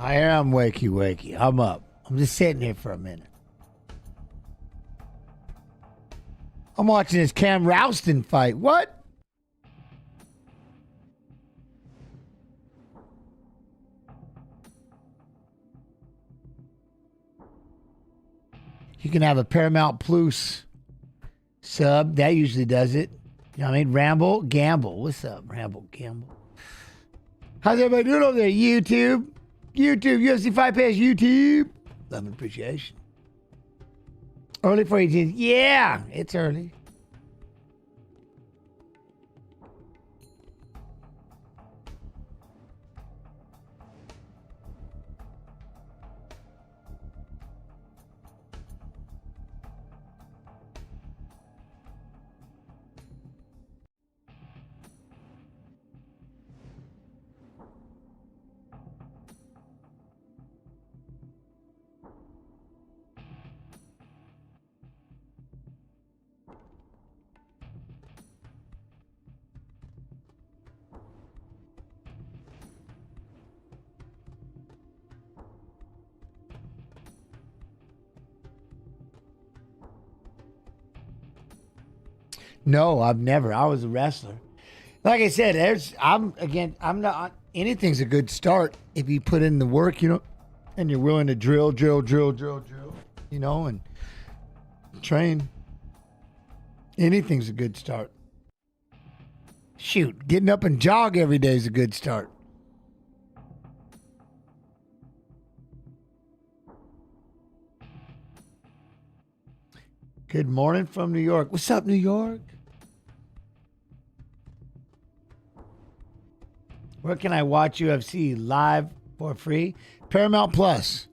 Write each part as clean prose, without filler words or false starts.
I am wakey. I'm up. I'm just sitting here for a minute. I'm watching this Cam Rouston fight. What? You can have a Paramount Plus sub. That usually does it. You know what I mean? Ramble, Gamble. What's up, Ramble, Gamble? How's everybody doing over there? YouTube, UFC Fight Pass, YouTube. Love and appreciation. Early for 18. Yeah, it's early. No, I've never. I was a wrestler. Like I said, I'm not, anything's a good start if you put in the work, you know, and you're willing to drill, you know, and train. Anything's a good start. Shoot, getting up and jog every day is a good start. Good morning from New York. What's up, New York? Where can I watch UFC live for free? Paramount Plus.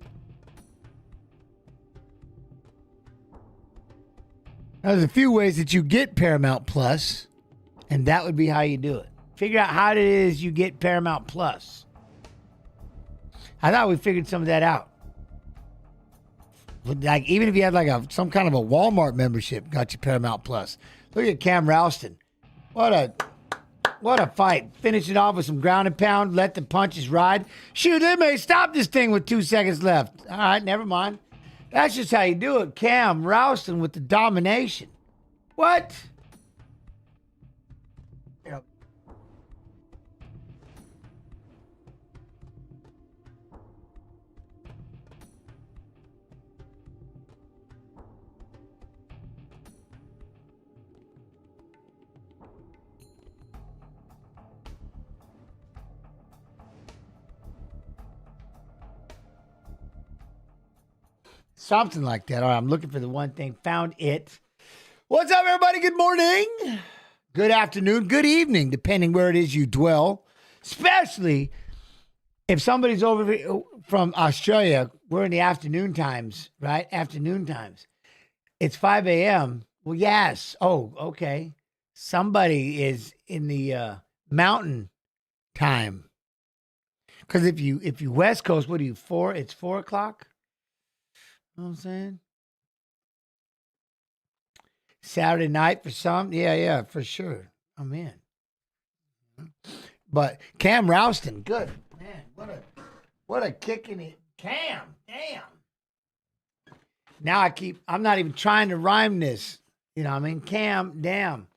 Now, there's a few ways that you get Paramount Plus, and that would be how you do it. Figure out how it is you get Paramount Plus. I thought we figured some of that out. Like, even if you had like some kind of a Walmart membership, got you Paramount Plus. Look at Cam Rouston. What a fight. Finish it off with some ground and pound. Let the punches ride. Shoot, they may stop this thing with 2 seconds left. All right, never mind. That's just how you do it. Cam Rouston with the domination. What? Yep. Something like that. All right, I'm looking for the one thing. Found it. What's up, everybody? Good morning. Good afternoon. Good evening, depending where it is you dwell. Especially if somebody's over from Australia. We're in the afternoon times, right? Afternoon times. It's 5 a.m. Well, yes. Oh, okay. Somebody is in the mountain time. Because if you West Coast, what are you, 4? It's 4 o'clock? You know what I'm saying? Saturday night for some? Yeah, for sure. I'm in. But Cam Rouston, good. Man, what a kick in it. Cam, damn. Now I'm not even trying to rhyme this. You know what I mean? Cam, damn.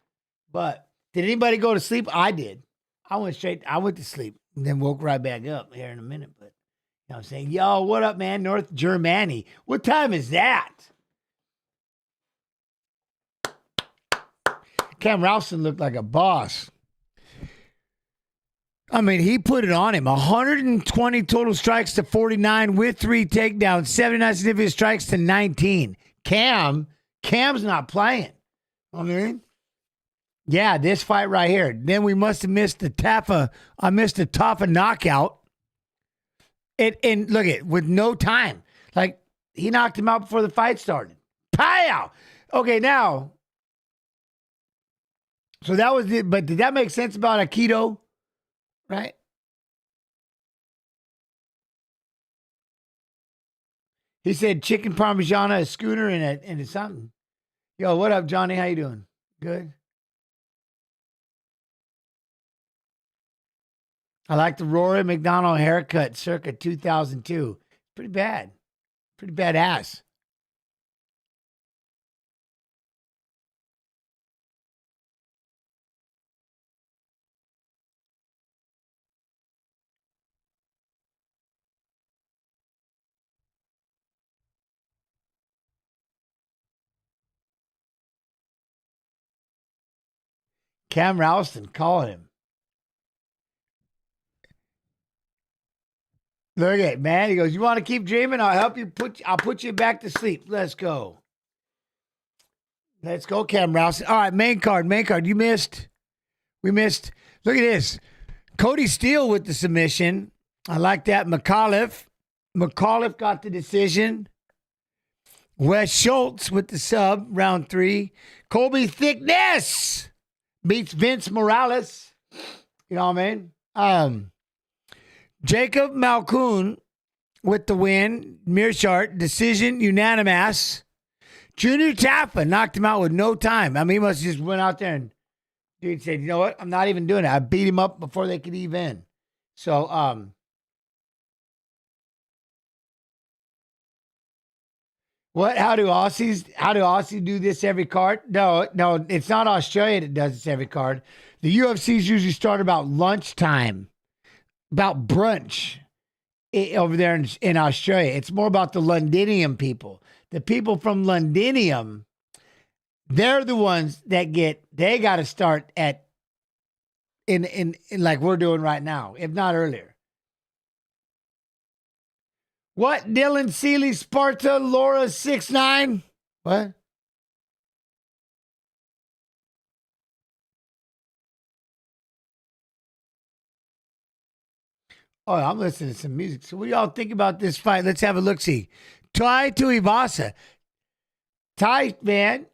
But did anybody go to sleep? I did. I went to sleep and then woke right back up here in a minute. But you know what I'm saying? Yo, what up, man? North Germany. What time is that? Cam Rouston looked like a boss. I mean, he put it on him. 120 total strikes to 49 with 3 takedowns, 79 significant strikes to 19. Cam's not playing. I mean, yeah, this fight right here. Then we must have missed the Taffa. I missed the Taffa knockout. And look at, with no time. Like, he knocked him out before the fight started. Pow! Okay, now. So that was it. But did that make sense about Aikido? Right? He said chicken parmigiana, a schooner, and a something. Yo, what up, Johnny? How you doing? Good? I like the Rory McDonald haircut circa 2002. Pretty bad. Pretty badass. Cam Ralston calling him. Look at it, man. He goes, "You want to keep dreaming? I'll help you I'll put you back to sleep. Let's go. Let's go, Cam Ralston. All right, main card. You missed. We missed. Look at this. Cody Steele with the submission. I like that. McAuliffe got the decision. Wes Schultz with the sub, round 3. Colby Thickness beats Vince Morales. You know what I mean? Jacob Malkoon with the win. Mearshart, decision, unanimous. Junior Taffa knocked him out with no time. I mean, he must have just went out there and dude said, you know what? I'm not even doing it. I beat him up before they could even. So, what? How do Aussies do this every card? No, it's not Australia that does this every card. The UFCs usually start about lunchtime, about brunch over there in Australia. It's more about the Londinium people. The people from Londinium, they're the ones that they got to start at in like we're doing right now, if not earlier. What? Dylan Seeley, Sparta, Laura 6'9". What? Oh, I'm listening to some music. So what do y'all think about this fight? Let's have a look-see. Tai Tuivasa. Tai, man,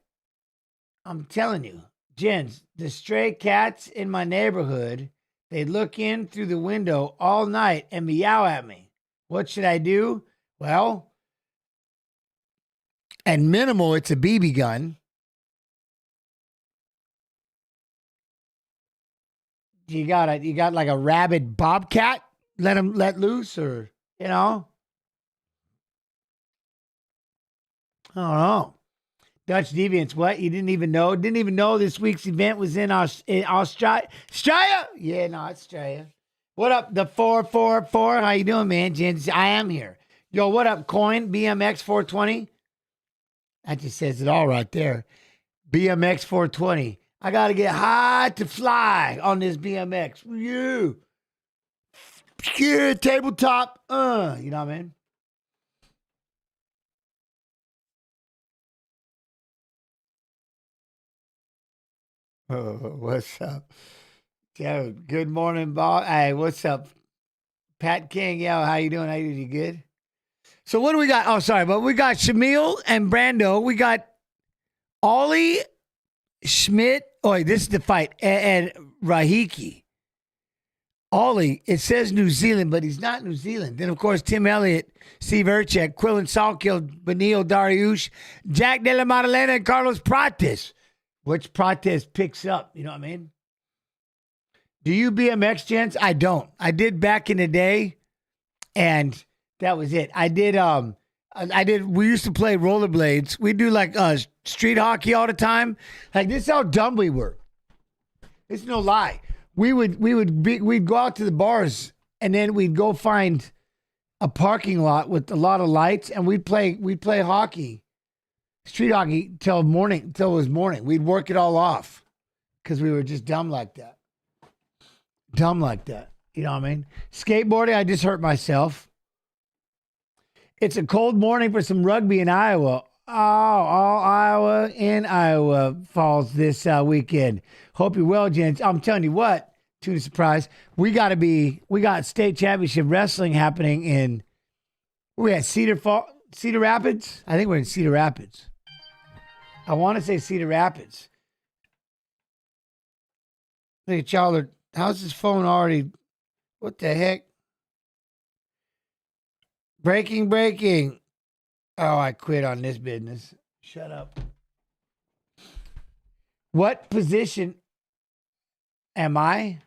I'm telling you, Jens, the stray cats in my neighborhood, they look in through the window all night and meow at me. What should I do? Well, at minimal, it's a BB gun. You got like a rabid bobcat? Let loose, or you know? I don't know. Dutch Deviants, what? You didn't even know? Didn't even know this week's event was in Australia? Australia? Yeah, no, it's Australia. What up, the 444? How you doing, man? Jens, I am here. Yo, what up, Coin? BMX 420? That just says it all right there. BMX 420. I got to get high to fly on this BMX. You. Yeah, tabletop. You know what I mean? Oh, what's up? Yeah, good morning, Bob. Hey, what's up? Pat King, yo, how you doing? You good? So what do we got? Oh, sorry, but we got Shamil and Brando. We got Ollie, Schmidt. Oh, this is the fight. And Rahiki. Ollie, it says New Zealand, but he's not New Zealand. Then, of course, Tim Elliott, Steve Erceg, Quillan, Salkilld, Benil, Dariush, Jack Della, Maddalena, and Carlos Prates. Which Prates picks up, you know what I mean? Do you BMX, gents? I don't. I did back in the day, and that was it. I did, we used to play rollerblades. We do like street hockey all the time. Like, this is how dumb we were. It's no lie. We'd go out to the bars and then we'd go find a parking lot with a lot of lights and we'd play hockey, street hockey till it was morning. We'd work it all off because we were just dumb like that. Dumb like that. You know what I mean? Skateboarding, I just hurt myself. It's a cold morning for some rugby in Iowa. Oh, all Iowa in Iowa falls this weekend. Hope you're well, gents. I'm telling you what, to the surprise, we got state championship wrestling happening in, we at Cedar Rapids? I think we're in Cedar Rapids. I want to say Cedar Rapids. Look at y'all. How's this phone already? What the heck? Breaking. Oh, I quit on this business. Shut up. What position am I?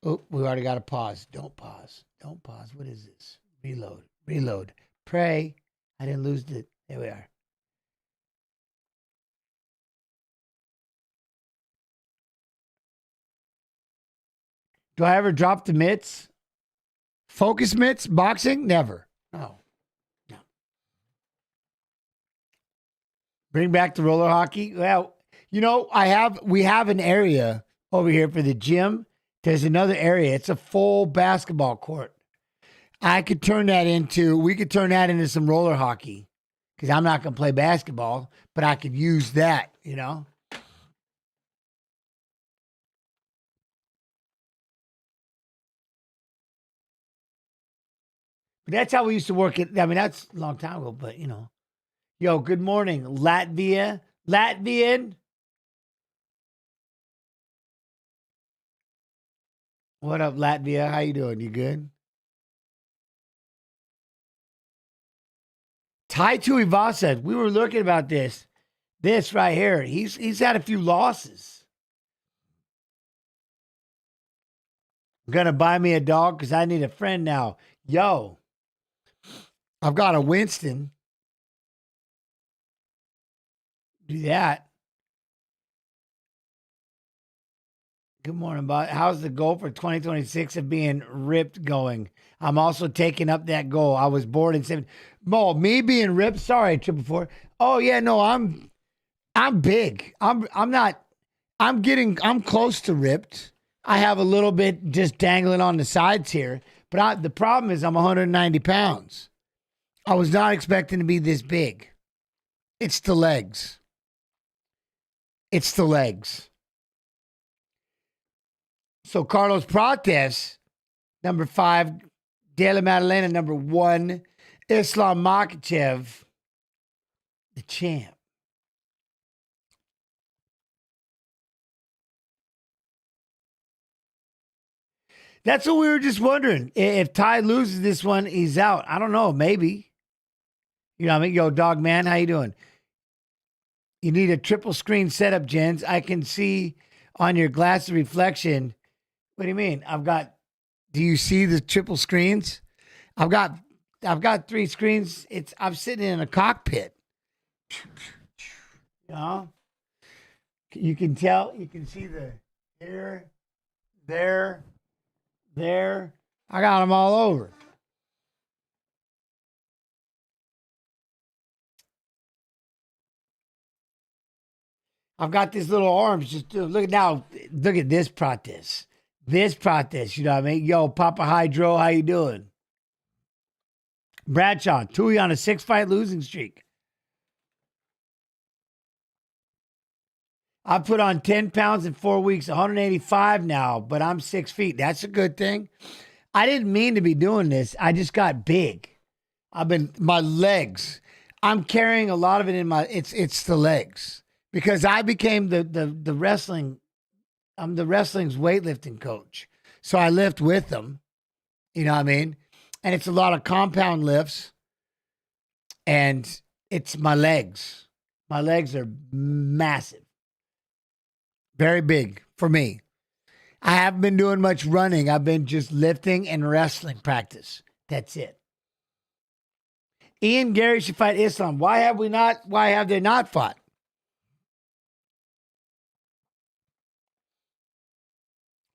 Oh, we already got to pause. Don't pause. Don't pause. What is this? Reload. Reload. Pray. I didn't lose the. There we are. Do I ever drop the mitts? Focus mitts? Boxing? Never. No. No. Bring back the roller hockey? Well, you know, we have an area over here for the gym. There's another area. It's a full basketball court. We could turn that into some roller hockey because I'm not going to play basketball, but I could use that, you know? But that's how we used to work it. I mean, that's a long time ago, but, you know. Yo, good morning, Latvia. Latvian. What up, Latvia? How you doing? You good? Tai Tuivasa, we were looking about this. This right here. He's had a few losses. Gonna buy me a dog because I need a friend now. Yo, I've got a Winston. Do that. Good morning, bud. How's the goal for 2026 of being ripped going? I'm also taking up that goal. I was born in 7. Mo, me being ripped. Sorry, 444. Oh yeah, no, I'm big. I'm close to ripped. I have a little bit just dangling on the sides here, but the problem is I'm 190 pounds. I was not expecting to be this big. It's the legs. It's the legs. So Carlos Prates, number 5, Della Maddalena, number 1, Islam Makhachev, the champ. That's what we were just wondering. If Tai loses this one, he's out. I don't know. Maybe. You know what I mean? Yo, dog man, how you doing? You need a triple screen setup, Jens. I can see on your glass of reflection. What do you mean? Do you see the triple screens? I've got 3 screens. I'm sitting in a cockpit. You know? You can tell, you can see the here, there. I got them all over. I've got these little arms. Look at this Prates. This Prates, you know what I mean? Yo, Papa Hydro, how you doing? Bradshaw, Tui on a 6-fight losing streak. I put on 10 pounds in 4 weeks, 185 now, but I'm 6 feet. That's a good thing. I didn't mean to be doing this. I just got big. My legs. I'm carrying a lot of it in it's the legs. Because I became the wrestling, I'm the wrestling's weightlifting coach. So I lift with them. You know what I mean? And it's a lot of compound lifts. And it's my legs. My legs are massive. Very big for me. I haven't been doing much running. I've been just lifting and wrestling practice. That's it. Ian Gary should fight Islam. Why have they not fought?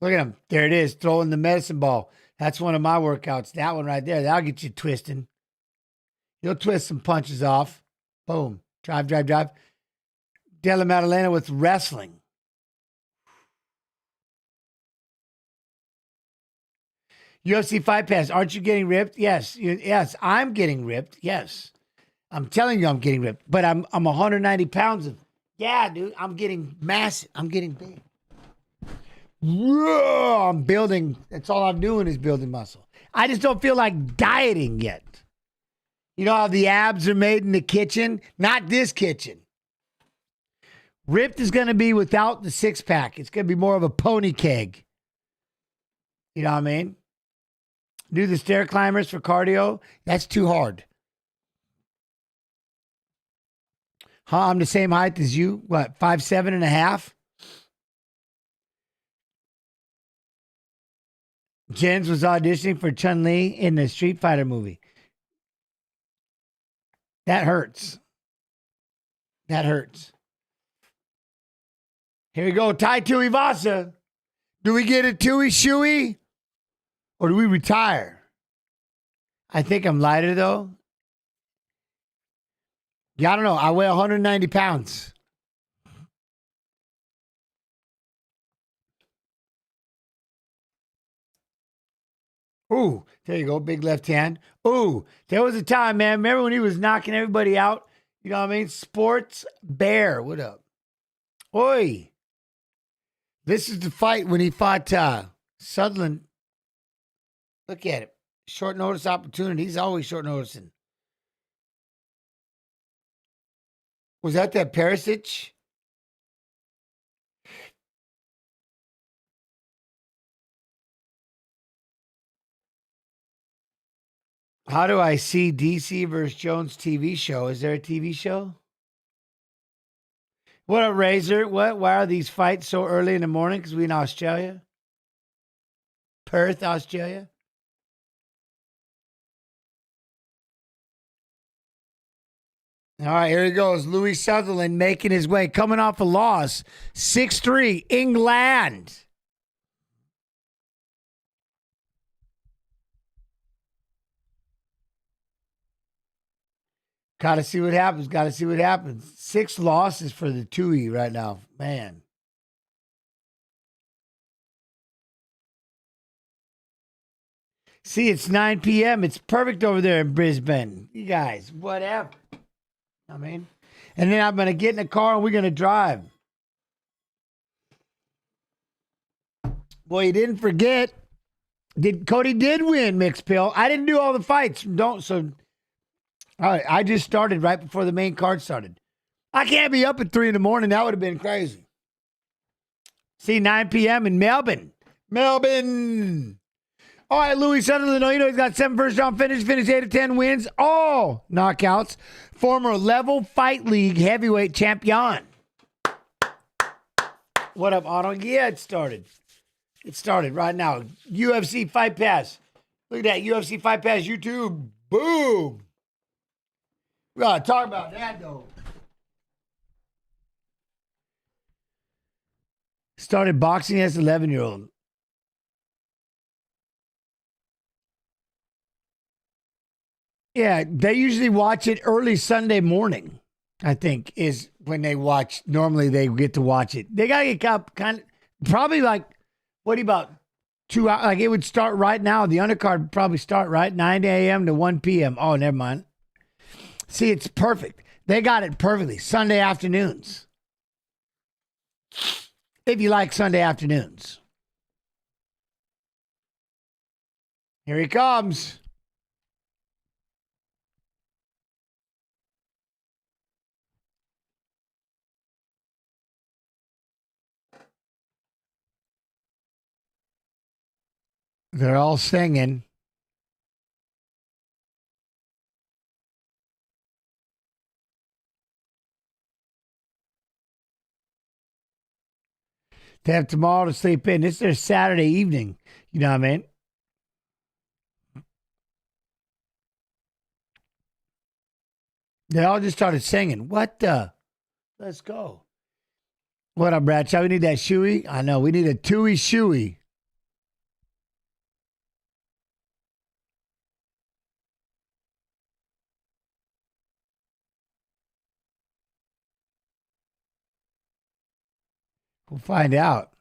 Look at him. There it is, throwing the medicine ball. That's one of my workouts. That one right there. That'll get you twisting. You'll twist some punches off. Boom. Drive. Della Maddalena with wrestling. UFC Fight Pass. Aren't you getting ripped? Yes. Yes, I'm getting ripped. Yes. I'm telling you I'm getting ripped. But I'm 190 pounds. Yeah, dude. I'm getting massive. I'm getting big. Whoa, I'm building. That's all I'm doing is building muscle. I just don't feel like dieting yet. You know how the abs are made in the kitchen? Not this kitchen. Ripped is going to be without the 6-pack. It's going to be more of a pony keg. You know what I mean? Do the stair climbers for cardio. That's too hard. Huh? I'm the same height as you. What, 5'7.5"? Jens was auditioning for Chun-Li in the Street Fighter movie. That hurts. That hurts. Here we go. Tai Tuivasa. Do we get a Tui Shui? Or do we retire? I think I'm lighter, though. Yeah, I don't know. I weigh 190 pounds. Ooh, there you go. Big left hand. Ooh, there was a time, man. Remember when he was knocking everybody out? You know what I mean? Sports Bear. What up? Oi. This is the fight when he fought Sutherland. Look at it. Short notice opportunity. He's always short noticing. Was that Peričić? How do I see DC versus Jones TV show? Is there a TV show? What up, Razor? What? Why are these fights so early in the morning? Because we in Australia? Perth, Australia? All right, here he goes. Louie Sutherland making his way, coming off a loss. 6-3, England. Got to see what happens. Got to see what happens. 6 losses for the Tui right now. Man. See, it's 9 p.m. It's perfect over there in Brisbane. You guys, whatever. I mean, and then I'm going to get in the car and we're going to drive. Well, you didn't forget. Cody did win, Mixed Pill. I didn't do all the fights. All right, I just started right before the main card started. I can't be up at 3 in the morning. That would have been crazy. See, 9 p.m. in Melbourne. All right, Louie Sutherland, he's got 7 first-round finished 8 of 10 wins, all knockouts. Former Level Fight League heavyweight champion. What up, Otto? Yeah, it started. It started right now. UFC Fight Pass. Look at that, UFC Fight Pass YouTube. Boom. We got to talk about that, though. Started boxing as an 11-year-old. Yeah, they usually watch it early Sunday morning, I think, is when they watch. Normally, they get to watch it. They got to get up probably like, about 2 hours? Like, it would start right now. The undercard would probably start right 9 a.m. to 1 p.m. Oh, never mind. See, it's perfect. They got it perfectly. Sunday afternoons. If you like Sunday afternoons. Here he comes. They're all singing. They have tomorrow to sleep in. It's their Saturday evening. You know what I mean? They all just started singing. What the? Let's go. What up, Bradshaw? We need that shoey? I know. We need a Tui shoey. We'll find out.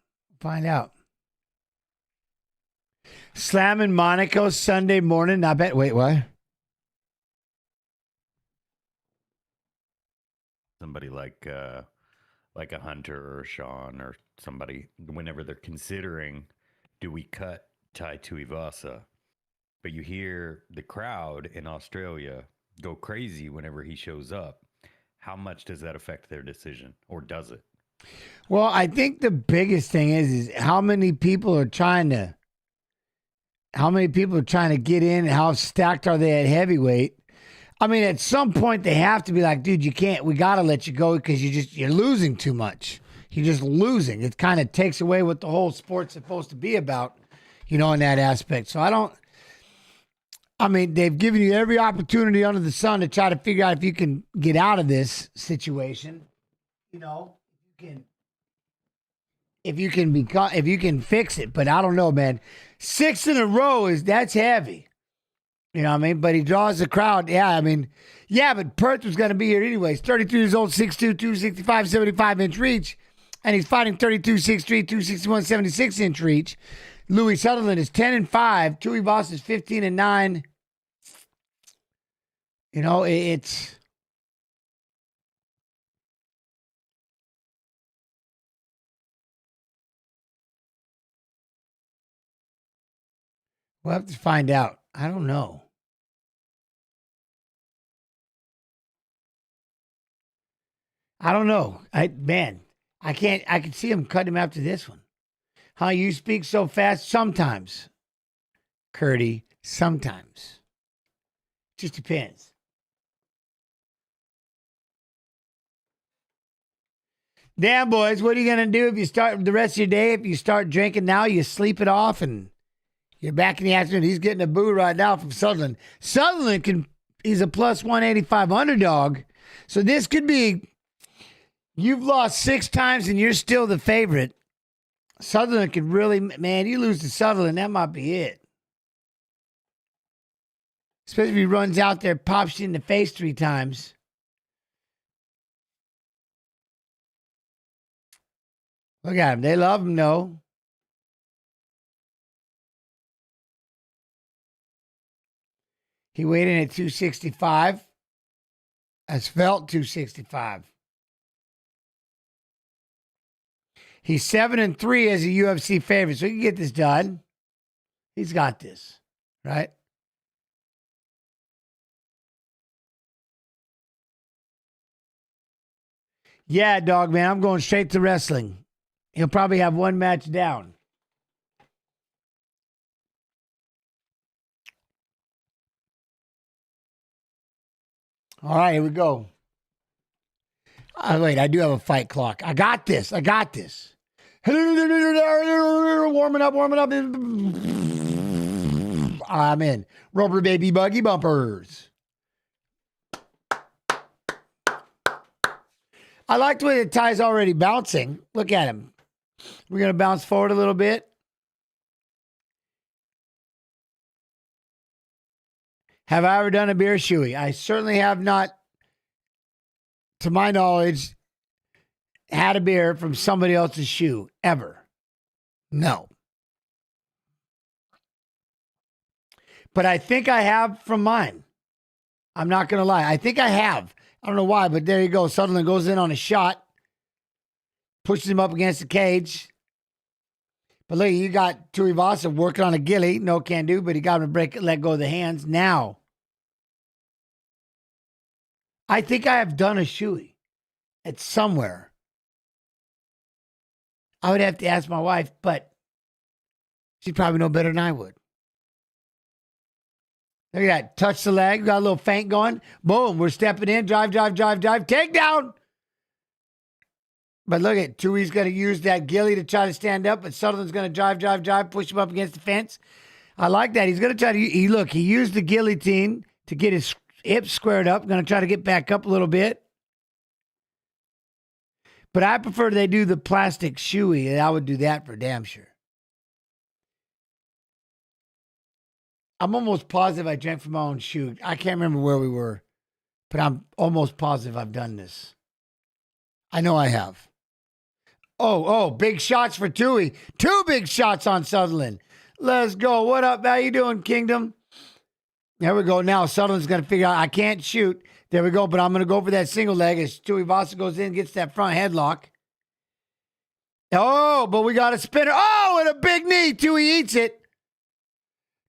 Slam in Monaco Sunday morning. I bet. Wait, what? Somebody like a Hunter or a Sean or somebody, whenever they're considering, do we cut Tai Tuivasa? But you hear the crowd in Australia go crazy whenever he shows up. How much does that affect their decision, or does it? Well, I think the biggest thing is how many people are trying to get in. How stacked are they at heavyweight? I mean, at some point they have to be like, dude, we got to let you go because you're losing too much. You're just losing. It kind of takes away what the whole sport's supposed to be about. in that aspect. So they've given you every opportunity under the sun to try to figure out if you can get out of this situation. If you can fix it. But I don't know, man. 6 in a row that's heavy. But he draws the crowd. Yeah, but Prates was going to be here anyways. 32 years old, 6'2", 265, 75-inch reach. And he's fighting 32, 6'3", 261, 76-inch reach. Louie Sutherland is 10-5. Tuivasa is 15-9. It's... We'll have to find out. I don't know. I can see him cut him after this one. Huh? You speak so fast sometimes, Curdy. Sometimes. Just depends. Damn, boys, what are you going to do if you start the rest of your day? If you start drinking now, you sleep it off and you're back in the afternoon. He's getting a boo right now from Sutherland. He's a plus 185 underdog. So this could be, you've lost 6 times and you're still the favorite. Sutherland could really, man, you lose to Sutherland, that might be it. Especially if he runs out there, pops you in the face 3 times. Look at him. They love him, though. He weighed in at 265. Has felt 265. He's 7-3 as a UFC favorite, so he can get this done. He's got this, right? Yeah, dog, man, I'm going straight to wrestling. He'll probably have 1 match down. All right, here we go. Wait, I do have a fight clock. I got this. Warming up. I'm in. Rubber baby buggy bumpers. I like the way the Tai's already bouncing. Look at him. We're going to bounce forward a little bit. Have I ever done a beer shoey? I certainly have not, to my knowledge, had a beer from somebody else's shoe, ever. No. But I think I have from mine. I'm not going to lie. I think I have. I don't know why, but there you go. Sutherland goes in on a shot. Pushes him up against the cage. But look, you got Tuivasa working on a ghillie. No can do, but he got him to let go of the hands. Now, I think I have done a shoey. It's somewhere. I would have to ask my wife, but she'd probably know better than I would. Look at that. Touch the leg. Got a little feint going. Boom. We're stepping in. Drive. Takedown. But look at Tui's going to use that ghillie to try to stand up, but Sutherland's going to drive, push him up against the fence. I like that. He's going to try to, he used the guillotine to get his hips squared up. Going to try to get back up a little bit. But I prefer they do the plastic shoey, and I would do that for damn sure. I'm almost positive I drank from my own shoe. I can't remember where we were, but I'm almost positive I've done this. I know I have. Oh, big shots for Tui. 2 big shots on Sutherland. Let's go. What up? How you doing, Kingdom? There we go. Now Sutherland's going to figure out I can't shoot. There we go, but I'm going to go for that single leg as Tuivasa goes in, gets that front headlock. Oh, but we got a spinner. Oh, and a big knee. Tui eats it.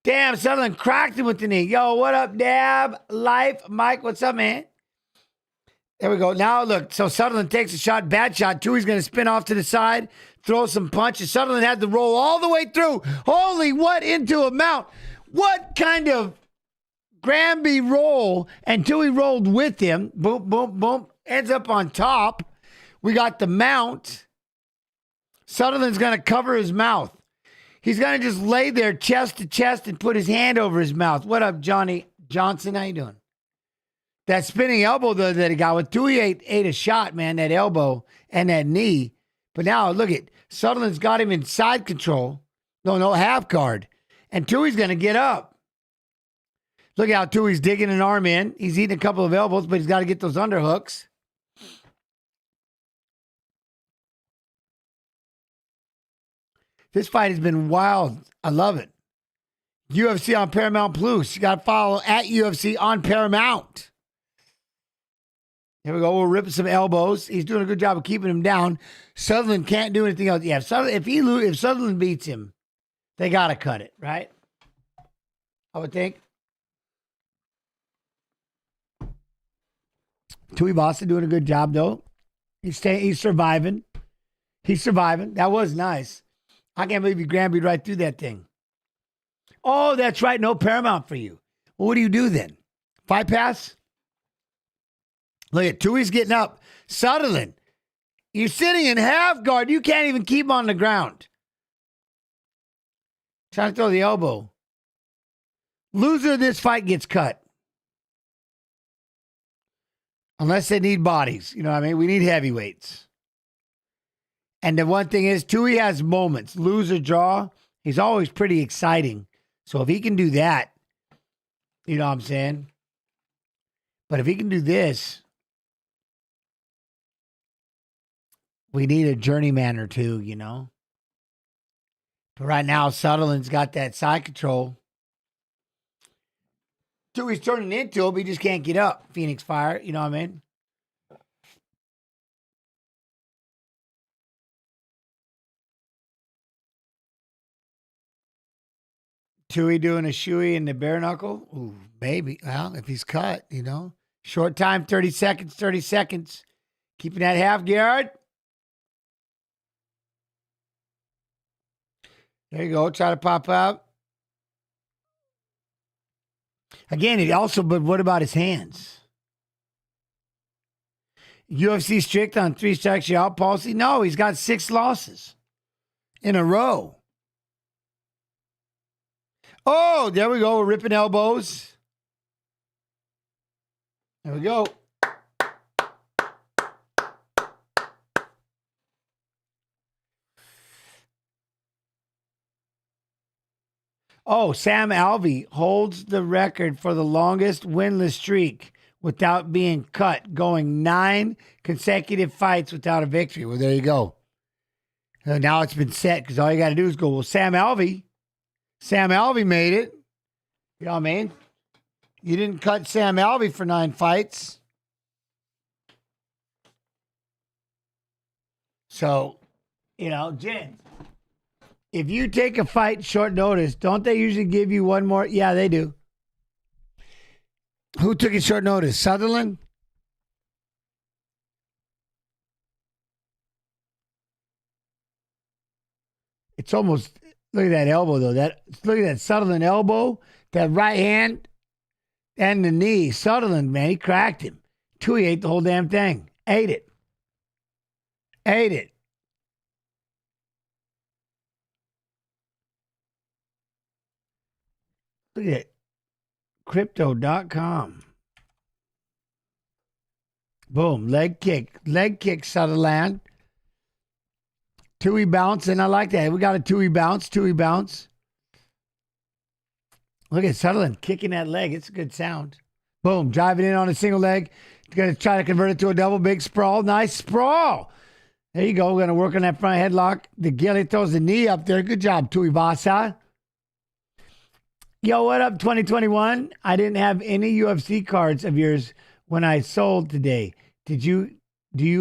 Damn, Sutherland cracked him with the knee. Yo, what up, Dab? Life. Mike, what's up, man? There we go. Now, look, so Sutherland takes a shot, bad shot. Tui's going to spin off to the side, throw some punches. Sutherland had to roll all the way through. Holy, what into a mount. What kind of Granby roll? And Tui rolled with him. Boom, boom, boom. Ends up on top. We got the mount. Sutherland's going to cover his mouth. He's going to just lay there chest to chest and put his hand over his mouth. What up, Johnny Johnson? How you doing? That spinning elbow, though, that he got with Tui ate a shot, man, that elbow and that knee. But now, look at Sutherland's got him in side control. No, half guard. And Tui's going to get up. Look how Tui's digging an arm in. He's eating a couple of elbows, but he's got to get those underhooks. This fight has been wild. I love it. UFC on Paramount Plus. You got to follow at UFC on Paramount. Here we go. We're ripping some elbows. He's doing a good job of keeping him down. Sutherland can't do anything else. Yeah, if Sutherland beats him, they got to cut it, right? I would think. Tuivasa doing a good job, though. He's surviving. He's surviving. That was nice. I can't believe you grambied right through that thing. Oh, that's right. No Paramount for you. Well, what do you do then? Fight Pass? Look at Tui's getting up. Sutherland, you're sitting in half guard. You can't even keep him on the ground. Trying to throw the elbow. Loser of this fight gets cut. Unless they need bodies. You know what I mean? We need heavyweights. And the one thing is, Tui has moments. Lose or draw, he's always pretty exciting. So if he can do that, you know what I'm saying? But if he can do this, we need a journeyman or two, you know? But right now, Sutherland's got that side control. Tui's turning into him, he just can't get up. Phoenix Fire, you know what I mean? Tui doing a shoey in the bare knuckle? Ooh, maybe. Well, if he's cut, you know. Short time, 30 seconds, 30 seconds. Keeping that half guard. There you go. Try to pop up. Again, but what about his hands? UFC strict on 3 strikes you out policy? No, he's got 6 losses in a row. Oh, there we go. We're ripping elbows. There we go. Oh, Sam Alvey holds the record for the longest winless streak without being cut, going 9 consecutive fights without a victory. Well, there you go. Now it's been set because all you got to do is go, well, Sam Alvey made it. You know what I mean? You didn't cut Sam Alvey for 9 fights. So, you know, Jen, if you take a fight short notice, don't they usually give you one more? Yeah, they do. Who took it short notice? Sutherland? It's almost, look at that elbow, though. Look at that Sutherland elbow, that right hand, and the knee. Sutherland, man, he cracked him. Tui ate the whole damn thing. Ate it. Look at it. Crypto.com. Boom. Leg kick, Sutherland. Tui bounce, and I like that. We got a Tui bounce. Look at Sutherland kicking that leg. It's a good sound. Boom. Driving in on a single leg. Going to try to convert it to a double. Big sprawl. Nice sprawl. There you go. We're going to work on that front headlock. The Gilly throws the knee up there. Good job, Tuivasa. Yo, what up, 2021? I didn't have any UFC cards of yours when I sold today. Did you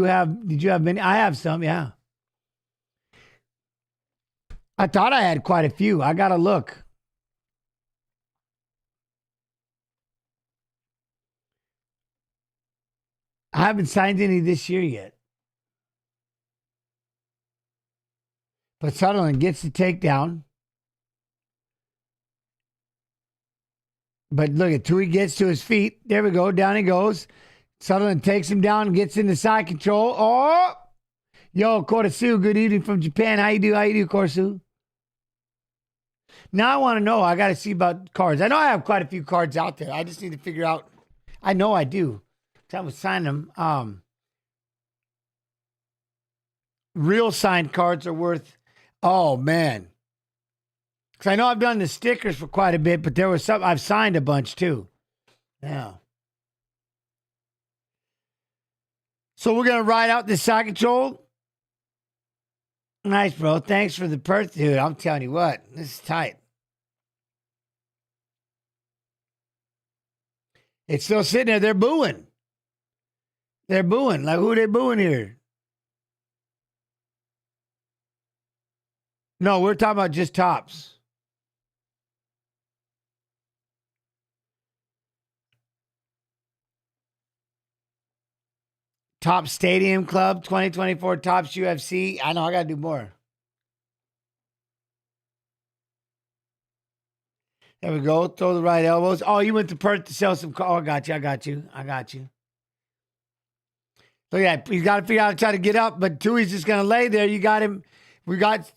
have many? I have some, yeah. I thought I had quite a few. I got to look. I haven't signed any this year yet. But Sutherland gets the takedown. But look at Tui gets to his feet. There we go. Down he goes. Sutherland takes him down and gets into side control. Oh! Yo, Koresu, good evening from Japan. How you do, Koresu? Now I want to know. I got to see about cards. I know I have quite a few cards out there. I just need to figure out. I know I do. I would sign them. Real signed cards are worth. Oh man. Because I know I've done the stickers for quite a bit, but there was some I've signed a bunch too. Yeah. So we're gonna ride out this side control. Nice, bro. Thanks for the Perth, dude. I'm telling you what, this is tight. It's still sitting there. They're booing. They're booing. Like, who are they booing here? No, we're talking about just tops. Top Stadium Club 2024 Tops UFC. I know I got to do more. There we go. Throw the right elbows. Oh, you went to Perth to sell some. Oh, I got you. I got you. I got you. Look at that. He's got to figure out how to try to get up, but Tui's just going to lay there. You got him. We got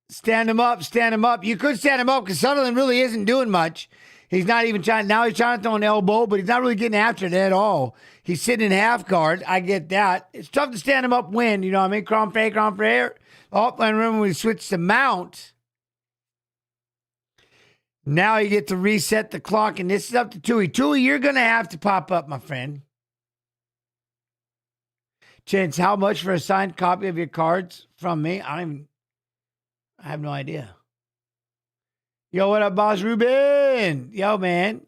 stand him up. Stand him up. You could stand him up because Sutherland really isn't doing much. He's not even trying. Now he's trying to throw an elbow, but he's not really getting after it at all. He's sitting in half guard. I get that. It's tough to stand him up when, you know what I mean? Crom frere. Oh, and remember when we switched to mount. Now you get to reset the clock, and this is up to Tui. Tui, you're going to have to pop up, my friend. Chance, how much for a signed copy of your cards from me? I have no idea. Yo, what up, Boss Ruben? Yo, man.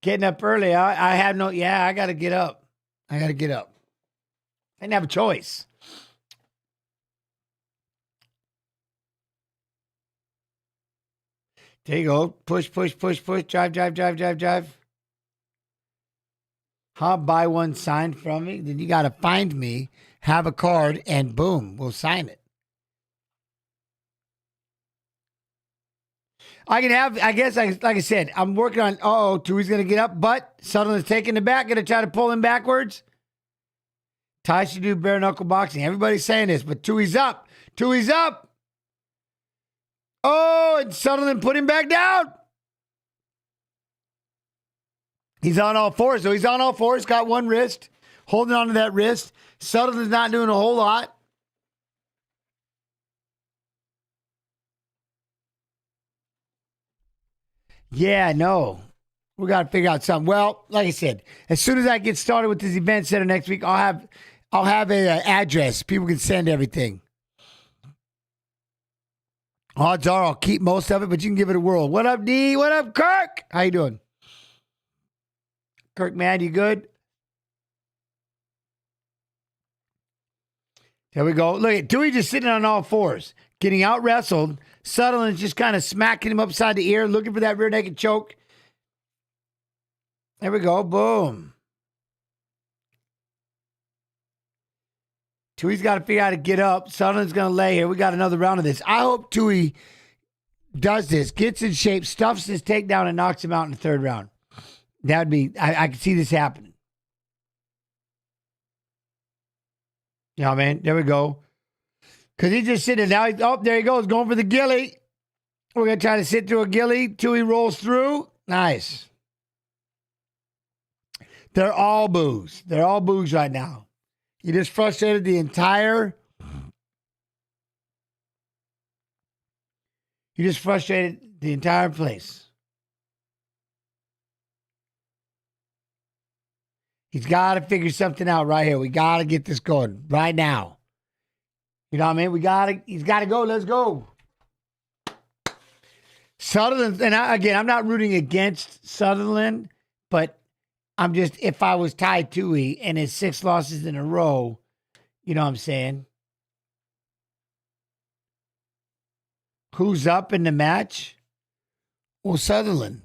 Getting up early. I have no, yeah, I got to get up. I didn't have a choice. There you go. Push. Drive. Huh? Buy one signed from me? Then you got to find me, have a card, and boom, we'll sign it. I can have, I guess, like I said, I'm working on, Tui's going to get up, but Sutherland's taking the back, going to try to pull him backwards. Tai should do bare knuckle boxing. Everybody's saying this, but Tui's up. Tui's up. Oh, and Sutherland put him back down. He's on all fours, so he's on all fours, got one wrist, holding on to that wrist. Sutherland's not doing a whole lot. Yeah, no. We got to figure out something. Well, like I said, as soon as I get started with this event center next week, I'll have a address. People can send everything. Odds are I'll keep most of it, but you can give it a whirl. What up, D? What up, Kirk? How you doing? Kirk, man, you good? There we go. Look at Dewey just sitting on all fours, getting out wrestled. Sutherland's just kind of smacking him upside the ear, looking for that rear naked choke. There we go. Boom. Tui's got to figure out how to get up. Sutherland's going to lay here. We got another round of this. I hope Tui does this, gets in shape, stuffs his takedown, and knocks him out in the third round. That would be, I could see this happening. Yeah, man. There we go. Because he's just sitting now. There he goes, going for the ghillie. We're going to try to sit through a ghillie. Tui rolls through. Nice. They're all boos. They're all boos right now. You just frustrated the entire. Place. He's got to figure something out right here. We got to get this going right now. You know what I mean? He's got to go. Let's go. Sutherland, and I'm not rooting against Sutherland, but I'm just, if I was Tai Tui and his 6 losses in a row, you know what I'm saying? Who's up in the match? Well, Sutherland.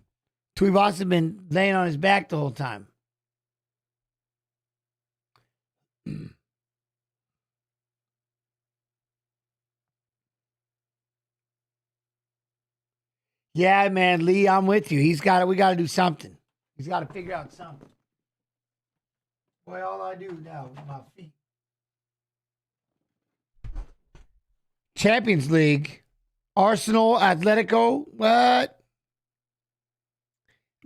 Tuivasa been laying on his back the whole time. Yeah, man, Lee, I'm with you. We got to do something. He's got to figure out something. Boy, all I do now is my feet. Champions League. Arsenal, Atletico. What?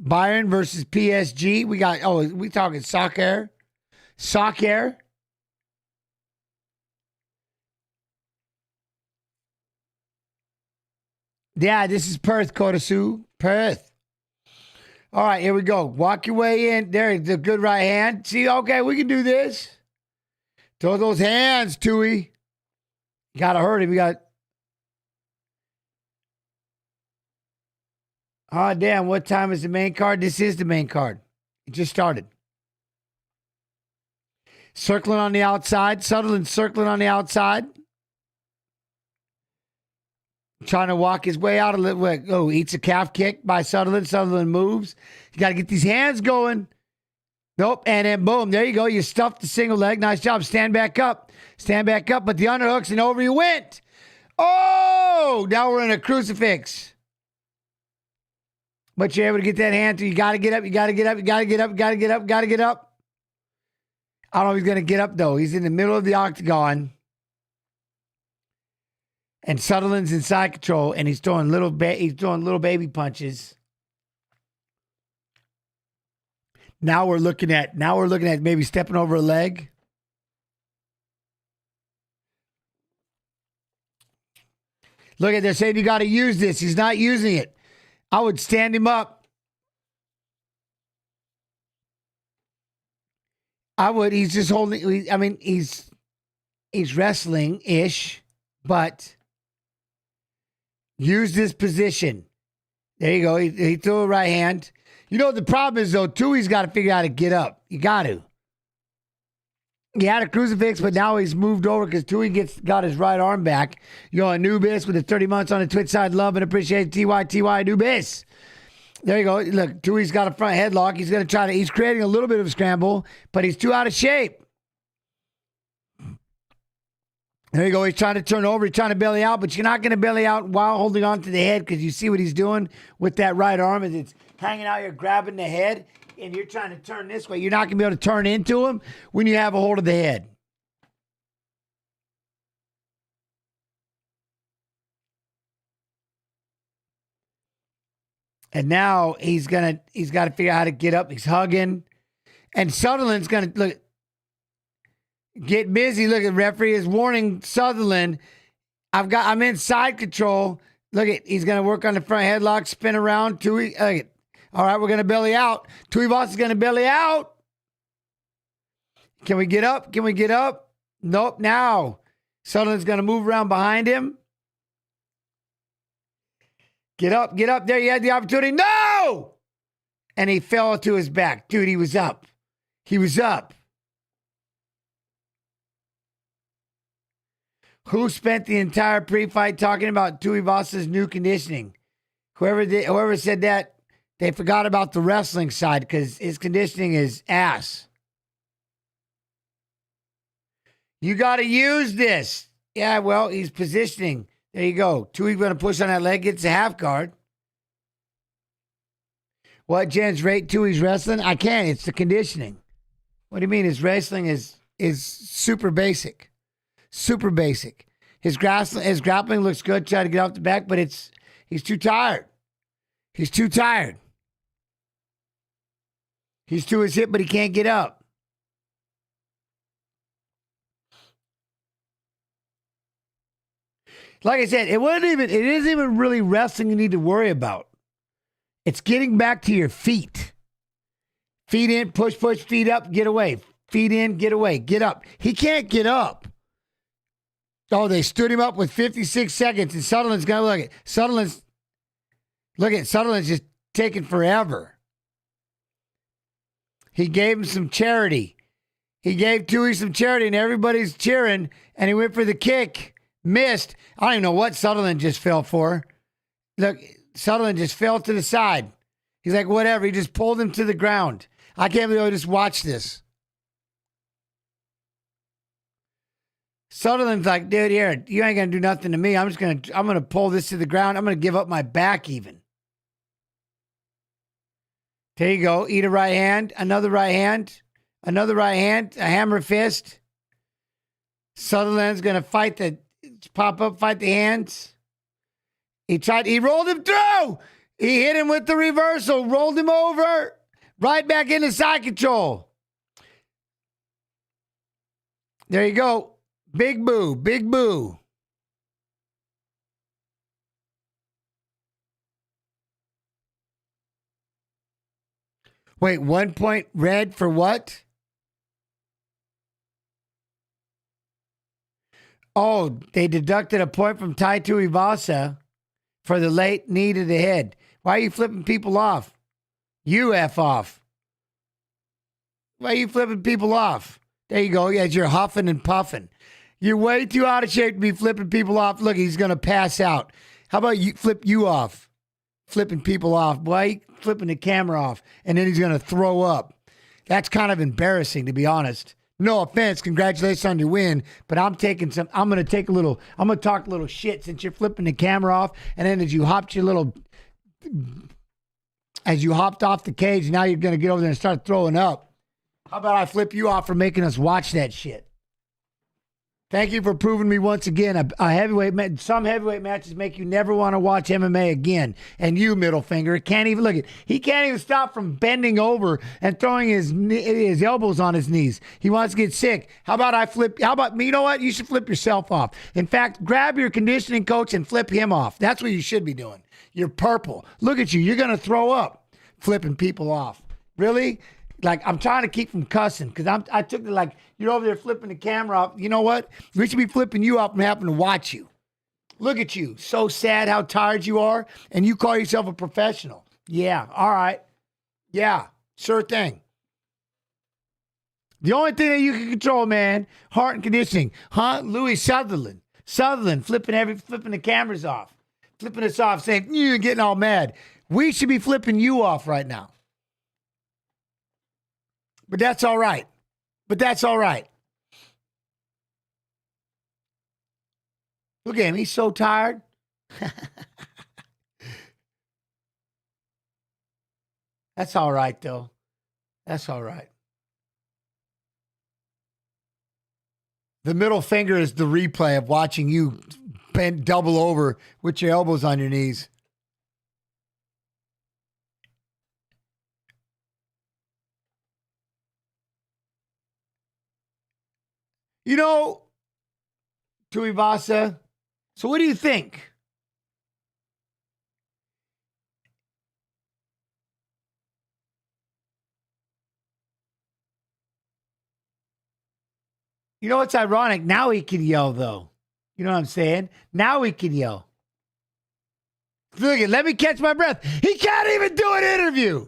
Bayern versus PSG. We got, we talking soccer. Soccer. Yeah, this is Perth, Kodasu. Perth. All right, here we go. Walk your way in. There's the good right hand. See, okay, we can do this. Throw those hands, Tui. You got to hurt him. You got. Oh, damn. What time is the main card? This is the main card. It just started. Circling on the outside. Sutherland circling on the outside. Trying to walk his way out a little bit. Oh, eats a calf kick by Sutherland. Sutherland moves. You got to get these hands going. Nope. And then boom. There you go. You stuffed the single leg. Nice job. Stand back up. Stand back up. But the underhooks and over you went. Oh, now we're in a crucifix. But you're able to get that hand through. You got to get up. You got to get up. You got to get up. You got to get up. Got to get up. I don't know if he's going to get up, though. He's in the middle of the octagon. And Sutherland's in side control, and he's throwing little baby punches. Now we're looking at maybe stepping over a leg. Look at, they're saying you got to use this. He's not using it. I would stand him up. I would. He's just holding. I mean, he's wrestling-ish, but use this position. There you go. He threw a right hand. You know, the problem is, though, Tui's got to figure out how to get up. You got to. He had a crucifix, but now he's moved over because Tui got his right arm back. You know, Anubis with the 30 months on the Twitch side. Love and appreciate TY Anubis. There you go. Look, Tui's got a front headlock. He's going to he's creating a little bit of a scramble, but he's too out of shape. There you go. He's trying to turn over. He's trying to belly out, but you're not going to belly out while holding on to the head because you see what he's doing with that right arm as it's hanging out. You're grabbing the head, and you're trying to turn this way. You're not going to be able to turn into him when you have a hold of the head. And now he's got to figure out how to get up. He's hugging. And Sutherland's going to look. Get busy. Look at referee is warning Sutherland. I'm in side control. Look at, he's going to work on the front headlock, spin around. Tui. All right, we're going to belly out. Tuivasa is going to belly out. Can we get up? Can we get up? Nope. Now Sutherland's going to move around behind him. Get up. Get up. There you had the opportunity. No! And he fell to his back. Dude, he was up. He was up. Who spent the entire pre-fight talking about Tuivasa's new conditioning? Whoever said that, they forgot about the wrestling side because his conditioning is ass. You got to use this. Yeah, well, he's positioning. There you go. Tui's going to push on that leg, gets a half guard. What, Jens, rate Tui's wrestling? I can't. It's the conditioning. What do you mean? His wrestling is super basic. Super basic. His grappling looks good. Try to get off the back, but he's too tired. He's too tired. He's to his hip, but he can't get up. Like I said, it isn't even really wrestling you need to worry about. It's getting back to your feet. Feet in, push, feet up, get away. Feet in, get away, get up. He can't get up. Oh, they stood him up with 56 seconds, and Sutherland's going to look at Sutherland's just taking forever. He gave him some charity. He gave Tui some charity, and everybody's cheering, and he went for the kick. Missed. I don't even know what Sutherland just fell for. Look, Sutherland just fell to the side. He's like, whatever. He just pulled him to the ground. I can't believe I just watched this. Sutherland's like, dude, here, you ain't gonna do nothing to me. I'm gonna pull this to the ground. I'm gonna give up my back even. There you go. Eat a right hand, another right hand, a hammer fist. Sutherland's gonna fight the hands. He rolled him through. He hit him with the reversal, rolled him over, right back into side control. There you go. Big boo, big boo. Wait, 1 point red for what? Oh, they deducted a point from Tai Tuivasa for the late knee to the head. Why are you flipping people off? You F off. Why are you flipping people off? There you go. As you're huffing and puffing. You're way too out of shape to be flipping people off. Look, he's going to pass out. How about you flip you off? Flipping people off. Why are you flipping the camera off? And then he's going to throw up. That's kind of embarrassing, to be honest. No offense. Congratulations on your win. But I'm going to talk a little shit since you're flipping the camera off. And then as you hopped off the cage, now you're going to get over there and start throwing up. How about I flip you off for making us watch that shit? Thank you for proving me once again. Some heavyweight matches make you never want to watch MMA again. And you, middle finger, can't even he can't even stop from bending over and throwing his elbows on his knees. He wants to get sick. How about me? You know what? You should flip yourself off. In fact, grab your conditioning coach and flip him off. That's what you should be doing. You're purple. Look at you. You're going to throw up flipping people off. Really? I'm trying to keep from cussing because I took it you're over there flipping the camera off. You know what? We should be flipping you off and having to watch you. Look at you. So sad how tired you are. And you call yourself a professional. Yeah. All right. Yeah. Sure thing. The only thing that you can control, man, heart and conditioning. Huh? Louie Sutherland. Flipping the cameras off. Flipping us off, saying, you're getting all mad. We should be flipping you off right now. But that's all right. Look at him. He's so tired. That's all right, though. That's all right. The middle finger is the replay of watching you bend double over with your elbows on your knees. You know, Tuivasa, so what do you think? You know what's ironic? Now he can yell, though. You know what I'm saying? Now he can yell. Look at, let me catch my breath. He can't even do an interview.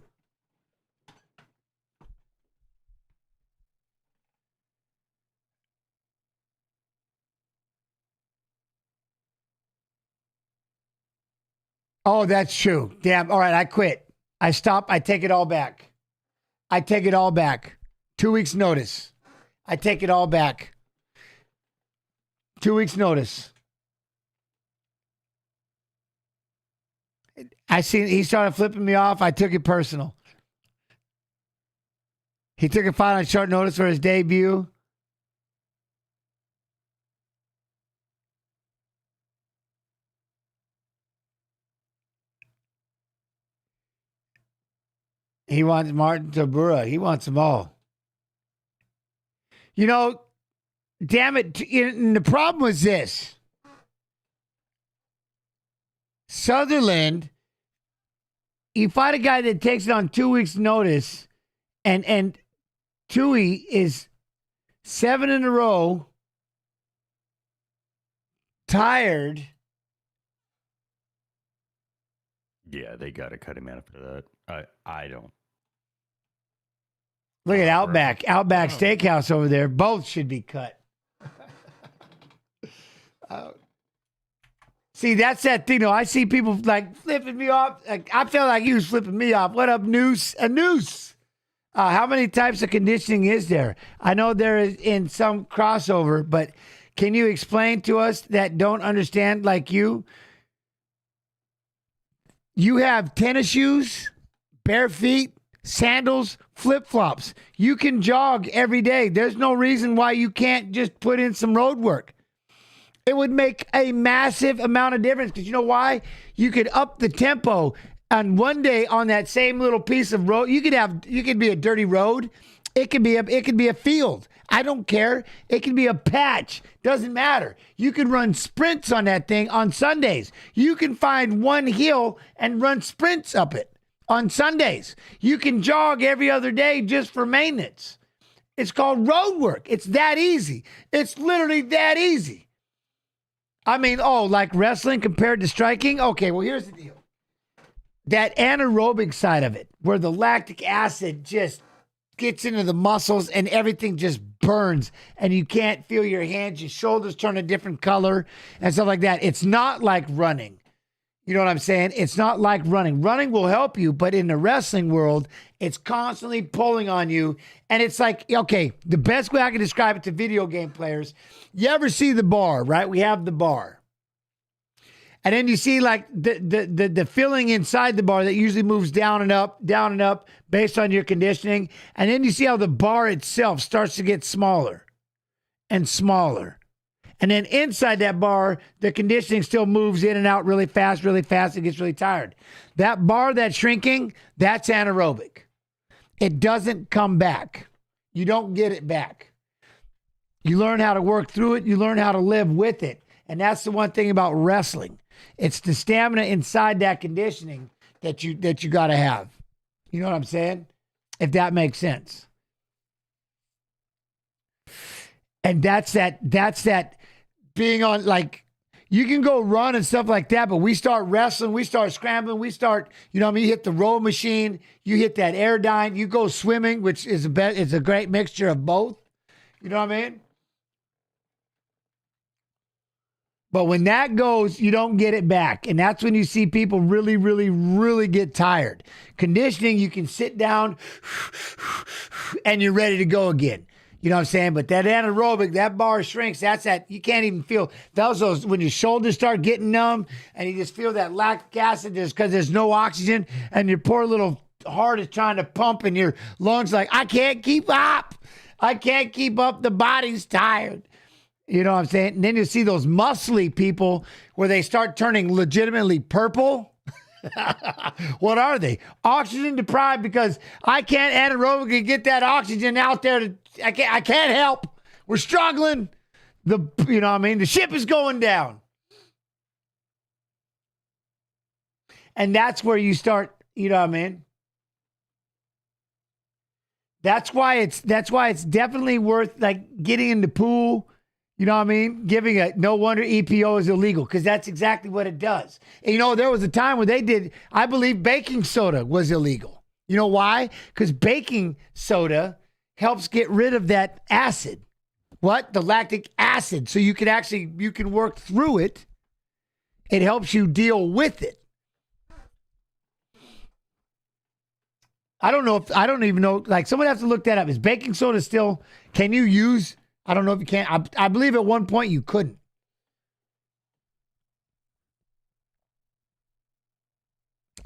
Oh, that's true. Damn. All right, I quit. I stop. I take it all back. 2 weeks notice. I take it all back. 2 weeks notice. He started flipping me off. I took it personal. He took a fight on short notice for his debut. He wants Martin Tabura. He wants them all. You know, damn it. And the problem was this. Sutherland, you fight a guy that takes it on 2 weeks' notice, and Tui is 7 in a row, tired. Yeah, they got to cut him out for that. I don't. Look at Outback Steakhouse over there. Both should be cut. See, that's that thing, though. I see people flipping me off. I feel like he was flipping me off. What up, Noose? A noose. How many types of conditioning is there? I know there is in some crossover, but can you explain to us that don't understand like you? You have tennis shoes, bare feet, sandals, flip-flops. You can jog every day. There's no reason why you can't just put in some road work. It would make a massive amount of difference because you know why? You could up the tempo. And one day on that same little piece of road, you could be a dirty road. It could be a field. I don't care. It could be a patch. Doesn't matter. You can run sprints on that thing on Sundays. You can find one hill and run sprints up it on Sundays. You can jog every other day just for maintenance. It's called road work. It's that easy. It's literally that easy. I mean, like wrestling compared to striking? Okay, well, here's the deal. That anaerobic side of it, where the lactic acid just gets into the muscles and everything just burns and you can't feel your hands, your shoulders turn a different color and stuff like that. It's not like running. You know what I'm saying? It's not like running. Running will help you, but in the wrestling world, it's constantly pulling on you. And it's like, okay, the best way I can describe it to video game players, you ever see the bar, right? We have the bar. And then you see like the filling inside the bar that usually moves down and up based on your conditioning. And then you see how the bar itself starts to get smaller and smaller. And then inside that bar, the conditioning still moves in and out really fast. It gets really tired. That bar that's shrinking, that's anaerobic. It doesn't come back. You don't get it back. You learn how to work through it. You learn how to live with it. And that's the one thing about wrestling. It's the stamina inside that conditioning that you got to have. You know what I'm saying? If that makes sense. And that's that being on, like, you can go run and stuff like that, but we start wrestling, we start scrambling, we start, you know what I mean? You hit the row machine, you hit that airdyne, you go swimming, which is a great mixture of both. You know what I mean? But when that goes, you don't get it back. And that's when you see people really, really, really get tired. Conditioning, you can sit down and you're ready to go again. You know what I'm saying? But that anaerobic, that bar shrinks. That's that, you can't even feel those when your shoulders start getting numb and you just feel that lactic acid just because there's no oxygen and your poor little heart is trying to pump and your lungs like, I can't keep up. I can't keep up. The body's tired. You know what I'm saying? And then you see those muscly people where they start turning legitimately purple. What are they? Oxygen deprived because I can't anaerobically get that oxygen out there. I can't help. We're struggling. You know what I mean? The ship is going down. And that's where you start, you know what I mean? That's why it's definitely worth like getting in the pool. You know what I mean? No wonder EPO is illegal because that's exactly what it does. And, you know, there was a time when I believe baking soda was illegal. You know why? Because baking soda helps get rid of that acid. What? The lactic acid. So you can work through it. It helps you deal with it. I don't even know. Like, someone has to look that up. Is baking soda still, can you use? I don't know if you can. I believe at one point you couldn't.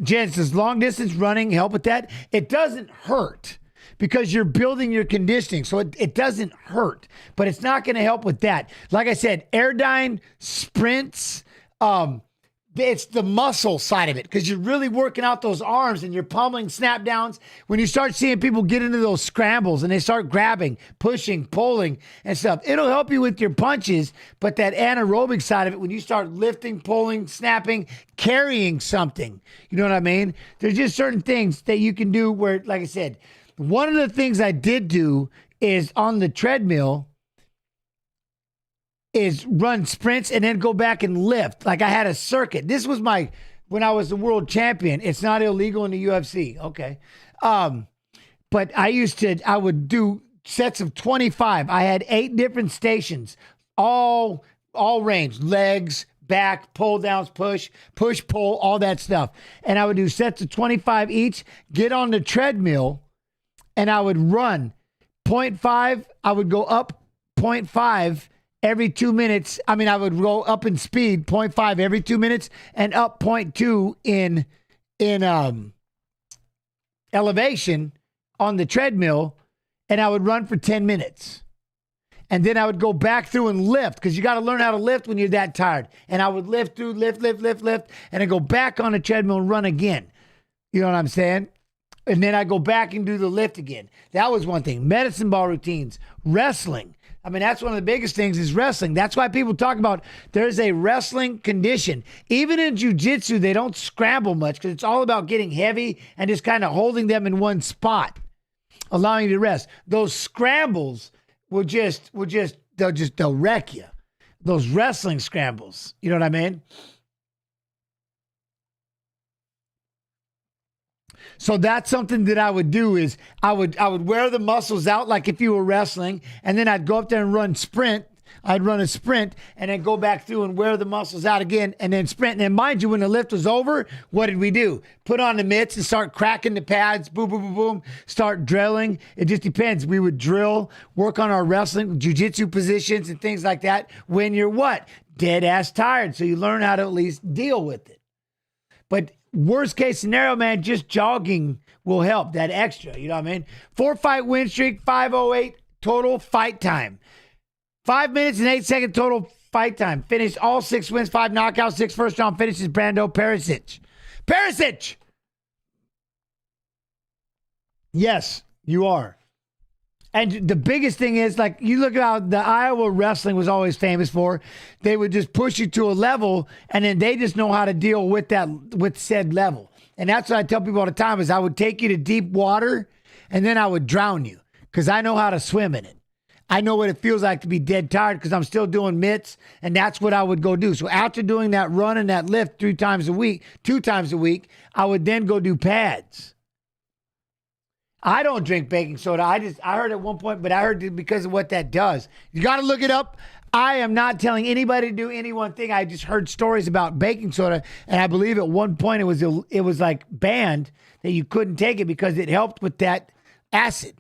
Jen says, long distance running, help with that. It doesn't hurt because you're building your conditioning. So it doesn't hurt, but it's not going to help with that. Like I said, airdyne, sprints, it's the muscle side of it because you're really working out those arms and you're pummeling snap downs. When you start seeing people get into those scrambles and they start grabbing, pushing, pulling and stuff, it'll help you with your punches. But that anaerobic side of it, when you start lifting, pulling, snapping, carrying something, you know what I mean? There's just certain things that you can do where, like I said, one of the things I did do is on the treadmill is run sprints and then go back and lift. Like I had a circuit. This was when I was the world champion. It's not illegal in the UFC. Okay. But I would do sets of 25. I had 8 different stations, all range, legs, back, pull downs, push, pull, all that stuff. And I would do sets of 25 each, get on the treadmill and I would run 0.5. I would go up 0.5 every 2 minutes. I mean, I would go up in speed 0.5 every 2 minutes and up 0.2 in elevation on the treadmill. And I would run for 10 minutes. And then I would go back through and lift because you got to learn how to lift when you're that tired. And I would lift, and then go back on the treadmill and run again. You know what I'm saying? And then I go back and do the lift again. That was one thing. Medicine ball routines, wrestling. I mean, that's one of the biggest things is wrestling. That's why people talk about there's a wrestling condition. Even in jiu-jitsu, they don't scramble much because it's all about getting heavy and just kind of holding them in one spot, allowing you to rest. Those scrambles they'll wreck you. Those wrestling scrambles. You know what I mean? So that's something that I would do is I would wear the muscles out like if you were wrestling, and then I'd go up there and run sprint. I'd run a sprint and then go back through and wear the muscles out again and then sprint. And then mind you, when the lift was over, what did we do? Put on the mitts and start cracking the pads, boom, boom, boom, boom, start drilling. It just depends. We would drill, work on our wrestling, jiu-jitsu positions and things like that when you're what? Dead ass tired. So you learn how to at least deal with it. But worst case scenario, man, just jogging will help. That extra, you know what I mean? 4-fight win streak, 508 total fight time. 5 minutes and 8 seconds total fight time. Finished all 6 wins, 5 knockouts, 6 first round finishes. Brando, Peričić. Peričić! Yes, you are. And the biggest thing is, like, you look at how the Iowa wrestling was always famous for. They would just push you to a level, and then they just know how to deal with that, with said level. And that's what I tell people all the time is I would take you to deep water, and then I would drown you because I know how to swim in it. I know what it feels like to be dead tired because I'm still doing mitts, and that's what I would go do. So after doing that run and that lift 2 times a week, I would then go do pads. I don't drink baking soda. I heard at one point, but I heard it because of what that does. You got to look it up. I am not telling anybody to do any one thing. I just heard stories about baking soda, and I believe at one point it was like banned that you couldn't take it because it helped with that acid.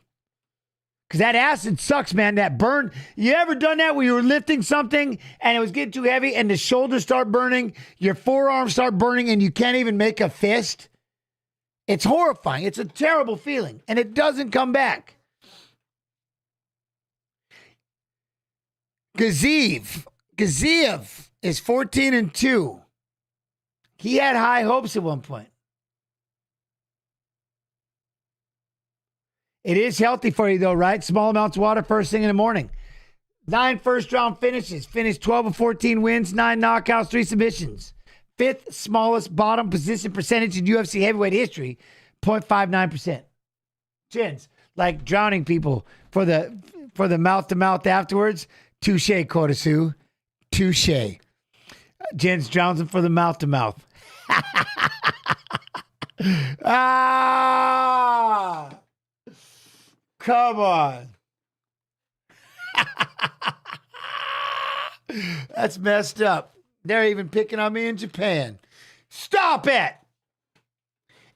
Because that acid sucks, man. That burn. You ever done that where you were lifting something and it was getting too heavy and the shoulders start burning, your forearms start burning, and you can't even make a fist? It's horrifying. It's a terrible feeling, and it doesn't come back. Gaziev is 14-2. He had high hopes at one point. It is healthy for you, though, right? Small amounts of water first thing in the morning. 9 first-round finishes. Finished 12 of 14 wins, 9 knockouts, 3 submissions. 5th smallest bottom position percentage in UFC heavyweight history, 0.59%. Chins, like drowning people for the mouth-to-mouth afterwards. Touche, Kodasu. Touche. Jens drowns him for the mouth-to-mouth. Ah! Come on. That's messed up. They're even picking on me in Japan. Stop it.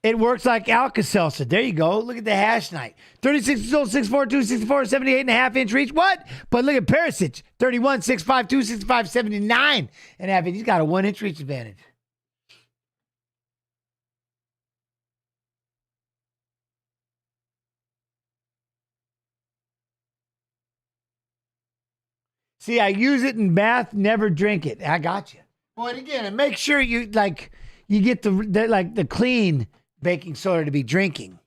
It works like Alka-Seltzer. There you go. Look at the hash night. 36 years old, 6'4", 264, 78.5-inch reach. What? But look at Peričić. 31, 6'5", 265, 79.5 inch. He's got a 1-inch reach advantage. See, I use it in bath, never drink it. I got you. Well, and again, and make sure you get the clean baking soda to be drinking.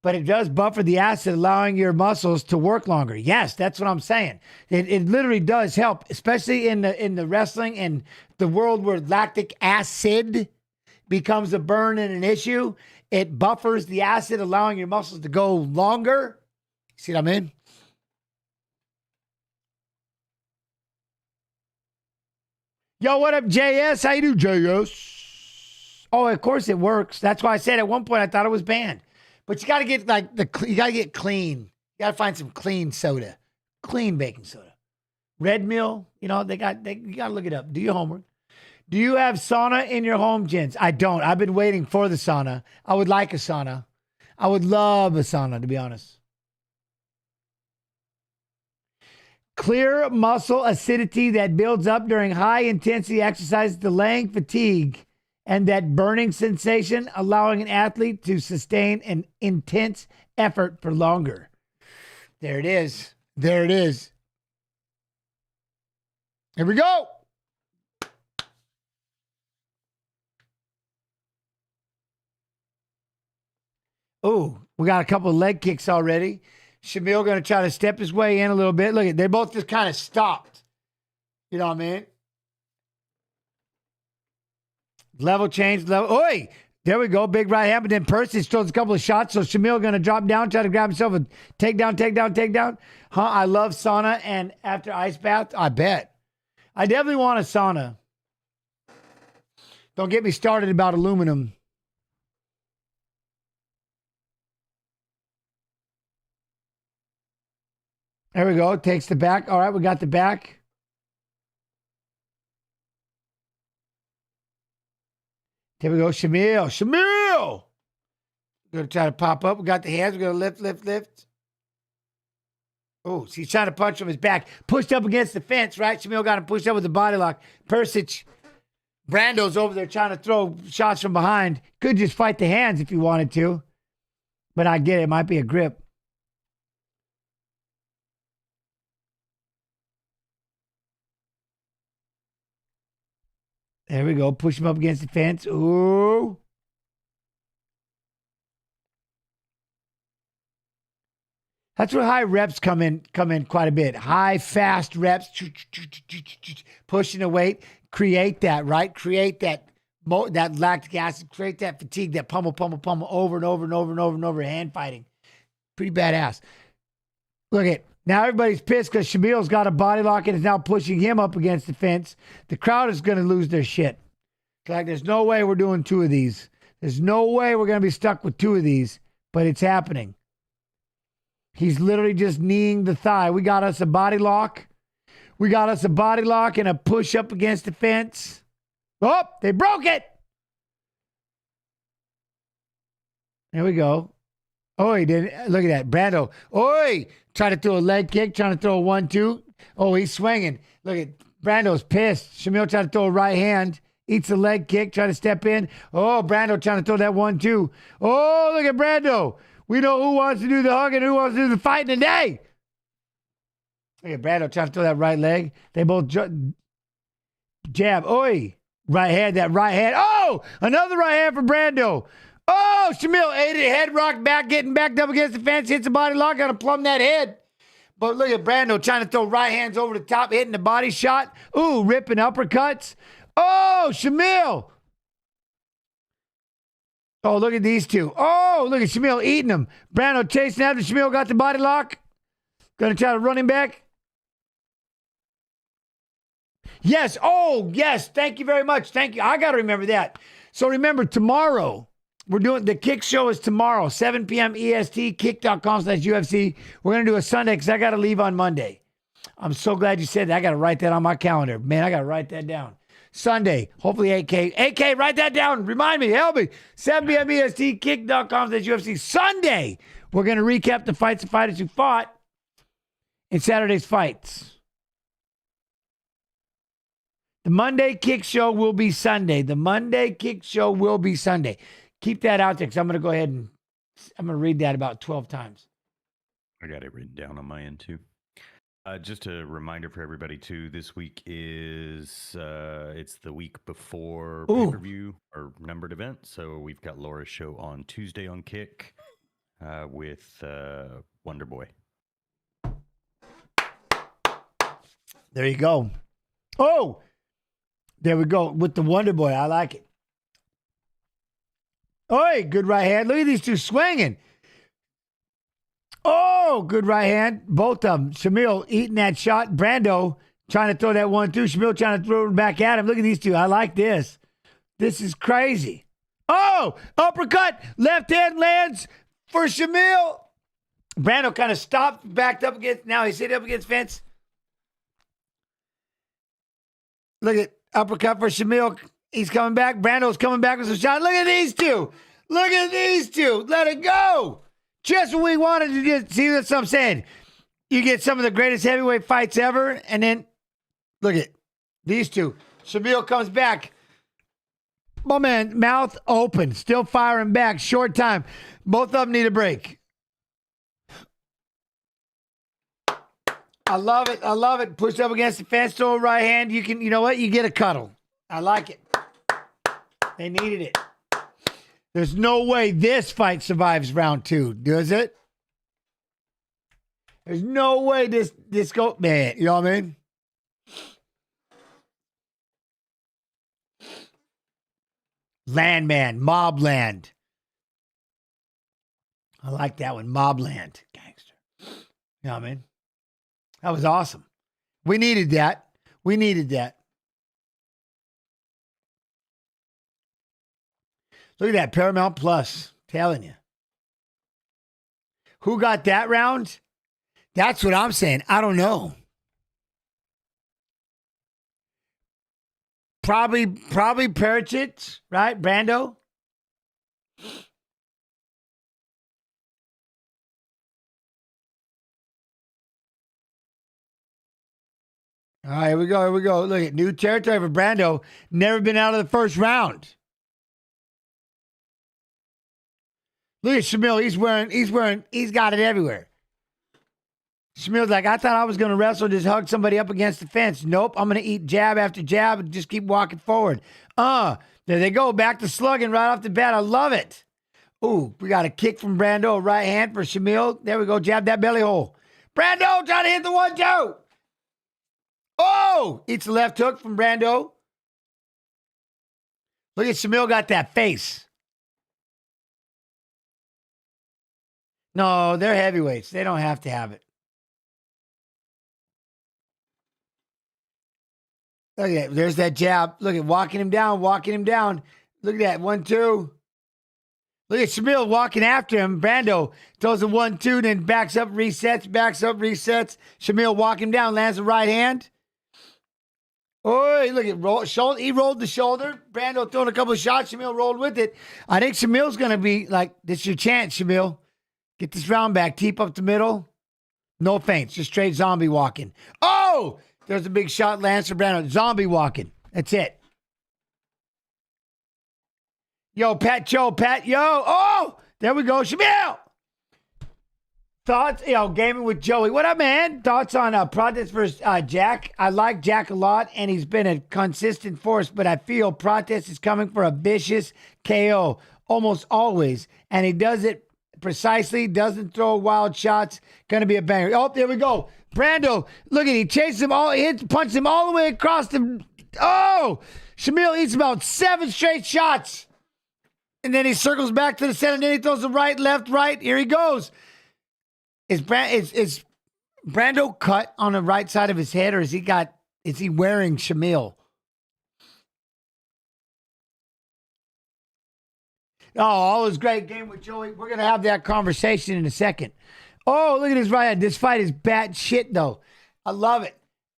But it does buffer the acid, allowing your muscles to work longer. Yes, that's what I'm saying. It literally does help, especially in the wrestling and the world where lactic acid becomes a burn and an issue. It buffers the acid, allowing your muscles to go longer. See what I mean? Yo, what up, JS? How you do, JS? Oh, of course it works. That's why I said at one point I thought it was banned. But you got to get you got to get clean. You got to find some clean soda, clean baking soda. Red Mill, you got to look it up. Do your homework. Do you have sauna in your home, gents? I don't. I've been waiting for the sauna. I would like a sauna. I would love a sauna, to be honest. Clear muscle acidity that builds up during high-intensity exercise, delaying fatigue, and that burning sensation, allowing an athlete to sustain an intense effort for longer. There it is. There it is. Here we go. Oh, we got a couple of leg kicks already. Shamil going to try to step his way in a little bit. Look at, they both just kind of stopped. You know what I mean? Level change, level. Oi! There we go. Big right hand, but then Peričić throws a couple of shots. So Shamil going to drop down, try to grab himself a takedown. Huh? I love sauna and after ice bath. I bet. I definitely want a sauna. Don't get me started about aluminum. There we go. Takes the back. All right, we got the back. There we go. Shamil! Going to try to pop up. We got the hands. We're going to lift. Oh, so he's trying to punch from his back. Pushed up against the fence, right? Shamil got him pushed up with the body lock. Peričić, Brando's over there trying to throw shots from behind. Could just fight the hands if he wanted to. But I get it. It might be a grip. There we go. Push him up against the fence. Ooh. That's where high reps come in quite a bit. High, fast reps. Pushing the weight. Create that, right? Create that lactic acid. Create that fatigue, that pummel over and over. Hand fighting. Pretty badass. Look at now everybody's pissed because Shamil's got a body lock and is now pushing him up against the fence. The crowd is going to lose their shit. It's like there's no way we're doing two of these. There's no way we're going to be stuck with two of these, but it's happening. He's literally just kneeing the thigh. We got us a body lock. And a push up against the fence. Oh, they broke it. There we go. Oh, he did. Look at that. Brando. Oi! Trying to throw a leg kick, trying to throw a 1-2. Oh, he's swinging. Look at Brando's pissed. Shamil trying to throw a right hand. Eats a leg kick, trying to step in. Oh, Brando trying to throw that 1-2. Oh, look at Brando. We know who wants to do the hug and who wants to do the fighting today. Look at Brando trying to throw that right leg. They both jab. Oi! Right hand, that right hand. Oh! Another right hand for Brando. Oh, Shamil ate it, head rock back, getting backed up against the fence, hits the body lock, got to plumb that head. But look at Brando trying to throw right hands over the top, hitting the body shot. Ooh, ripping uppercuts. Oh, Shamil. Oh, look at these two. Oh, look at Shamil eating them. Brando chasing after Shamil, got the body lock. Going to try to run him back. Yes. Oh, yes. Thank you very much. Thank you. I got to remember that. So remember, tomorrow, we're doing the Kick show is tomorrow, 7 p.m. EST, kick.com/UFC. We're going to do a Sunday because I got to leave on Monday. I'm so glad you said that. I got to write that on my calendar. Man, I got to write that down. Sunday, hopefully 8K. 8K, write that down. Remind me, help me. 7 p.m. EST, kick.com/UFC. Sunday, we're going to recap the fights and fighters who fought in Saturday's fights. The Monday Kick show will be Sunday. Keep that out there because I'm going to go ahead and I'm going to read that about 12 times. I got it written down on my end too. Just a reminder for everybody too, this week is, it's the week before pay-per-view or numbered event. So we've got Laura's show on Tuesday on Kick with Wonder Boy. There you go. Oh, there we go with the Wonder Boy. I like it. Oi, good right hand. Look at these two swinging. Oh, good right hand. Both of them. Shamil eating that shot. Brando trying to throw that 1-2. Shamil trying to throw it back at him. Look at these two. I like this. This is crazy. Oh, uppercut. Left hand lands for Shamil. Brando kind of stopped, backed up against. Now he's sitting up against fence. Look at uppercut for Shamil. He's coming back. Brando's coming back with some shot. Look at these two. Let it go. Just what we wanted to do. See, that's what I'm saying. You get some of the greatest heavyweight fights ever, and then look at these two. Shamil comes back. My man, mouth open, still firing back. Short time. Both of them need a break. I love it. I love it. Push up against the fence, throw a right hand. You know what? You get a cuddle. I like it. They needed it. There's no way this fight survives round 2, does it? There's no way this go, man. You know what I mean? Landman, Mobland. I like that one. Mobland. Gangster. You know what I mean? That was awesome. We needed that. We needed that. Look at that. Paramount Plus. Telling you. Who got that round? That's what I'm saying. I don't know. Probably Peričić, right? Brando. All right, here we go. Here we go. Look at new territory for Brando. Never been out of the first round. Look at Shamil. He's got it everywhere. Shamil's like, I thought I was going to wrestle, just hug somebody up against the fence. Nope, I'm going to eat jab after jab and just keep walking forward. There they go. Back to slugging right off the bat. I love it. Ooh, we got a kick from Brando. A right hand for Shamil. There we go. Jab that belly hole. Brando trying to hit the 1-2. Oh, eats the left hook from Brando. Look at Shamil got that face. No, they're heavyweights. They don't have to have it. Look at that. There's that jab. Look at walking him down. Look at that 1-2. Look at Shamil walking after him. Brando throws a 1-2, then backs up, resets. Shamil walking him down, lands the right hand. Oh, look at shoulder. He rolled the shoulder. Brando throwing a couple of shots. Shamil rolled with it. I think Shamil's going to be like, this is your chance, Shamil. Get this round back. Teep up the middle. No feints. Just straight zombie walking. Oh! There's a big shot. Lands for Brando. Zombie walking. That's it. Yo, Pat. Yo. Oh! There we go. Shamil! Thoughts? Gaming with Joey. What up, man? Thoughts on Prates versus Jack? I like Jack a lot, and he's been a consistent force, but I feel Prates is coming for a vicious KO almost always, and he does it precisely, doesn't throw wild shots. Going to be a banger. Oh, there we go. Brando, look at he chases him all, punches him all the way across the. Oh, Shamil eats about 7 straight shots, and then he circles back to the center. And then he throws the right, left, right. Here he goes. Is Brando cut on the right side of his head, or is he wearing Shamil? Oh, all is great. Game with Joey. We're gonna have that conversation in a second. Oh, look at his right hand. This fight is bad shit, though. I love it.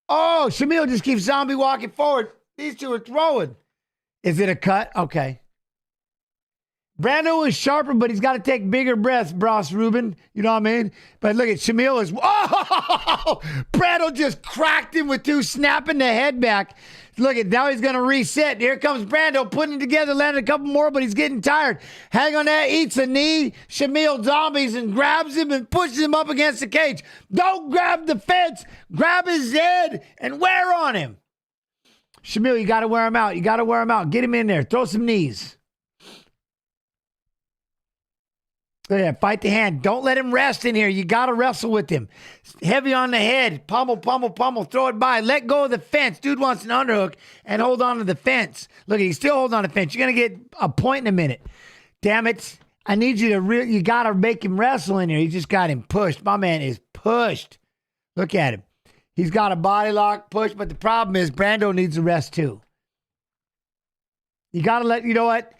Oh, Shamil just keeps zombie walking forward. These two are throwing. Is it a cut? Okay. Brando is sharper, but he's got to take bigger breaths, Bros Ruben. You know what I mean? But look at Shamil is. Oh! Brando just cracked him with 2, snapping the head back. Look at now he's going to reset. Here comes Brando putting it together, landed a couple more, but he's getting tired. Hang on that, eats a knee. Shamil zombies and grabs him and pushes him up against the cage. Don't grab the fence. Grab his head and wear on him. Shamil, you got to wear him out. Get him in there. Throw some knees. Look at that. Fight the hand. Don't let him rest in here. You got to wrestle with him. Heavy on the head. Pummel. Throw it by. Let go of the fence. Dude wants an underhook and hold on to the fence. Look, he's still holding on to the fence. You're going to get a point in a minute. Damn it. I need you to you got to make him wrestle in here. He just got him pushed. My man is pushed. Look at him. He's got a body lock push, but the problem is Brando needs a rest too. You got to you know what?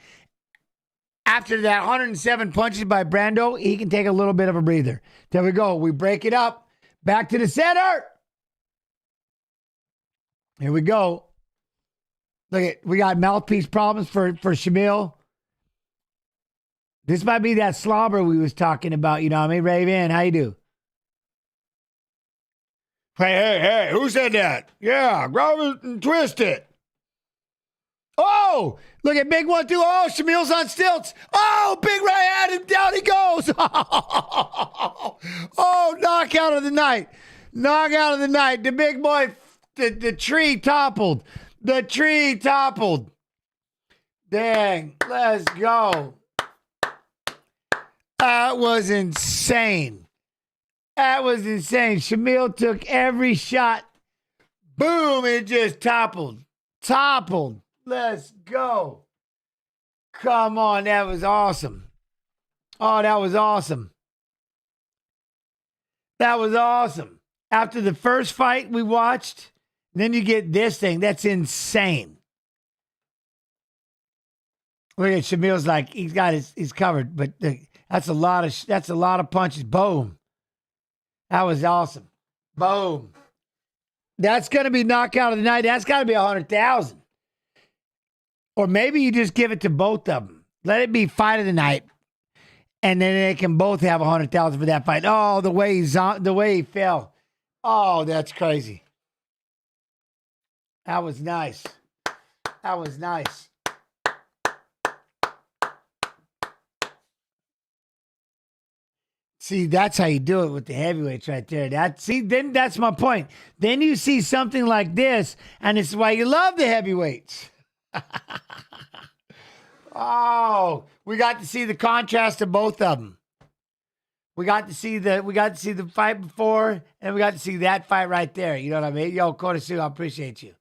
After that 107 punches by Brando, he can take a little bit of a breather. There we go. We break it up. Back to the center. Here we go. Look at, we got mouthpiece problems for Shamil. This might be that slobber we was talking about. You know what I mean? Raven, how you do? Hey, who said that? Yeah, grab it and twist it. Oh, look at big 1-2. Oh, Shamil's on stilts. Oh, big right hand and down he goes. Oh, knockout of the night. Knockout of the night. The big boy, the tree toppled. The tree toppled. Dang, let's go. That was insane. That was insane. Shamil took every shot. Boom, it just toppled. Toppled. Let's go. Come on, that was awesome. Oh, that was awesome. That was awesome. After the first fight we watched, then you get this thing. That's insane. Look at Shamil's like he's got he's covered, but that's a lot of punches. Boom. That was awesome. Boom. That's gonna be knockout of the night. That's gotta be 100,000. Or maybe you just give it to both of them. Let it be fight of the night, and then they can both have 100,000 for that fight. Oh, the way he fell. Oh, that's crazy. That was nice. That was nice. See, that's how you do it with the heavyweights right there. Then that's my point. Then you see something like this, and it's why you love the heavyweights. Oh, we got to see the contrast of both of them. We got to see the fight before, and we got to see that fight right there. You know what I mean? Yo, Kodasu, I appreciate you.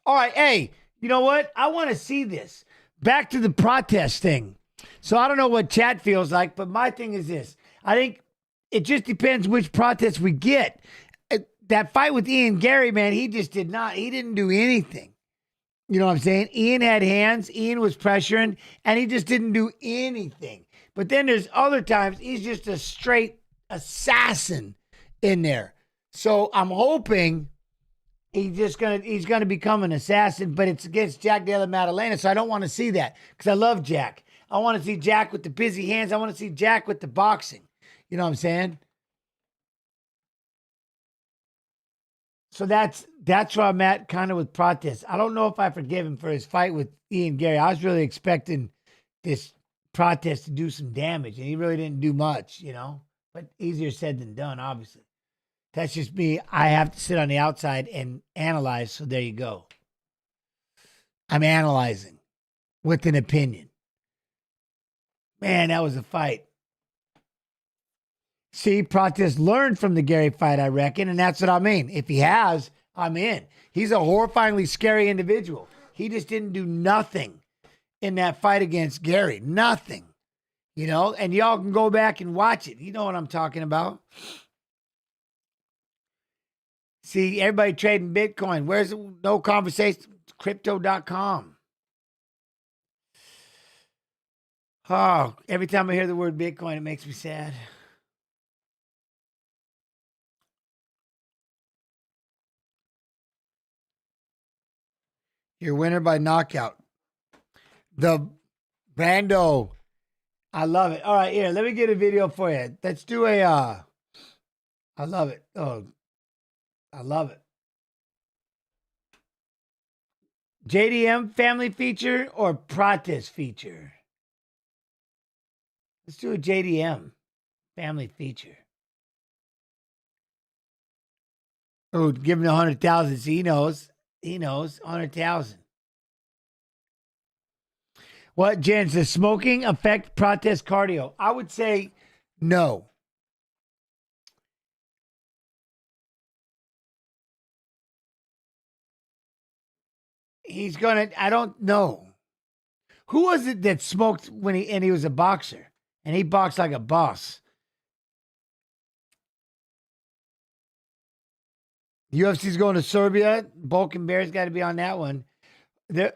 All right, hey, you know what? I want to see this. Back to the protest thing. So I don't know what chat feels like, but my thing is this. I think it just depends which protest we get. That fight with Ian Gary, man, he didn't do anything. You know what I'm saying? Ian had hands. Ian was pressuring, and he just didn't do anything. But then there's other times he's just a straight assassin in there. So I'm hoping he's gonna become an assassin, but it's against Jack Della Maddalena, so I don't want to see that because I love Jack. I want to see Jack with the busy hands. I want to see Jack with the boxing. You know what I'm saying? So that's where I'm at kind of with Prates. I don't know if I forgive him for his fight with Ian Gary. I was really expecting this Prates to do some damage, and he really didn't do much, you know? But easier said than done, obviously. That's just me. I have to sit on the outside and analyze, so there you go. I'm analyzing with an opinion. Man, that was a fight. See, Prates learned from the Gary fight, I reckon, and that's what I mean. If he has, I'm in. He's a horrifyingly scary individual. He just didn't do nothing in that fight against Gary. Nothing. You know, and y'all can go back and watch it. You know what I'm talking about. See, everybody trading Bitcoin. Where's no conversation? Crypto.com. Oh, every time I hear the word Bitcoin, it makes me sad. Your winner by knockout. The Brando. I love it. All right, here, let me get a video for you. Let's do a, I love it. Oh, I love it. JDM family feature or Prates feature? Let's do a JDM family feature. Oh, give him 100,000. See, he knows. He knows. 100,000. What, Jens? Does smoking affect Prates cardio? I would say no. He's gonna. I don't know. Who was it that smoked when he was a boxer and he boxed like a boss? UFC's going to Serbia. Balkan Bear's got to be on that one. There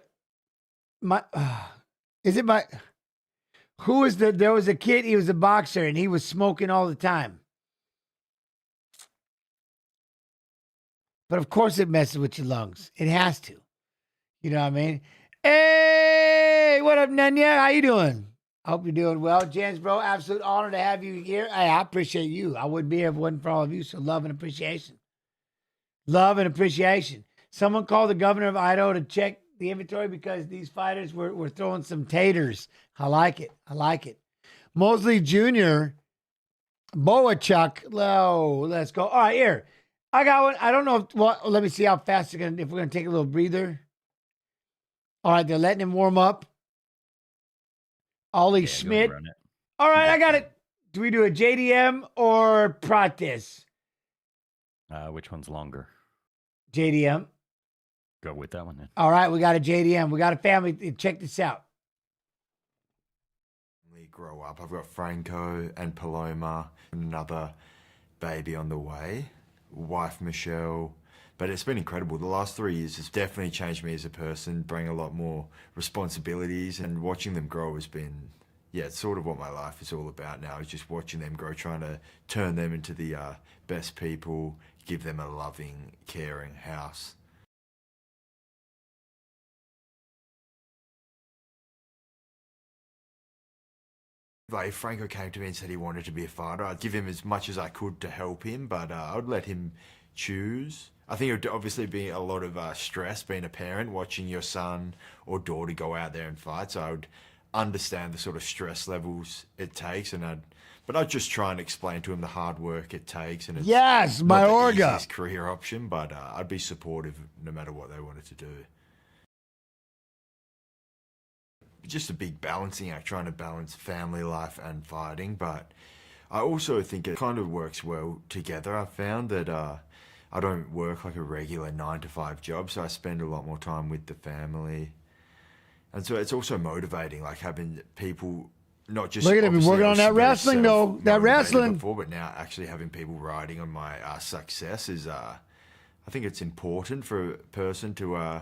was a kid, he was a boxer and he was smoking all the time. But of course it messes with your lungs. It has to. You know what I mean? Hey, what up, Nanya? How you doing? I hope you're doing well. Jens, bro, absolute honor to have you here. Hey, I appreciate you. I wouldn't be here if it wasn't for all of you. So love and appreciation. Love and appreciation. Someone called the governor of Idaho to check the inventory because these fighters were throwing some taters. I like it. I like it. Mosley Jr., Boachuk. Oh, let's go. All right, here. I got one. I don't know. Well, let me see how fast if we're going to take a little breather. All right, they're letting him warm up. Ollie Schmidt. All right, I got it. Do we do a JDM or Prates? Which one's longer? JDM. Go with that one then. All right, we got a JDM. We got a family. Check this out. Grow up. I've got Franco and Paloma, another baby on the way, wife Michelle. But it's been incredible. The last 3 years has definitely changed me as a person, bring a lot more responsibilities, and watching them grow has been, yeah, it's sort of what my life is all about now, is just watching them grow, trying to turn them into the best people, give them a loving, caring house. Like, if Franco came to me and said he wanted to be a fighter, I'd give him as much as I could to help him, but I would let him choose. I think it would obviously be a lot of stress being a parent, watching your son or daughter go out there and fight, so I would understand the sort of stress levels it takes, but I'd just try and explain to him the hard work it takes, and it's yes, my not the Orga easiest career option, but I'd be supportive no matter what they wanted to do. Just a big balancing act, trying to balance family life and fighting, but I also think it kind of works well together. I found that I don't work like a regular 9-to-5 job, so I spend a lot more time with the family, and so it's also motivating, like having people not just look at him working on that wrestling though, that wrestling before, but now actually having people riding on my success is I think it's important for a person to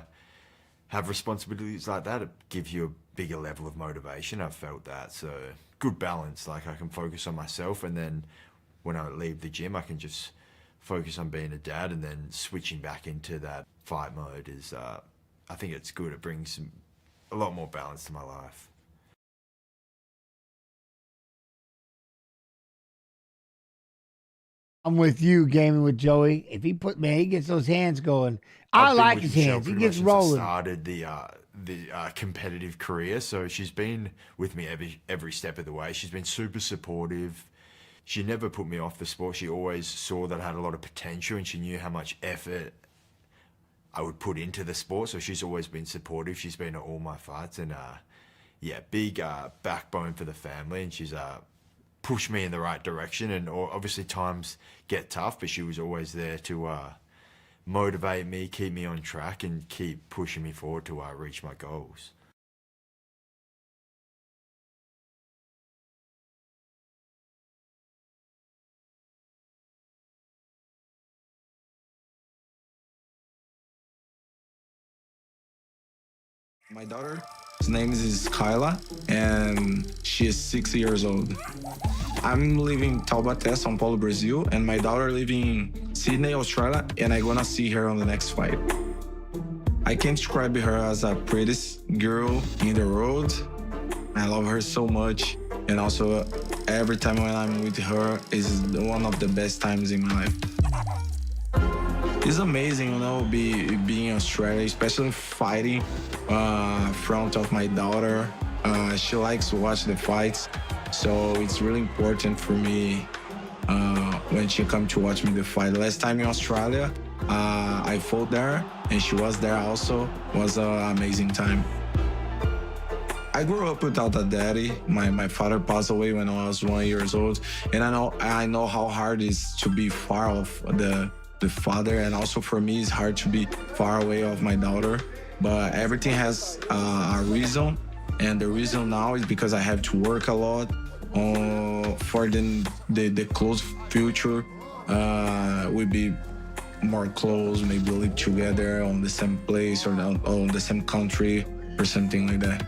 have responsibilities like that. It gives you a bigger level of motivation. I've felt that. So good balance. Like, I can focus on myself, and then when I leave the gym, I can just focus on being a dad, and then switching back into that fight mode is, I think it's good. It brings a lot more balance to my life. I'm with you, gaming with Joey. If he he gets those hands going. I like his hands. He gets rolling. Started the competitive career, so she's been with me every step of the way. She's been super supportive. She never put me off the sport. She always saw that I had a lot of potential, and she knew how much effort I would put into the sport. So she's always been supportive. She's been at all my fights, and yeah, big backbone for the family. And she's pushed me in the right direction. And obviously times get tough, but she was always there to motivate me, keep me on track, and keep pushing me forward to reach my goals. My daughter, his name is Kyla, and she is 6 years old. I'm living in Taubaté, São Paulo, Brazil, and my daughter living in Sydney, Australia, and I'm gonna see her on the next fight. I can describe her as a prettiest girl in the world. I love her so much, and also every time when I'm with her is one of the best times in my life. It's amazing, you know, being in Australia, especially fighting front of my daughter. She likes to watch the fights, so it's really important for me when she come to watch me the fight. Last time in Australia, I fought there, and she was there also. It was an amazing time. I grew up without a daddy. My father passed away when I was 1 year old, and I know how hard it is to be far off the father, and also for me it's hard to be far away of my daughter. But everything has a reason, and the reason now is because I have to work a lot for the close future. We'll be more close, maybe live together on the same place or on the same country or something like that.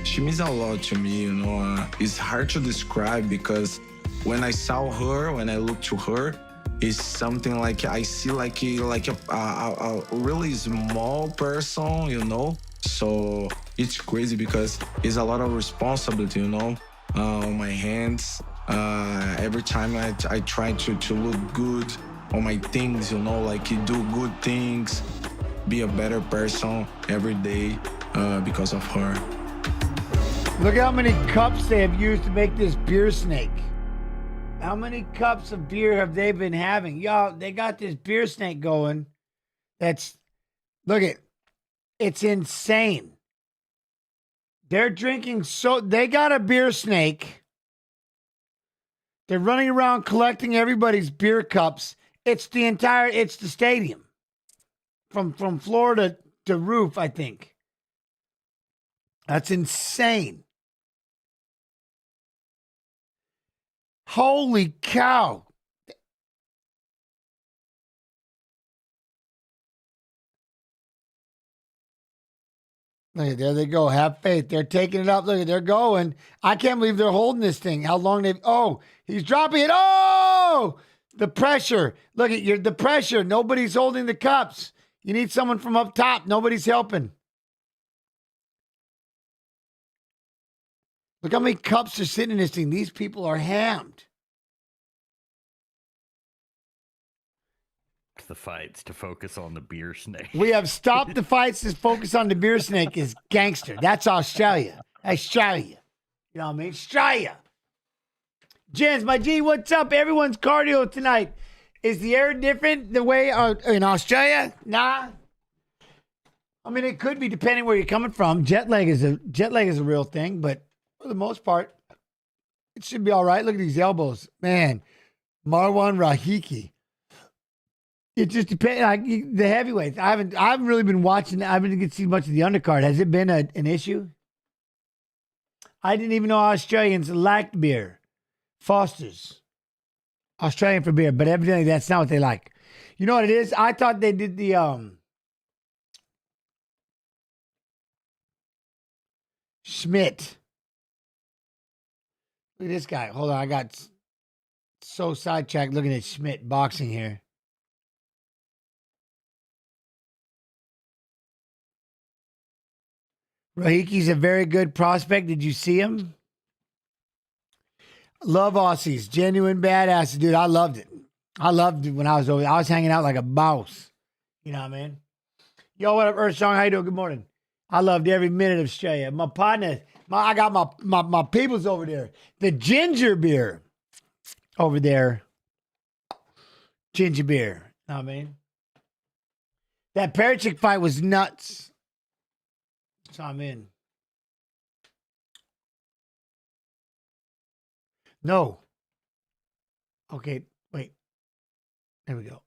She means a lot to me, you know. It's hard to describe because when I saw her, when I look to her, it's something like I see like a really small person, you know. So it's crazy because it's a lot of responsibility, you know, on my hands. Every time I try to look good on my things, you know, like do good things, be a better person every day because of her. Look how many cups they have used to make this beer snake. How many cups of beer have they been having? Y'all, they got this beer snake going. Look at, it's insane. They're drinking they got a beer snake. They're running around collecting everybody's beer cups. It's the stadium. From floor to roof, I think. That's insane. Holy cow. Look, there they go. Have faith. They're taking it up. Look, they're going. I can't believe they're holding this thing. How long he's dropping it. Oh, the pressure. Look at the pressure. Nobody's holding the cups. You need someone from up top. Nobody's helping. Look how many cups are sitting in this thing. These people are hammed. The fights to focus on the beer snake. We have stopped the fights to focus on the beer snake is gangster. That's Australia. Australia. You know what I mean? Australia. Jens, my G, what's up? Everyone's cardio tonight. Is the air different the way in Australia? Nah. I mean, it could be depending where you're coming from. Jet lag is a real thing, but for the most part, it should be all right. Look at these elbows. Man, Marwan Rahiki. It just depends. Like the heavyweights, I haven't really been watching. I haven't get to see much of the undercard. Has it been an issue? I didn't even know Australians liked beer. Foster's Australian for beer, but evidently that's not what they like. You know what it is? I thought they did the Schmidt. Look at this guy. Hold on, I got so sidetracked looking at Schmidt boxing here. Rahiki's a very good prospect. Did you see him? Love Aussies. Genuine badass. Dude, I loved it. I loved it when I was over there. I was hanging out like a mouse. You know what I mean? Yo, what up, Erceg? How you doing? Good morning. I loved every minute of Australia. My partner, I got my peoples over there. The ginger beer over there. Ginger beer. You know what I mean? That Peričić fight was nuts. So I'm in. No. Okay, wait. There we go.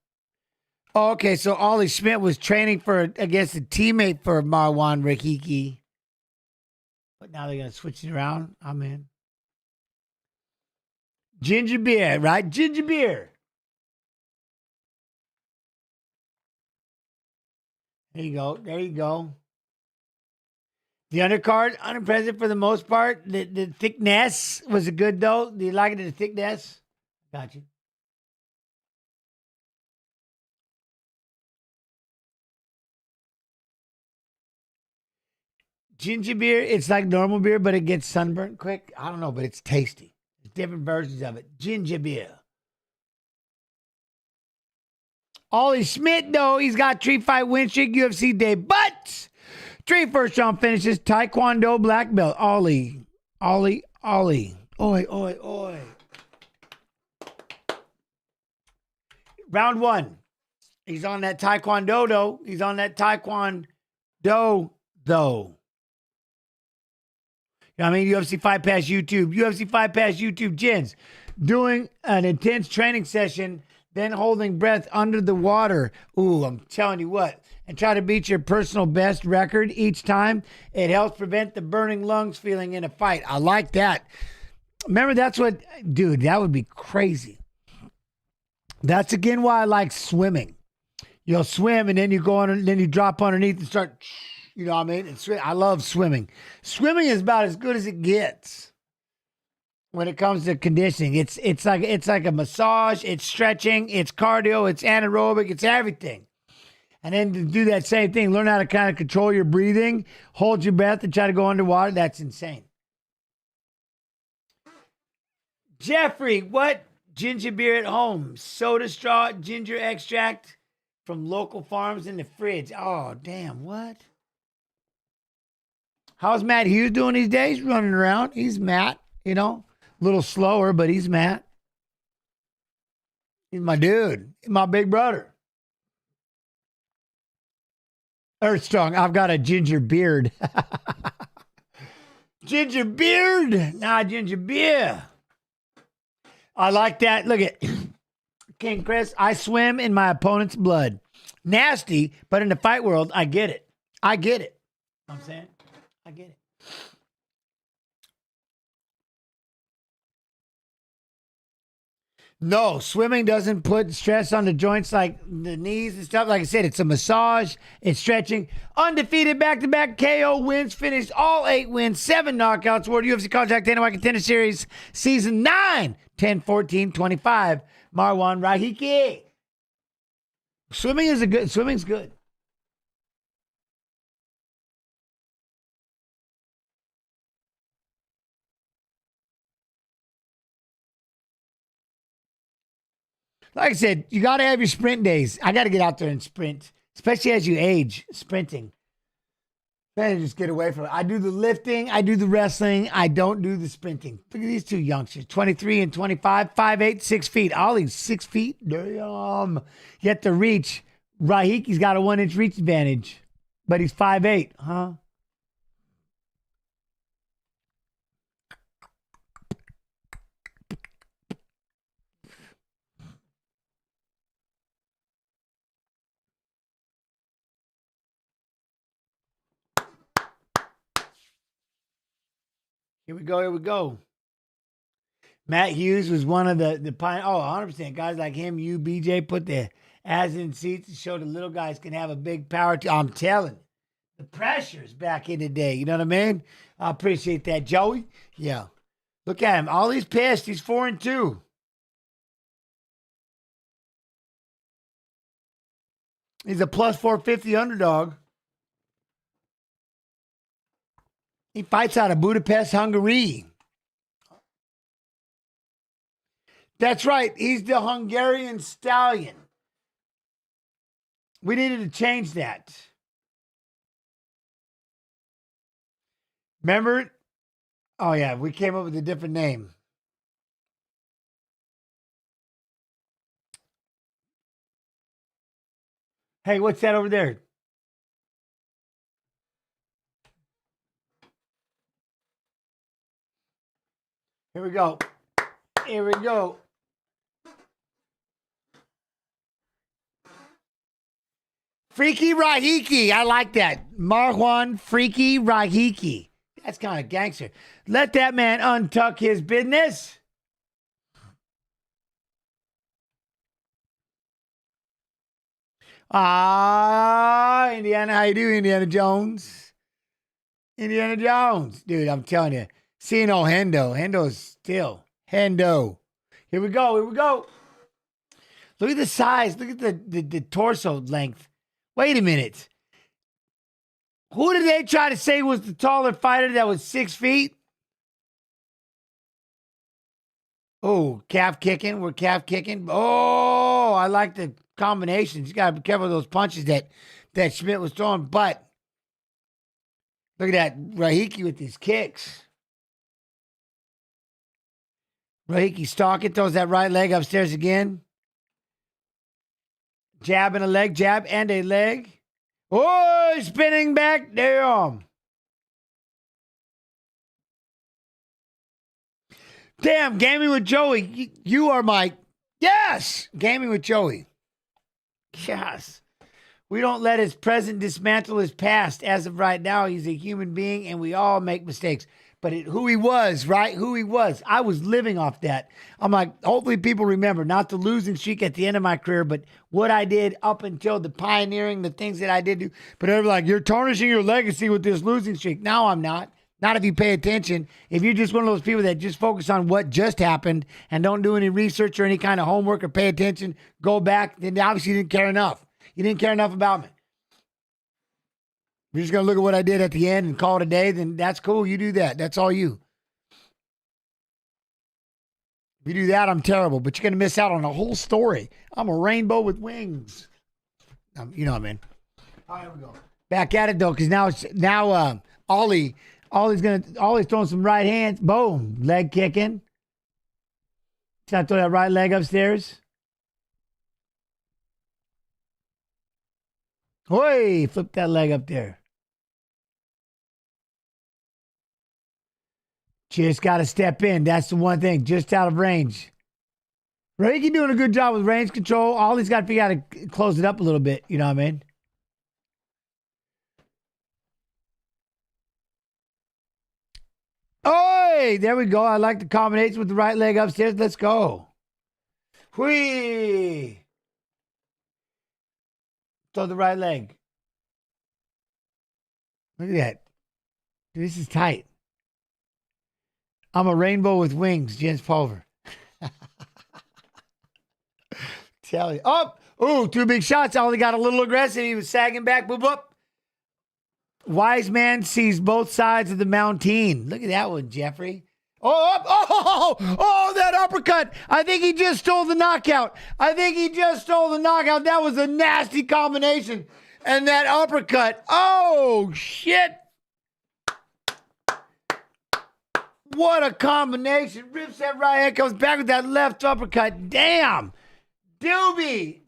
Oh, okay, so Ollie Schmidt was training against a teammate for Marwan Rahiki. But now they're going to switch it around. I'm in. Ginger beer, right? Ginger beer. There you go. There you go. The undercard, unimpressive for the most part. The thickness was it good, though? Do you like it, the thickness? Got you. Ginger beer, it's like normal beer, but it gets sunburnt quick. I don't know, but it's tasty. There's different versions of it. Ginger beer. Ollie Schmidt, though, he's got 3-fight win streak, UFC day, but 3 first-round finishes, Taekwondo black belt. Ollie. Oi, oi, oi. Round 1. He's on that Taekwondo, though. He's on that Taekwondo, though. You know what I mean? UFC Fight Pass YouTube. UFC Fight Pass YouTube. Jens doing an intense training session, then holding breath under the water. Ooh, I'm telling you what. And try to beat your personal best record each time. It helps prevent the burning lungs feeling in a fight. I like that. Remember, dude, that would be crazy. That's again why I like swimming. You'll swim and then you go on, then you drop underneath and start, you know what I mean? I love swimming. Swimming is about as good as it gets when it comes to conditioning. It's like a massage, it's stretching, it's cardio, it's anaerobic, it's everything. And then to do that same thing, learn how to kind of control your breathing, hold your breath and try to go underwater. That's insane. Jeffrey, what? Ginger beer at home. Soda straw, ginger extract from local farms in the fridge. Oh, damn, what? How's Matt Hughes doing these days? Running around. He's Matt, a little slower, but he's Matt. He's my dude. He's my big brother. Earth strong. I've got a ginger beard. Ginger beard, not ginger beer. I like that. Look at King Chris. I swim in my opponent's blood. Nasty, but in the fight world, I get it. I get it. You know what I'm saying? I get it. No, swimming doesn't put stress on the joints like the knees and stuff. Like I said, it's a massage, it's stretching. Undefeated back-to-back KO wins, finished all 8 wins, 7 knockouts. World UFC Contract Dana White Contender Series, Season 9, 10-14-25. Marwan Rahiki. Swimming's good. Like I said, you got to have your sprint days. I got to get out there and sprint, especially as you age, sprinting. Man, just get away from it. I do the lifting. I do the wrestling. I don't do the sprinting. Look at these two youngsters, 23 and 25, 5'8", 6 feet. Ollie's 6 feet. Damn. Yet the reach. Rahiki's got a 1-inch reach advantage, but he's 5'8", huh? Here we go. Matt Hughes was one of the pioneers. Oh, 100%. Guys like him, you, BJ, put the ass in seats to show the little guys can have a big power. I'm telling you, the pressure's back in the day. You know what I mean? I appreciate that, Joey. Yeah. Look at him. All he's pissed. He's 4-2. He's a plus 450 underdog. He fights out of Budapest, Hungary. That's right. He's the Hungarian stallion. We needed to change that. Remember? Oh, yeah. We came up with a different name. Hey, what's that over there? Here we go. Here we go. Freaky Rahiki. I like that. Marwan Freaky Rahiki. That's kind of gangster. Let that man untuck his business. Indiana. How you do, Indiana Jones? Indiana Jones. Dude, I'm telling you. See no Hendo. Hendo's still. Hendo. Here we go. Look at the size. Look at the torso length. Wait a minute. Who did they try to say was the taller fighter that was 6 feet? Oh, calf kicking. We're calf kicking. Oh, I like the combinations. You got to be careful of those punches that Schmidt was throwing. But look at that. Rahiki with these kicks. Rahiki stalking, throws that right leg upstairs again. Jab and a leg, jab and a leg. Oh, spinning back. Damn. Damn, gaming with Joey. You are my, yes, gaming with Joey. Yes. We don't let his present dismantle his past. As of right now, he's a human being and we all make mistakes. But who he was, right? Who he was. I was living off that. I'm like, hopefully people remember, not the losing streak at the end of my career, but what I did up until the pioneering, the things that I did do. But they're like, you're tarnishing your legacy with this losing streak. No, I'm not. Not if you pay attention. If you're just one of those people that just focus on what just happened and don't do any research or any kind of homework or pay attention, go back, then obviously you didn't care enough. You didn't care enough about me. You're just going to look at what I did at the end and call it a day, then that's cool. You do that. That's all you. If you do that, I'm terrible, but you're going to miss out on a whole story. I'm a rainbow with wings. You know what I mean? All right, here we go. Back at it, though, because now Ollie's throwing some right hands. Boom. Leg kicking. Trying to throw that right leg upstairs. Oi, flip that leg up there. Just got to step in. That's the one thing. Just out of range. Rahiki doing a good job with range control. Ollie's got to figure out to close it up a little bit. You know what I mean? Oi! There we go. I like the combination with the right leg upstairs. Let's go. Whee! Throw the right leg. Look at that. This is tight. I'm a rainbow with wings, Jens Pulver. Tell you. Oh, ooh, 2 big shots. Ollie got a little aggressive. He was sagging back. Boop, boop. Wise man sees both sides of the mountain. Look at that one, Jeffrey. Oh, that uppercut. I think he just stole the knockout. That was a nasty combination. And that uppercut. Oh, shit. What a combination. Rips that right hand, comes back with that left uppercut. Damn. Doobie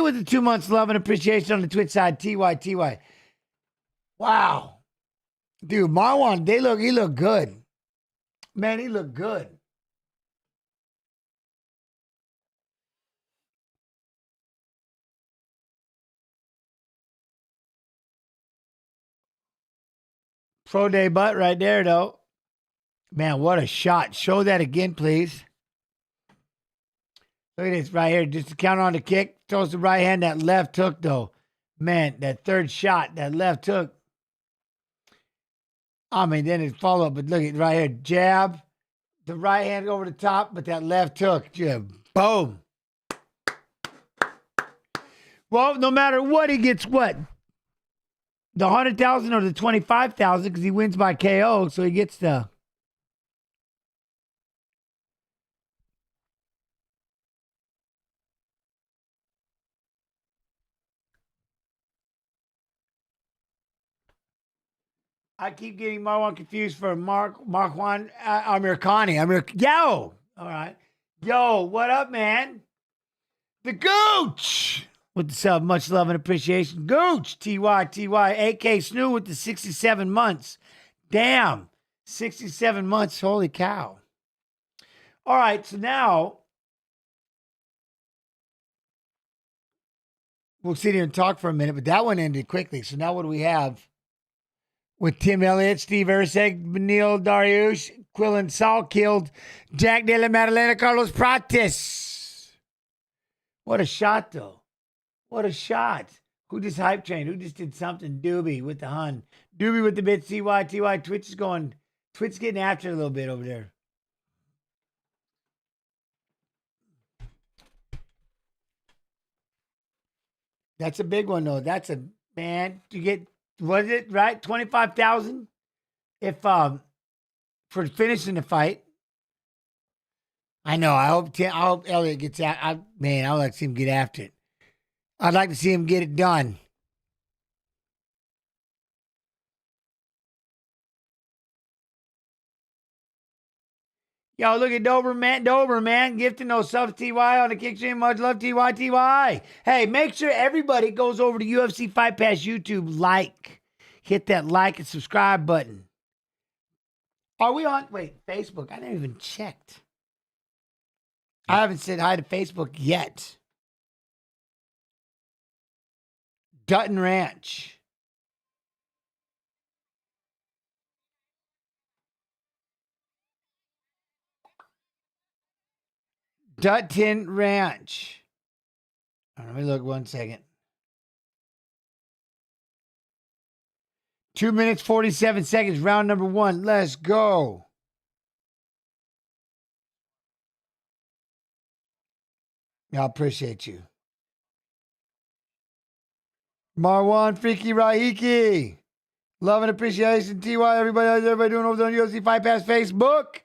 with the 2 months love and appreciation on the Twitch side. TY. Wow. Dude, Marwan, he looked good. Man, he looked good. Pro day butt right there, though. Man, what a shot. Show that again, please. Look at this right here. Just to counter on the kick. Throws the right hand. That left hook, though. Man, that third shot, that left hook. I mean, then it follow up. But look at right here. Jab. The right hand over the top, but that left hook. Jab. Boom. Well, no matter what, he gets what? The 100,000 or the 25,000 because he wins by KO. So he gets the... I keep getting Marwan confused for Marwan Americani. Yo! All right. Yo, what up, man? The Gooch with the sub. Much love and appreciation. Gooch, TY. AK Snoo with the 67 months. Damn. 67 months. Holy cow. All right, so now we'll sit here and talk for a minute, but that one ended quickly. So now what do we have? With Tim Elliott, Steve Erceg, Benil, Dariush, Quillan, Salkilld, Jack Della, Maddalena, Carlos Prates. What a shot, though. What a shot. Who just hype trained? Who just did something? Doobie with the Hun. Doobie with the bit, TY. Twitch is going. Twitch getting after it a little bit over there. That's a big one, though. That's a, man, you get... Was it right? 25,000 if for finishing the fight. I know. I hope Elliott gets out. I would like to see him get after it. I'd like to see him get it done. Yo, look at Doberman. Gifting those subs, TY on the kick stream. Much love, TY. Hey, make sure everybody goes over to UFC Fight Pass YouTube. Hit that like and subscribe button. Are we on? Wait, Facebook. I never even checked. I haven't said hi to Facebook yet. Dutton Ranch. Dutton Ranch. Let me look 1 second. 2 minutes, 47 seconds. Round number 1. Let's go. I appreciate you. Marwan, Freaky Rahiki. Love and appreciation. TY, everybody, how's everybody doing over there on UFC Fight Pass Facebook?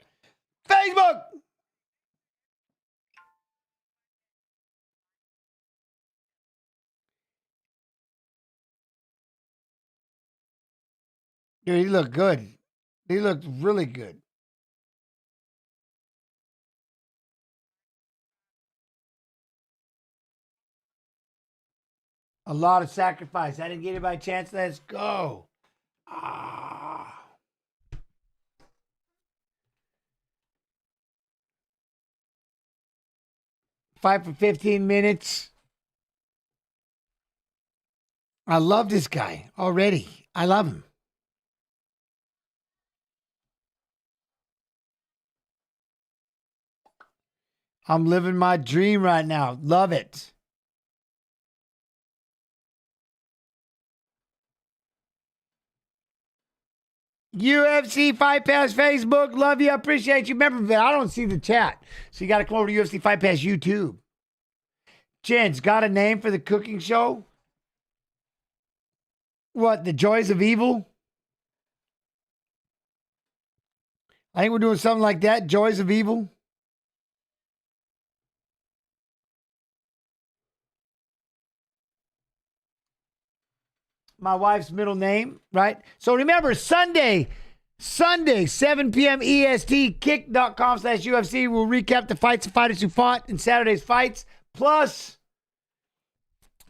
Dude, he looked good. He looked really good. A lot of sacrifice. I didn't get it by chance. Let's go. Ah. Fight for 15 minutes. I love this guy already. I love him. I'm living my dream right now. Love it. UFC Fight Pass Facebook. Love you. Appreciate you. Remember, but I don't see the chat. So you got to come over to UFC Fight Pass YouTube. Gents, got a name for the cooking show? What? The Joys of Evil? I think we're doing something like that. Joys of Evil. My wife's middle name, right? So remember, Sunday, 7 p.m. EST, kick.com/UFC. We'll recap the fights of fighters who fought in Saturday's fights. Plus,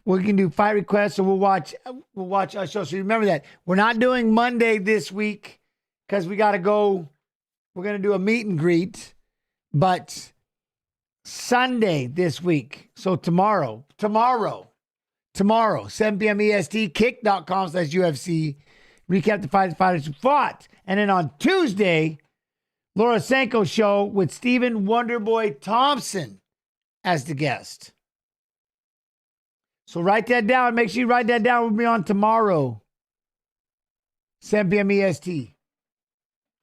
we can do fight requests, so we'll watch our show. So remember that. We're not doing Monday this week because we got to go. We're going to do a meet and greet. But Sunday this week, so tomorrow, 7 p.m. EST, kick.com/UFC. Recap the fighters who fought. And then on Tuesday, Laura Sanko show with Stephen Wonderboy Thompson as the guest. So write that down. Make sure you write that down with me on tomorrow, 7 p.m. EST.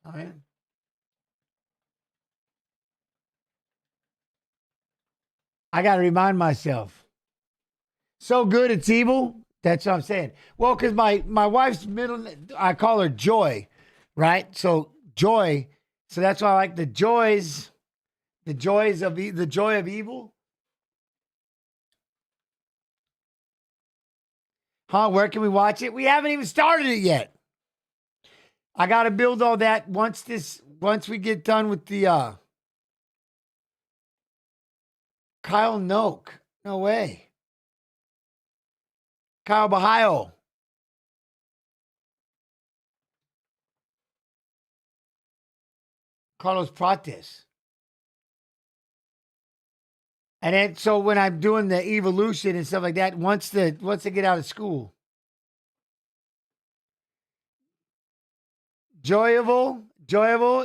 All right. I got to remind myself. So good it's evil. That's what I'm saying. Well, because my wife's middle, I call her Joy, right? So Joy. So that's why I like the joys, the joy of evil. Huh? Where can we watch it? We haven't even started it yet. I got to build all that once we get done with the Kyle Noak. No way. Kyle Bahio. Carlos Prates. And then, so when I'm doing the evolution and stuff like that, once they get out of school, joyful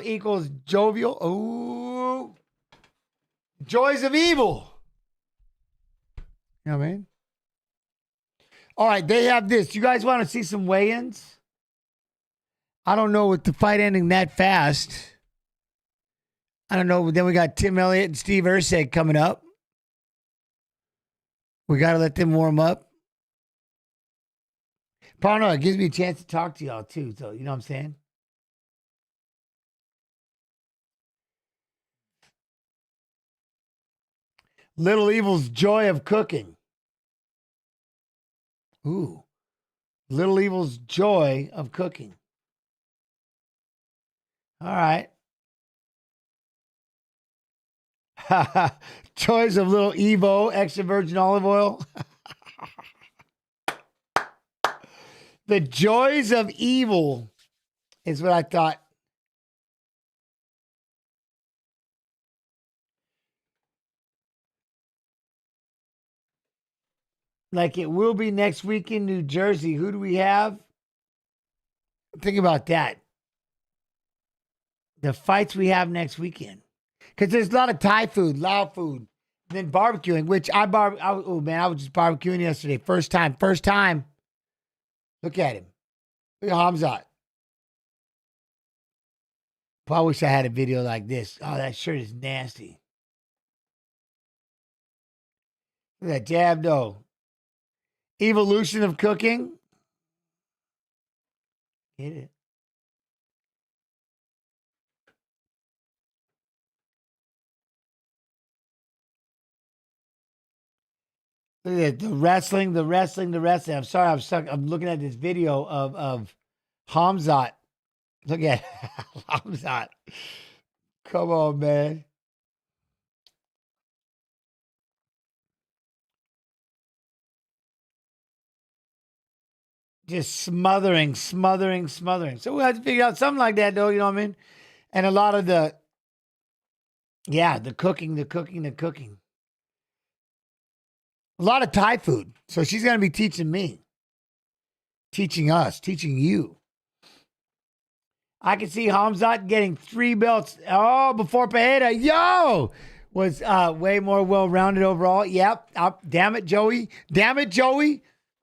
equals jovial. Ooh, joys of evil. You know what I mean? All right, they have this. You guys want to see some weigh-ins? I don't know with the fight ending that fast. I don't know. Then we got Tim Elliott and Steve Erceg coming up. We got to let them warm up. Probably it gives me a chance to talk to y'all too. So, you know what I'm saying? Little Evil's joy of cooking. Ooh. Little Evil's joy of cooking. All right. Joys of Little Evo, extra virgin olive oil. The joys of evil is what I thought. Like it will be next week in New Jersey. Who do we have? Think about that. The fights we have next weekend. Because there's a lot of Thai food, Lao food, and then barbecuing, which I was just barbecuing yesterday. First time. Look at him. Look at Hamzat. I wish I had a video like this. Oh, that shirt is nasty. Look at that jab, though. Evolution of cooking. Get it. Look at it. The wrestling. I'm sorry, I'm stuck. I'm looking at this video of Hamzat. Look at Hamzat. Come on, man. just smothering. So we'll have to figure out something like that, though, you know what I mean? And a lot of the cooking. A lot of Thai food. So she's going to be teaching me, teaching us, teaching you. I can see Hamzat getting 3 belts. Oh, before Pereira. Yo! Was way more well-rounded overall. Yep. Damn it, Joey.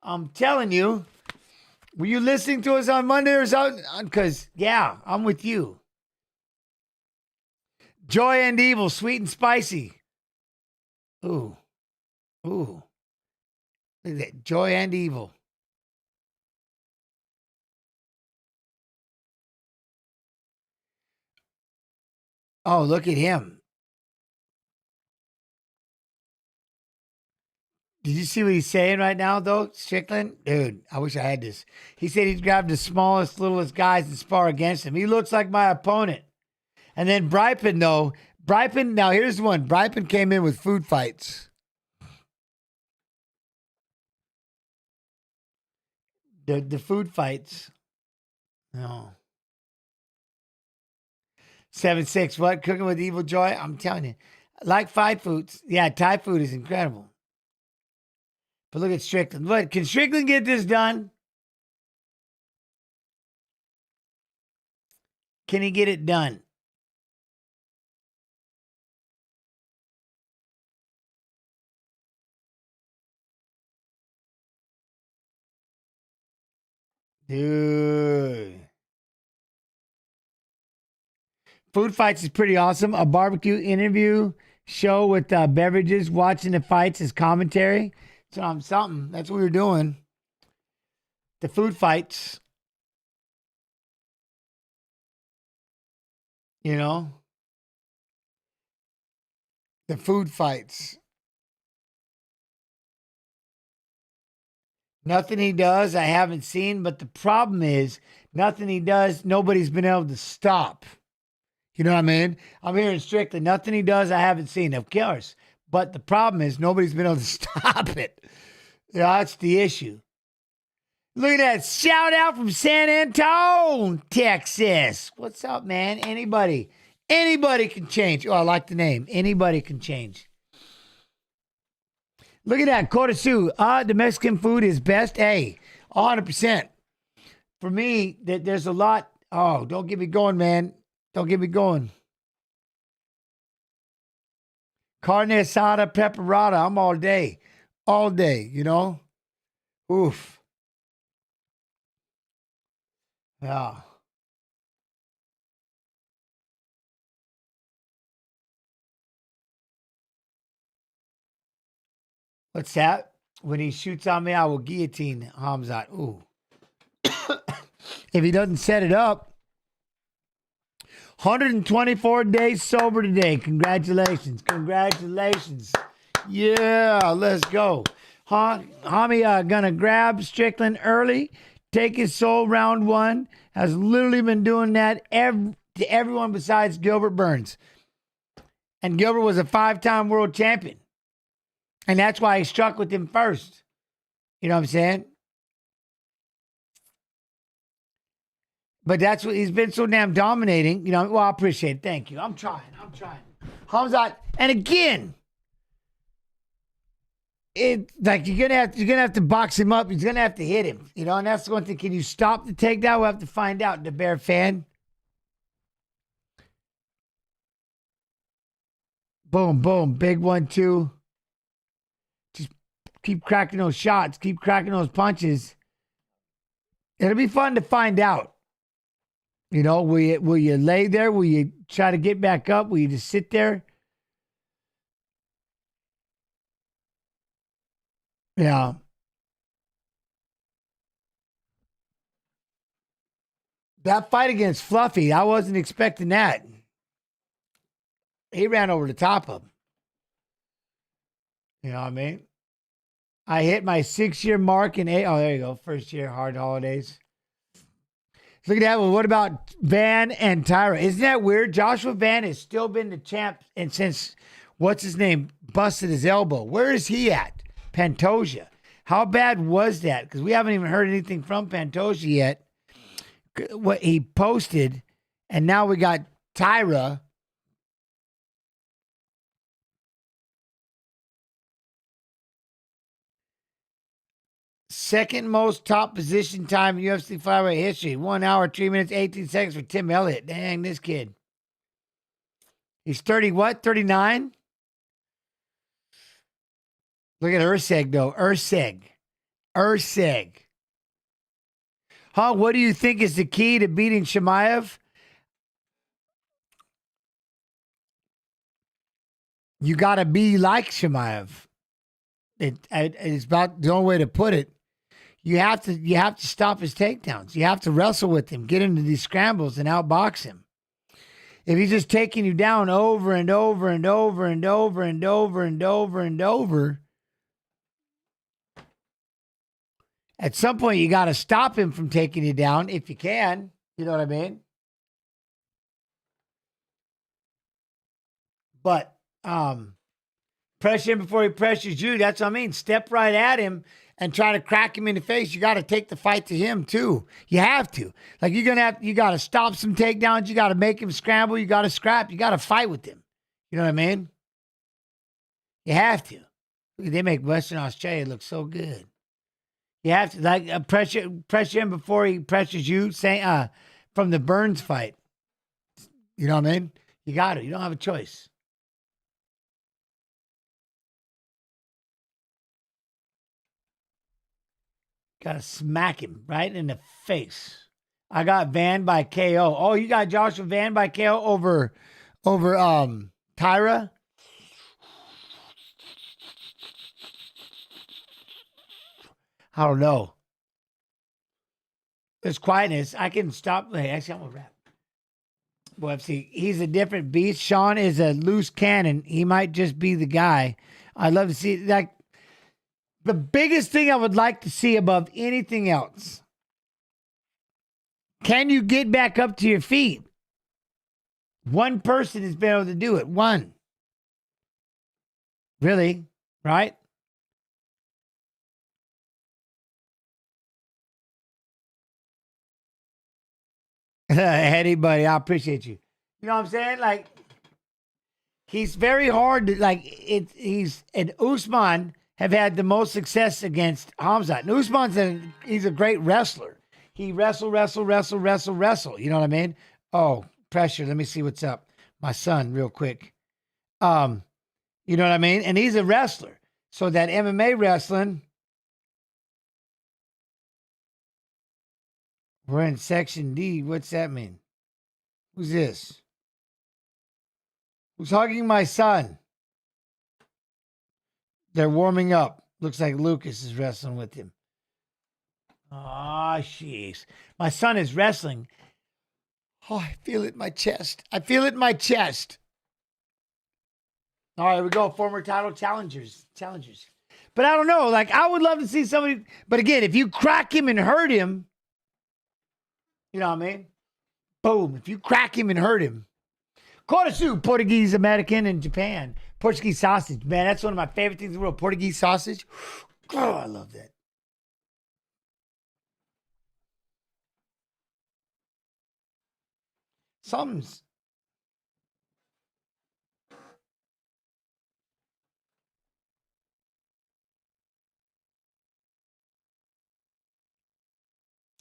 I'm telling you. Were you listening to us on Monday or something? Because, yeah, I'm with you. Joy and evil, sweet and spicy. Ooh. Look at that. Joy and evil. Oh, look at him. Did you see what he's saying right now, though, Strickland? Dude, I wish I had this. He said he'd grab the smallest, littlest guys and spar against him. He looks like my opponent. And then Brypin, though. Now here's one. Brypin came in with food fights. The food fights. No. 7-6. What? Cooking with Evil Joy? I'm telling you. Like fight foods. Yeah, Thai food is incredible. But look at Strickland. What? Can Strickland get this done? Can he get it done? Dude. Food fights is pretty awesome. A barbecue interview show with beverages, watching the fights as commentary. So something. That's what we were doing. The food fights. You know? The food fights. Nothing he does I haven't seen, but the problem is nothing he does, nobody's been able to stop. You know what I mean? I'm hearing strictly nothing he does I haven't seen, of course. But the problem is nobody's been able to stop it. That's the issue. Look at that. Shout out from San Antonio, Texas. What's up, man? Anybody can change. Oh, I like the name. Anybody can change. Look at that. Kotosu. The Mexican food is best. Hey, 100%. For me, there's a lot. Oh, don't get me going, man. Don't get me going. Carne asada, pepperata. I'm all day. All day, you know? Oof. Yeah. What's that? When he shoots on me, I will guillotine Hamzat. Ooh. If he doesn't set it up. 124 days sober today. Congratulations. Yeah, let's go. Hami gonna grab Strickland early, take his soul round 1. Has literally been doing that to everyone besides Gilbert Burns. And Gilbert was a 5-time world champion. And that's why he struck with him first. You know what I'm saying? But that's what he's been so damn dominating. You know, well, I appreciate it. Thank you. I'm trying. Hamzat, and again, it like you're gonna have to box him up. He's gonna have to hit him. You know, and that's the one thing. Can you stop the takedown? We'll have to find out. The Bear fan. Boom, boom. Big 1-2. Just keep cracking those shots. Keep cracking those punches. It'll be fun to find out. You know, will you lay there? Will you try to get back up? Will you just sit there? Yeah. That fight against Fluffy, I wasn't expecting that. He ran over the top of him. You know what I mean? I hit my 6-year mark in oh, there you go. First year, hard holidays. Look at that. Well, what about Van and Tyra? Isn't that weird? Joshua Van has still been the champ, and since what's his name busted his elbow. Where is he at? Pantoja. How bad was that? Because we haven't even heard anything from Pantoja yet. What he posted, and now we got Tyra. Second most top position time in UFC flyweight history. 1 hour, 3 minutes, 18 seconds for Tim Elliott. Dang, this kid. He's 30 what? 39? Look at Erceg, though. Erceg. Huh? What do you think is the key to beating Chimaev? You got to be like Chimaev. It's about the only way to put it. You have to stop his takedowns. You have to wrestle with him, get into these scrambles, and outbox him. If he's just taking you down over and over and over and over and over and over and over, at some point you got to stop him from taking you down if you can. You know what I mean? But pressure him before he pressures you. That's what I mean. Step right at him and try to crack him in the face. You got to take the fight to him too. You have to. Like you got to stop some takedowns. You got to make him scramble. You got to scrap. You got to fight with him. You know what I mean? You have to. They make Western Australia look so good. You have to like pressure him before he pressures you. From the Burns fight. You know what I mean? You got to. You don't have a choice. Gotta smack him right in the face. I got Van by KO. Oh, you got Joshua Van by KO over Tyra? I don't know. There's quietness. I can stop. Hey, actually, I'm gonna wrap. Well, see, he's a different beast. Sean is a loose cannon. He might just be the guy. I'd love to see like. The biggest thing I would like to see above anything else, can you get back up to your feet? One person has been able to do it. One. Really? Right? Eddie, buddy, I appreciate you. You know what I'm saying? Like, he's very hard to, like, he's an Usman have had the most success against Hamzat. And Usman's he's a great wrestler. He wrestle. You know what I mean? Oh, pressure. Let me see what's up. My son, real quick. You know what I mean? And he's a wrestler. So that MMA wrestling, we're in section D. What's that mean? Who's this? Who's hugging my son? They're warming up. Looks like Lucas is wrestling with him. Ah, jeez. My son is wrestling. Oh, I feel it in my chest. All right, here we go. Former title challengers. But I don't know. Like, I would love to see somebody. But again, if you crack him and hurt him, you know what I mean? Boom. If you crack him and hurt him. Kodasu, Portuguese American in Japan. Portuguese sausage, man, that's one of my favorite things in the world. Portuguese sausage. Oh, I love that. Something's.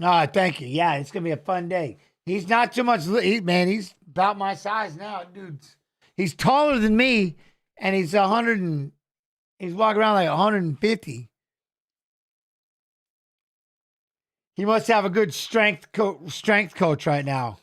Ah, thank you. Yeah, it's gonna be a fun day. He's not too much. He's about my size now, dude. He's taller than me. And he's 100 and he's walking around like 150. He must have a good strength coach right now.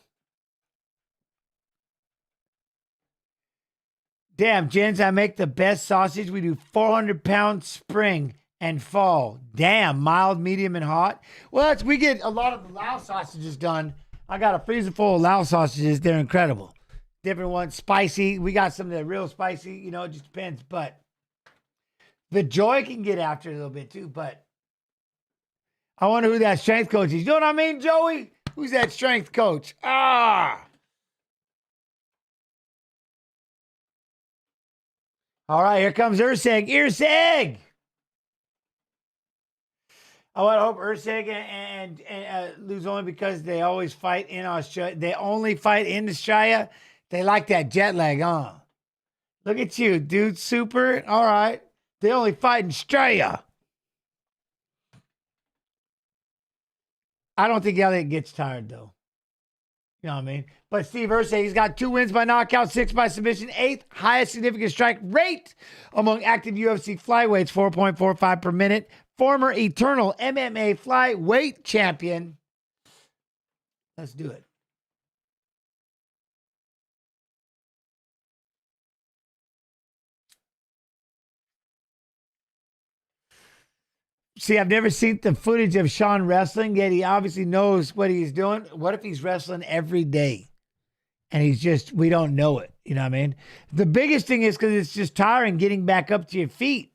Damn, Jens, I make the best sausage. We do 400-pound spring and fall. Damn, mild, medium, and hot. Well, we get a lot of the Lao sausages done. I got a freezer full of Lao sausages. They're incredible. Different ones, spicy. We got some that are real spicy. You know, it just depends. But the joy can get after it a little bit too. But I wonder who that strength coach is. You know what I mean, Joey? Who's that strength coach? Ah. All right, here comes Erceg. I would hope Erceg lose only because they always fight in Australia. They only fight in Australia. They like that jet lag, huh? Look at you, dude. Super. All right. They only fight in Australia. I don't think Elliott gets tired, though. You know what I mean? But Steve Erceg, he's got 2 wins by knockout, 6 by submission, 8th highest significant strike rate among active UFC flyweights, 4.45 per minute. Former eternal MMA flyweight champion. Let's do it. See, I've never seen the footage of Sean wrestling, yet he obviously knows what he's doing. What if he's wrestling every day and we don't know it? You know what I mean? The biggest thing is because it's just tiring getting back up to your feet.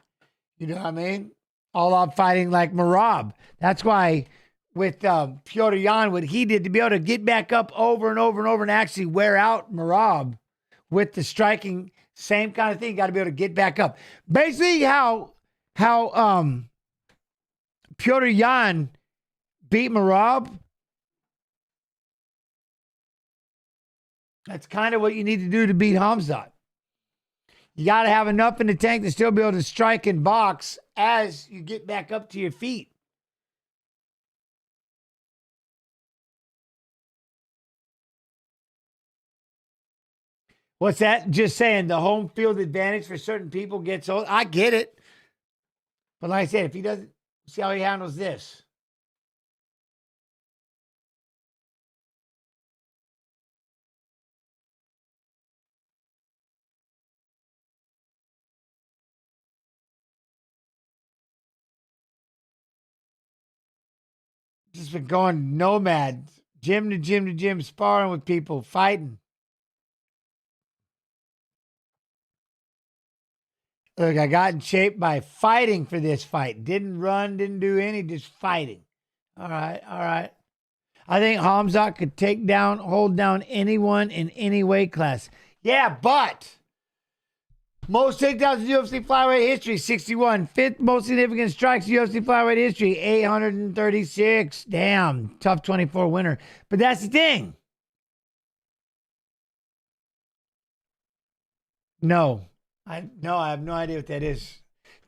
You know what I mean? All out fighting like Marab. That's why with Petr Yan, what he did to be able to get back up over and over and over and actually wear out Marab with the striking, same kind of thing. You got to be able to get back up. Basically, how Petr Yan beat Marab. That's kind of what you need to do to beat Khamzat. You got to have enough in the tank to still be able to strike and box as you get back up to your feet. What's that? Just saying the home field advantage for certain people gets old. I get it. But like I said, if he doesn't, see how he handles this. Just been going nomad, gym to gym to gym, sparring with people, fighting. Look, I got in shape by fighting for this fight. Didn't run, didn't do any, just fighting. All right, all right. I think Khamzat could hold down anyone in any weight class. Yeah, but most takedowns in UFC flyweight history, 61. 5th most significant strikes in UFC flyweight history, 836. Damn, tough 24 winner. But that's the thing. No, I have no idea what that is.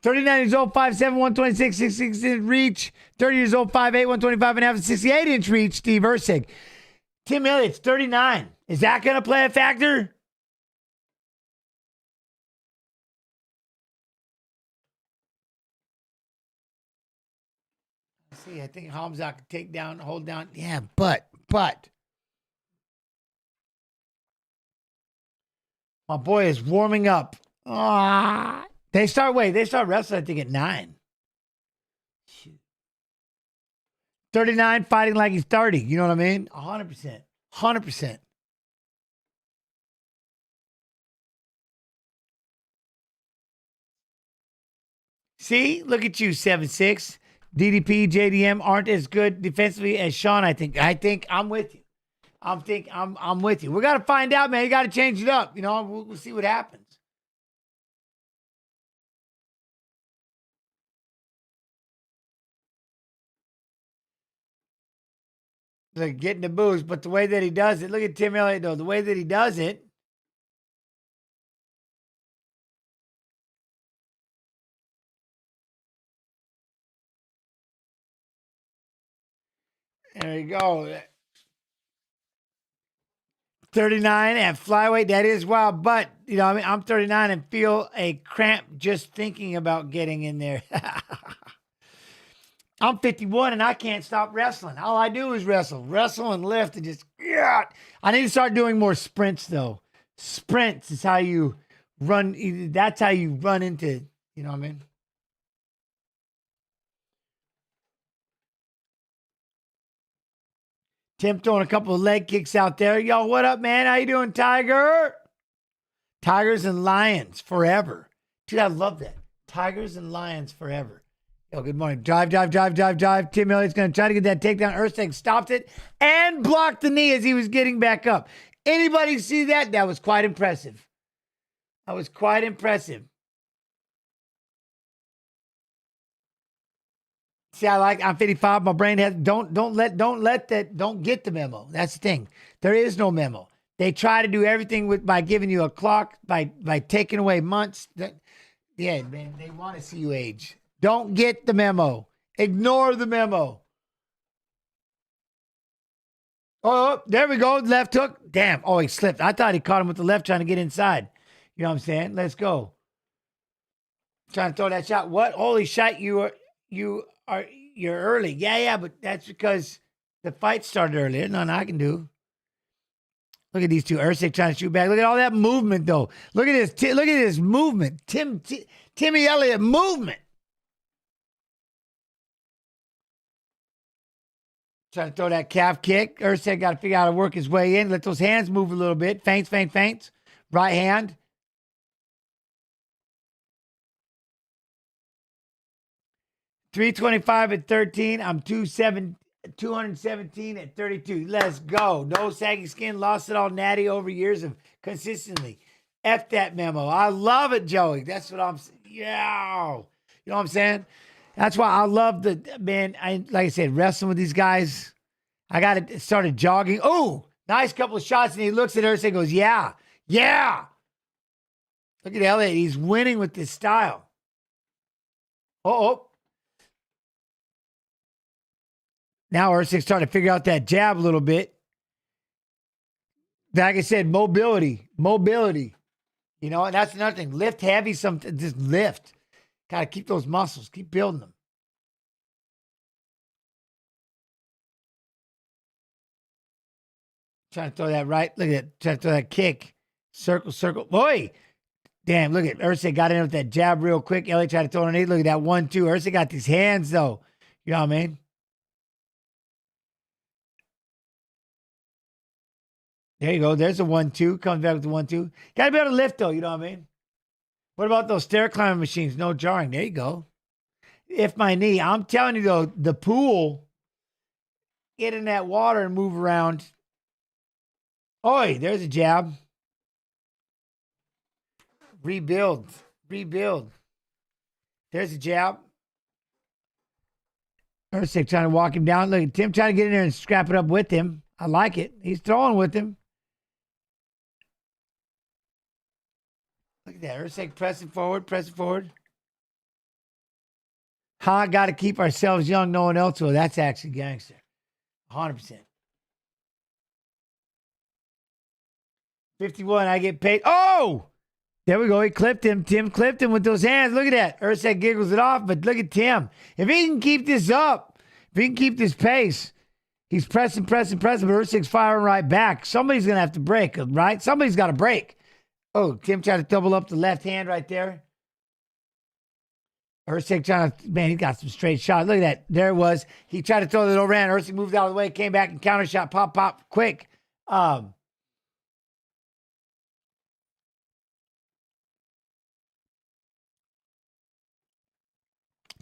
39 years old, 5'7", 126, 66-inch reach. 30 years old, 5'8", 125 and a half, 68-inch reach, Steve Erceg. Tim Elliott's 39. Is that going to play a factor? See, I think Khamzat could take down, hold down. Yeah, but. My boy is warming up. They start wrestling, I think, at 9. 39, fighting like he's 30. You know what I mean? 100%. 100%. See? Look at you, 7'6". DDP, JDM aren't as good defensively as Sean, I think. I'm with you. I'm with you. We got to find out, man. You got to change it up. You know, we'll see what happens. Like getting the boost, but the way that he does it, look at Tim Elliott, though. The way that he does it. There you go. 39 at flyweight, that is wild. But, you know, I mean, I'm 39 and feel a cramp just thinking about getting in there. I'm 51 and I can't stop wrestling. All I do is wrestle and lift and just, yeah. I need to start doing more sprints, though. Sprints is how you run. That's how you run into, you know what I mean? Tim throwing a couple of leg kicks out there. Yo, what up, man? How you doing, Tiger? Tigers and Lions forever. Dude, I love that. Tigers and Lions forever. Yo, good morning. Drive. Tim Elliott's going to try to get that takedown. Erceg stopped it and blocked the knee as he was getting back up. Anybody see that? That was quite impressive. See, I'm 55. My brain has don't get the memo. That's the thing. There is no memo. They try to do everything by giving you a clock, by taking away months. Yeah, man, they want to see you age. Don't get the memo. Ignore the memo. Oh, there we go. Left hook. Damn. Oh, he slipped. I thought he caught him with the left trying to get inside. You know what I'm saying? Let's go. Trying to throw that shot. What? Holy shit, you're early. Yeah, but that's because the fight started earlier. Nothing I can do. Look at these two. Erceg trying to shoot back. Look at all that movement, though. Look at this. Look at this movement. Timmy Elliott movement. Trying to throw that calf kick. Erceg got to figure out how to work his way in. Let those hands move a little bit. Feints. Right hand. .325 at 13. I'm 217 at 32. Let's go. No saggy skin. Lost it all natty over years of consistently. F that memo. I love it, Joey. That's what I'm saying. Yeah. You know what I'm saying? That's why I love like I said, wrestling with these guys. I got it started jogging. Oh, nice couple of shots. And he looks at Erceg and goes, yeah. Look at Elliott. He's winning with this style. Oh. Now Erceg's trying to figure out that jab a little bit. Like I said, mobility. You know, and that's another thing. Lift heavy, just lift. Got to keep those muscles. Keep building them. Trying to throw that right. Look at that. Trying to throw that kick. Circle. Boy. Damn, look at Erceg got in with that jab real quick. Elliott tried to throw it underneath. Look at that 1-2. Erceg got these hands, though. You know what I mean? There you go. There's a 1-2. Comes back with the 1-2. Got to be able to lift, though. You know what I mean? What about those stair climbing machines? No jarring. There you go. If my knee. I'm telling you, though, the pool, get in that water and move around. Oi, there's a jab. Rebuild. There's a jab. Erceg trying to walk him down. Look at Tim trying to get in there and scrap it up with him. I like it. He's throwing with him. Look at that. Erceg pressing forward. Got to keep ourselves young. No one else will. That's actually gangster. 100%. 51. I get paid. Oh! There we go. He clipped him. Tim clipped him with those hands. Look at that. Erceg giggles it off, but look at Tim. If he can keep this up, if he can keep this pace, he's pressing, but Erceg's firing right back. Somebody's going to have to break, right? Somebody's got to break. Oh, Tim tried to double up the left hand right there. Erceg trying to, man, he got some straight shots. Look at that. There it was. He tried to throw the overhand. Erceg moved out of the way, came back and counter shot. Pop, quick.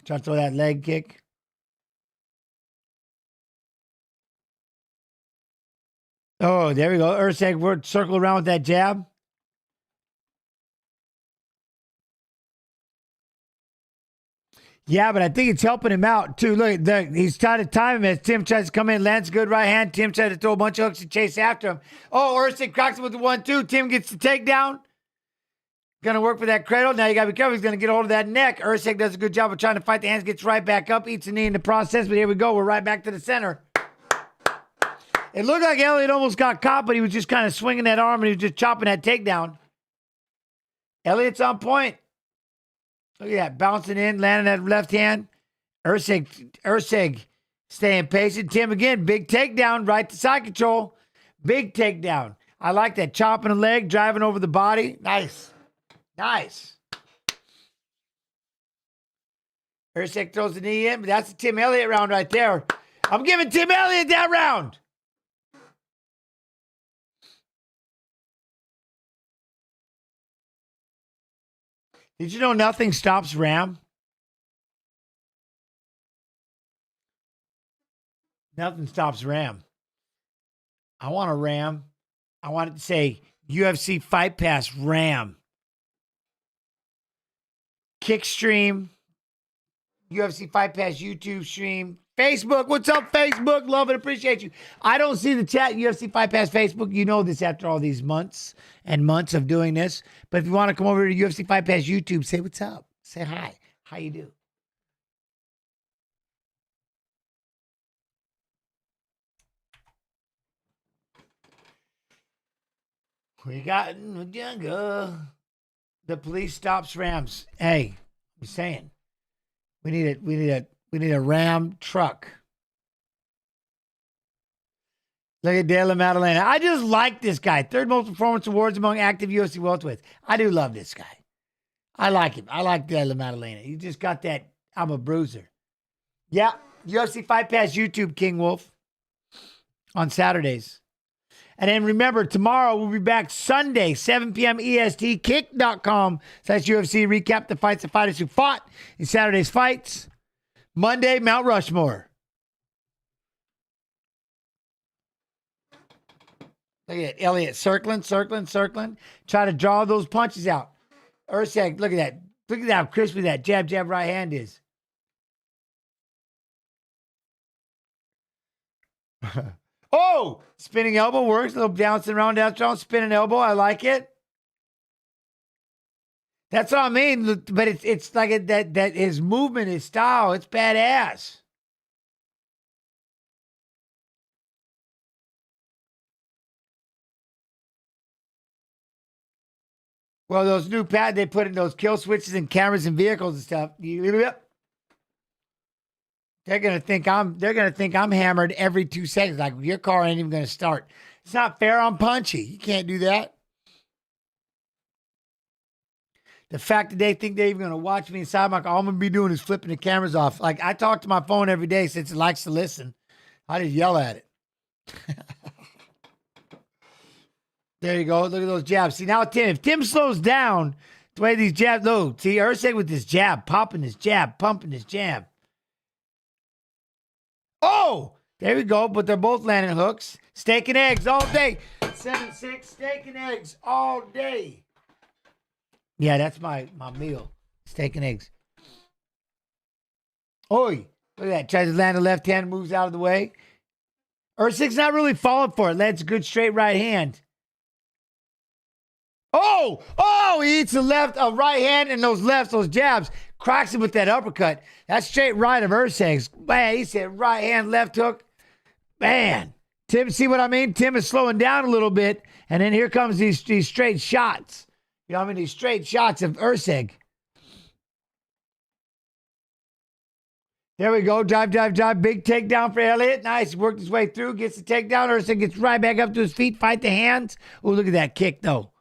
Try to throw that leg kick. Oh, there we go. Erceg, we're circle around with that jab. Yeah, but I think it's helping him out, too. Look, he's trying to time him as Tim tries to come in, lands a good right hand. Tim tries to throw a bunch of hooks and chase after him. Oh, Erceg cracks him with the 1-2. Tim gets the takedown. Going to work for that cradle. Now you got to be careful. He's going to get a hold of that neck. Erceg does a good job of trying to fight the hands, gets right back up, eats a knee in the process. But here we go. We're right back to the center. It looked like Elliott almost got caught, but he was just kind of swinging that arm and he was just chopping that takedown. Elliott's on point. Look at that. Bouncing in, landing that left hand. Erceg staying patient. Tim again. Big takedown. Right to side control. Big takedown. I like that. Chopping the leg, driving over the body. Nice. Erceg throws the knee in, but that's the Tim Elliott round right there. I'm giving Tim Elliott that round. Did you know nothing stops Ram? Nothing stops Ram. I want a Ram. I want it to say UFC Fight Pass Ram. Kickstream, UFC Fight Pass YouTube stream. Facebook, what's up, Facebook? Love and appreciate you. I don't see the chat, UFC Fight Pass Facebook. You know this after all these months and months of doing this. But if you want to come over to UFC Fight Pass YouTube, say what's up. Say hi. How you do? We got in the jungle. The police stops Rams. Hey, I'm saying we need a Ram truck. Look at Della Maddalena. I just like this guy. Third most performance awards among active UFC welterweights. I do love this guy. I like him. I like Della Maddalena. He just got that. I'm a bruiser. Yeah, UFC Fight Pass YouTube, King Wolf, on Saturdays. And then remember, tomorrow we'll be back Sunday, 7 p.m. EST, kick.com/UFC. Recap the fights of fighters who fought in Saturday's fights. Monday, Mount Rushmore. Look at Elliott circling. Try to draw those punches out. Erceg, look at that. Look at how crispy that jab right hand is. Oh, spinning elbow works. A little bouncing around, spinning elbow. I like it. That's what I mean. But it's like that his movement, his style, it's badass. Well, those new pads they put in those kill switches and cameras and vehicles and stuff. They're gonna think I'm hammered every 2 seconds. Like your car ain't even gonna start. It's not fair. I'm punchy. You can't do that. The fact that they think they're even gonna watch me inside my car, all I'm gonna be doing is flipping the cameras off. Like I talk to my phone every day since it likes to listen. I just yell at it. There you go. Look at those jabs. See now, Tim. If Tim slows down, the way these jabs. No, see Erceg with this jab, popping his jab, pumping his jab. Oh, there we go. But they're both landing hooks. Steak and eggs all day. 7-6, steak and eggs all day. Yeah, that's my meal. Steak and eggs. Oi, look at that. Tries to land a left hand, moves out of the way. Erceg's not really falling for it. Lands a good straight right hand. Oh, he eats a right hand and those jabs. Cracks him with that uppercut. That's straight right of Erceg's. Man, he said right hand, left hook. Man. Tim, see what I mean? Tim is slowing down a little bit. And then here comes these straight shots. You know what I mean? These straight shots of Erceg. There we go. Drive. Big takedown for Elliott. Nice. Worked his way through. Gets the takedown. Erceg gets right back up to his feet. Fight the hands. Oh, look at that kick, though.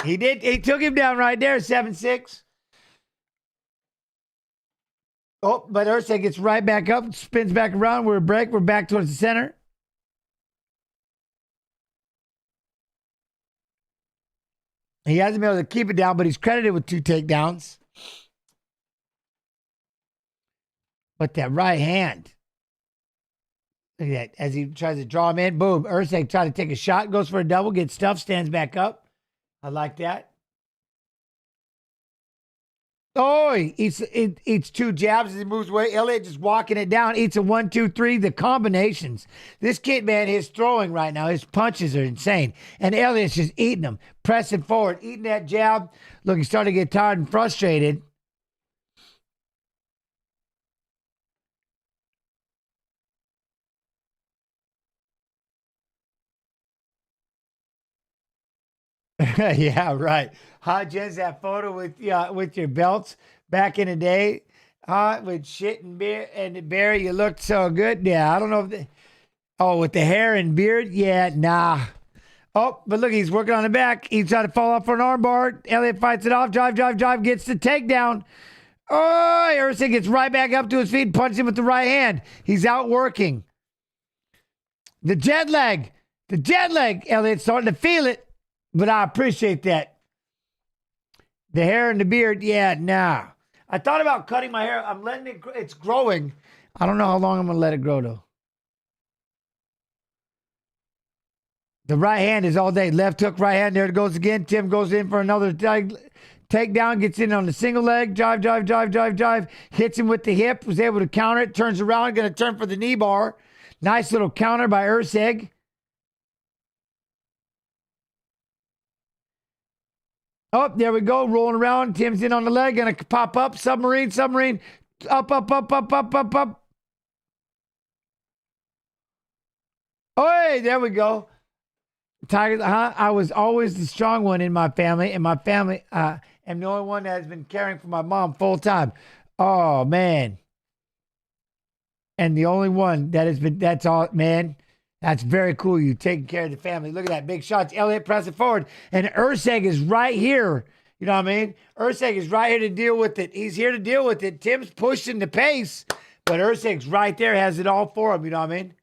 He did. He took him down right there, 7-6. Oh, but Erceg gets right back up, spins back around. We're a break. We're back towards the center. He hasn't been able to keep it down, but he's credited with 2 takedowns. But that right hand. Look at that. As he tries to draw him in, boom. Erceg tries to take a shot, goes for a double, gets stuffed, stands back up. I like that. Oh, he eats 2 jabs as he moves away. Elliott just walking it down. Eats a 1, 2, 3. The combinations. This kid, man, his throwing right now, his punches are insane. And Elliott's just eating them, pressing forward, eating that jab. Look, he's starting to get tired and frustrated. Yeah, right. Jen's that photo with your belts back in the day, with shit and beer and the Barry. You looked so good. Yeah, I don't know if with the hair and beard. Yeah, nah. Oh, but look, he's working on the back. He's trying to fall off for an armbar. Elliott fights it off. Drive. Gets the takedown. Oh, Erceg gets right back up to his feet and punches him with the right hand. He's out working. The jet lag. Elliott's starting to feel it. But I appreciate that. The hair and the beard, yeah, nah. I thought about cutting my hair. I'm letting it, it's growing. I don't know how long I'm going to let it grow, though. The right hand is all day. Left hook, right hand. There it goes again. Tim goes in for another takedown, gets in on the single leg, drive, hits him with the hip, was able to counter it, turns around, going to turn for the knee bar. Nice little counter by Erceg. Oh, there we go, rolling around. Tim's in on the leg, going to pop up, submarine, up. Oh, hey, there we go. Tiger, I was always the strong one in my family, and my family am the only one that has been caring for my mom full time. Oh, man. And the only one that has been, that's all, man. That's very cool. You taking care of the family. Look at that. Big shots. Elliott pressing forward. And Erceg is right here. You know what I mean? Erceg is right here to deal with it. He's here to deal with it. Tim's pushing the pace, but Erceg's right there, has it all for him. You know what I mean?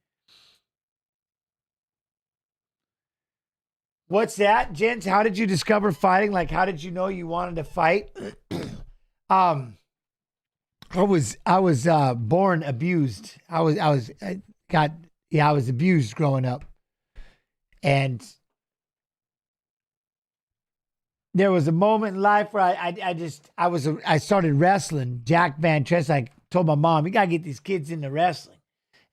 What's that, gents? How did you discover fighting? Like, how did you know you wanted to fight? I was born abused. I was abused growing up. And there was a moment in life where I started wrestling. Jack Van Trest, I told my mom, you got to get these kids into wrestling.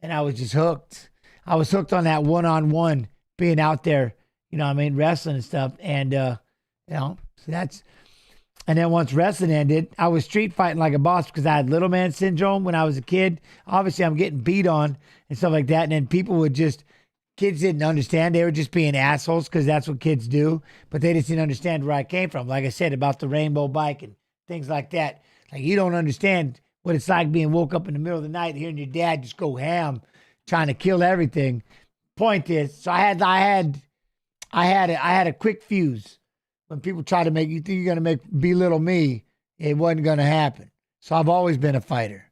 And I was just hooked. I was hooked on that one-on-one, being out there, you know what I mean, wrestling and stuff. And, so that's, and then once wrestling ended, I was street fighting like a boss because I had little man syndrome when I was a kid. Obviously, I'm getting beat on and stuff like that. And then kids didn't understand. They were just being assholes because that's what kids do. But they just didn't understand where I came from. Like I said, about the rainbow bike and things like that. Like, you don't understand what it's like being woke up in the middle of the night, hearing your dad just go ham, trying to kill everything. Point is, so I had a quick fuse. When people try to make you think you're going to belittle me, it wasn't going to happen. So I've always been a fighter,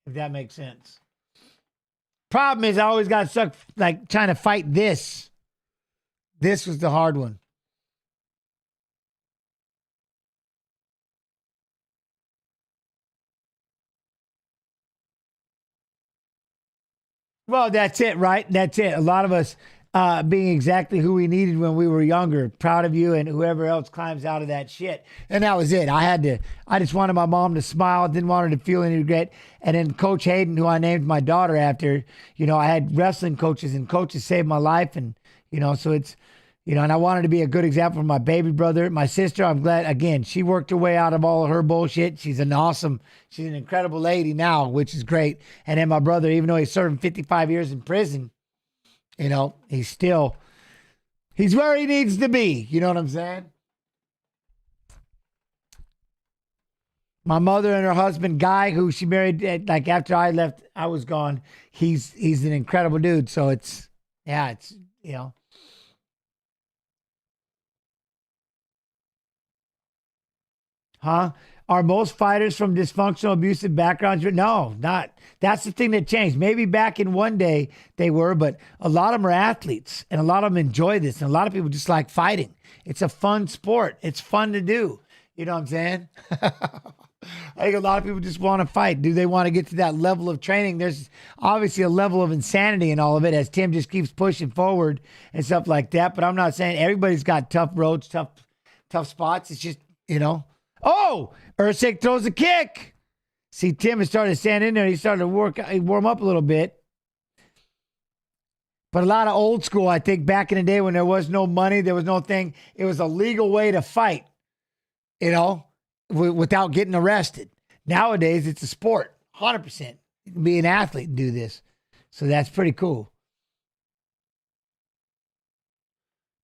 if that makes sense. Problem is, I always got stuck like trying to fight this. This was the hard one. Well, that's it, right? That's it. A lot of us being exactly who we needed when we were younger. Proud of you and whoever else climbs out of that shit. And that was it. I just wanted my mom to smile. Didn't want her to feel any regret. And then Coach Hayden, who I named my daughter after, I had wrestling coaches, and coaches saved my life. And, so it's, and I wanted to be a good example for my baby brother. My sister, I'm glad, again, she worked her way out of all of her bullshit. She's an incredible lady now, which is great. And then my brother, even though he's serving 55 years in prison, he's where he needs to be. You know what I'm saying? My mother and her husband, Guy, who she married, after I left, I was gone. He's an incredible dude. So it's. Huh? Are most fighters from dysfunctional, abusive backgrounds? No, not. That's the thing that changed. Maybe back in one day they were, but a lot of them are athletes, and a lot of them enjoy this, and a lot of people just like fighting. It's a fun sport. It's fun to do. You know what I'm saying? I think a lot of people just want to fight. Do they want to get to that level of training? There's obviously a level of insanity in all of it, as Tim just keeps pushing forward and stuff like that. But I'm not saying everybody's got tough roads, tough spots. It's just, Oh, Erceg throws a kick. See, Tim has started to stand in there. He started to warm up a little bit. But a lot of old school, I think, back in the day when there was no money, there was no thing. It was a legal way to fight, without getting arrested. Nowadays, it's a sport, 100%. You can be an athlete and do this. So that's pretty cool.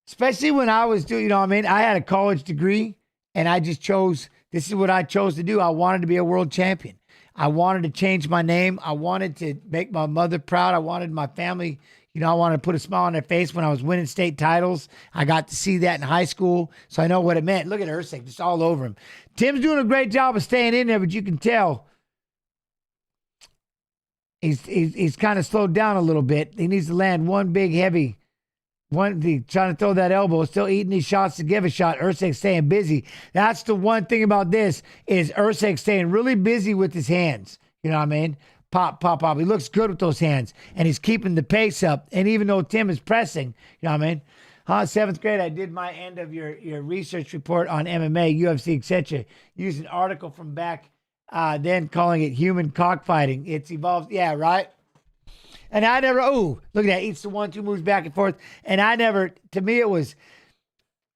Especially when I was doing, I had a college degree. And I just this is what I chose to do. I wanted to be a world champion. I wanted to change my name. I wanted to make my mother proud. I wanted my family, I wanted to put a smile on their face when I was winning state titles. I got to see that in high school, so I know what it meant. Look at Erceg, just all over him. Tim's doing a great job of staying in there, but you can tell he's kind of slowed down a little bit. He needs to land one big, heavy trying to throw that elbow, still eating these shots to give a shot. Erceg staying busy. That's the one thing about this is Erceg staying really busy with his hands. You know what I mean? Pop, pop, pop. He looks good with those hands, and he's keeping the pace up. And even though Tim is pressing, you know what I mean? Seventh grade, I did my end of your research report on MMA, UFC, etc. Used an article from back then calling it human cockfighting. It's evolved. Yeah, right? And I never, look at that. Eats the 1-2 moves back and forth. And I never, to me, it was,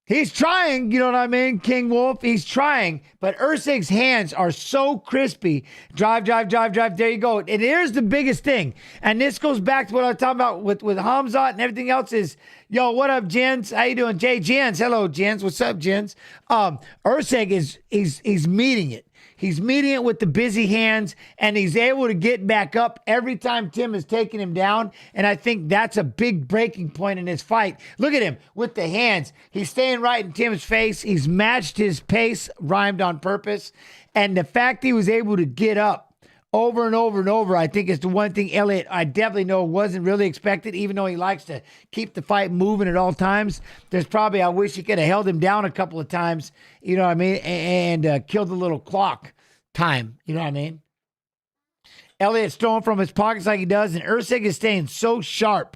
he's trying, you know what I mean? King Wolf, he's trying. But Erceg's hands are so crispy. Drive. There you go. And here's the biggest thing. And this goes back to what I was talking about with Hamzat and everything else is, yo, what up, Jens? How you doing? Jay Jens. Hello, Jens. What's up, Jens? Erceg he's meeting it. He's meeting it with the busy hands, and he's able to get back up every time Tim is taking him down. And I think that's a big breaking point in this fight. Look at him with the hands. He's staying right in Tim's face. He's matched his pace, rhymed on purpose. And the fact he was able to get up over and over and over, I think is the one thing Elliott, I definitely know, wasn't really expected, even though he likes to keep the fight moving at all times. There's probably, I wish he could have held him down a couple of times, you know what I mean, and killed the little clock time, you know what I mean? Elliott's throwing from his pockets like he does, and Erceg is staying so sharp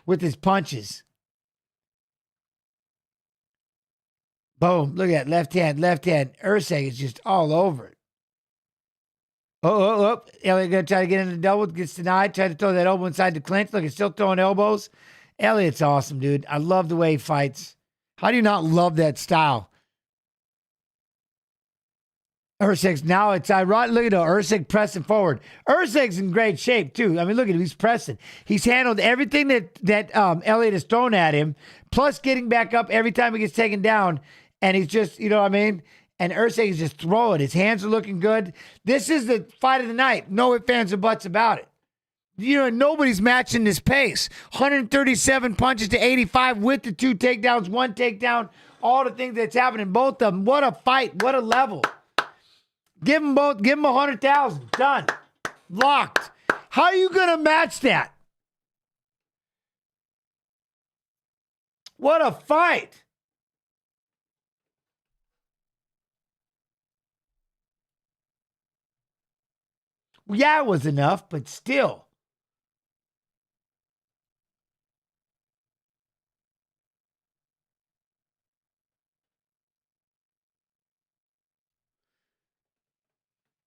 with his punches. Boom, look at that, left hand. Erceg is just all over it. Elliott going to try to get into the double. Gets denied. Try to throw that elbow inside the clinch. Look, he's still throwing elbows. Elliott's awesome, dude. I love the way he fights. How do you not love that style? Erceg's now it's ironic. Look at Erceg pressing forward. Erceg's in great shape, too. I mean, look at him. He's pressing. He's handled everything that Elliott has thrown at him, plus getting back up every time he gets taken down. And he's just, you know what I mean? And Erceg is just throwing. His hands are looking good. This is the fight of the night. No ifs, ands, or buts about it. You know, nobody's matching this pace. 137 punches to 85 with the 2 takedowns, 1 takedown, all the things that's happening. Both of them. What a fight. What a level. Give them both. Give them 100,000. Done. Locked. How are you going to match that? What a fight. Yeah, it was enough, but still.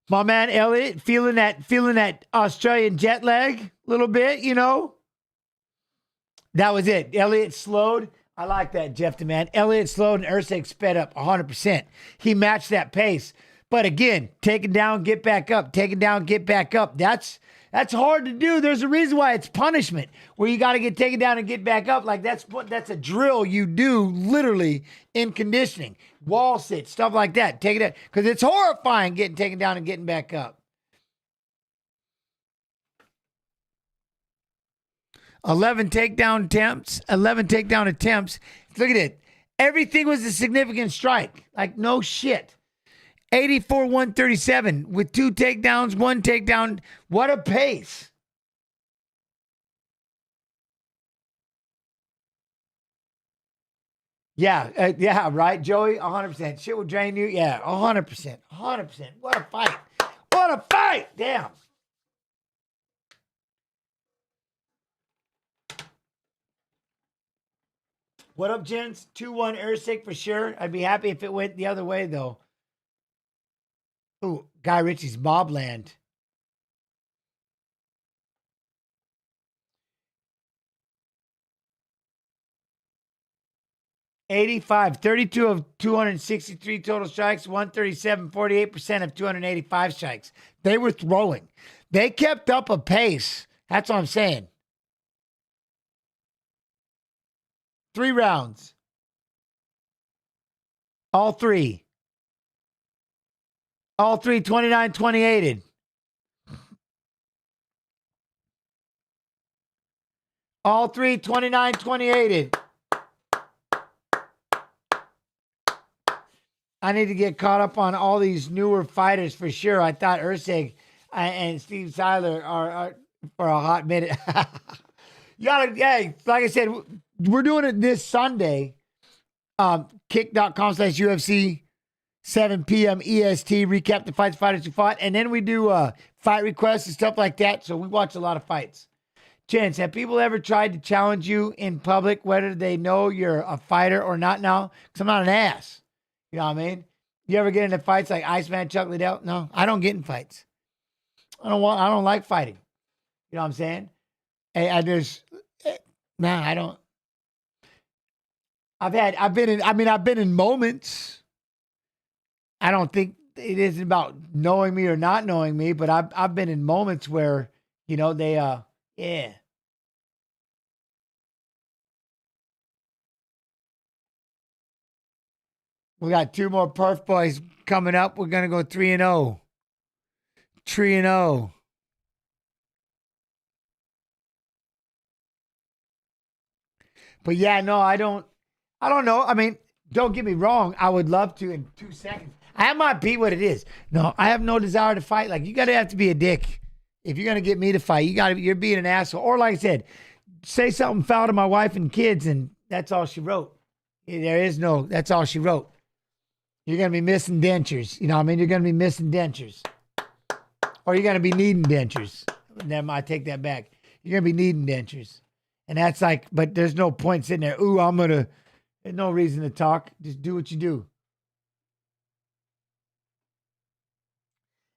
My man Elliott feeling that Australian jet lag a little bit, you know. That was it. Elliott slowed. I like that, Jeff the man. Elliott slowed and Erceg sped up 100%. He matched that pace. But again, taken down, get back up. Taken down, get back up. That's hard to do. There's a reason why it's punishment, where you got to get taken down and get back up. Like that's a drill you do literally in conditioning. Wall sit, stuff like that. Take it out. Because it's horrifying getting taken down and getting back up. 11 takedown attempts. Look at it. Everything was a significant strike. Like, no shit. 84-137 with 2 takedowns, 1 takedown. What a pace. Yeah, right, Joey? 100%. Shit will drain you? Yeah, 100%. 100%. What a fight. What a fight. Damn. What up, gents? 2-1 Erceg for sure. I'd be happy if it went the other way, though. Ooh, Guy Ritchie's Mobland. $85, 32 of 263 total strikes, 137, 48% of 285 strikes. They were throwing. They kept up a pace. That's what I'm saying. 3 rounds. All 3. All 3, 29-28'd. All 3, 29-28'd. I need to get caught up on all these newer fighters for sure. I thought Erceg and Steve Seiler are for a hot minute. You gotta, hey, like I said, we're doing it this Sunday. Kick.com/UFC. 7 p.m. EST, recap the fights, fighters who fought. And then we do fight requests and stuff like that. So we watch a lot of fights. Chance, have people ever tried to challenge you in public, whether they know you're a fighter or not now? Because I'm not an ass. You know what I mean? You ever get into fights like Iceman, Chuck Liddell? No, I don't get in fights. I don't like fighting. You know what I'm saying? I don't. I've been in moments. I don't think it isn't about knowing me or not knowing me, but I've been in moments where, you know, they, yeah. We got 2 more Perf boys coming up. We're going to go 3-0. 3-0. But yeah, no, I don't know. I mean, don't get me wrong. I would love to in 2 seconds. I might be what it is. No, I have no desire to fight. Like, you got to have to be a dick. If you're going to get me to fight, you're being an asshole. Or like I said, say something foul to my wife and kids, and that's all she wrote. That's all she wrote. You're going to be missing dentures. You know what I mean? You're going to be missing dentures. Or you're going to be needing dentures. Never mind, I take that back. You're going to be needing dentures. And that's like, but there's no point sitting there, ooh, there's no reason to talk. Just do what you do.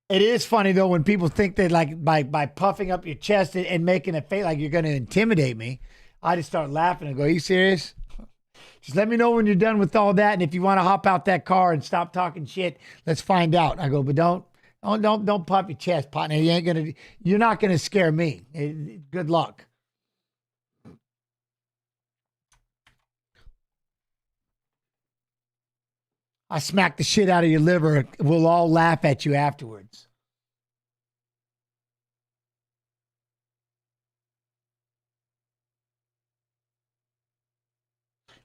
It is funny, though, when people think that, like, by puffing up your chest and making it fake like you're going to intimidate me, I just start laughing and go, are you serious? Just let me know when you're done with all that. And if you want to hop out that car and stop talking shit, let's find out. I go, but don't puff your chest, partner. You're not going to scare me. Good luck. I smack the shit out of your liver. We'll all laugh at you afterwards.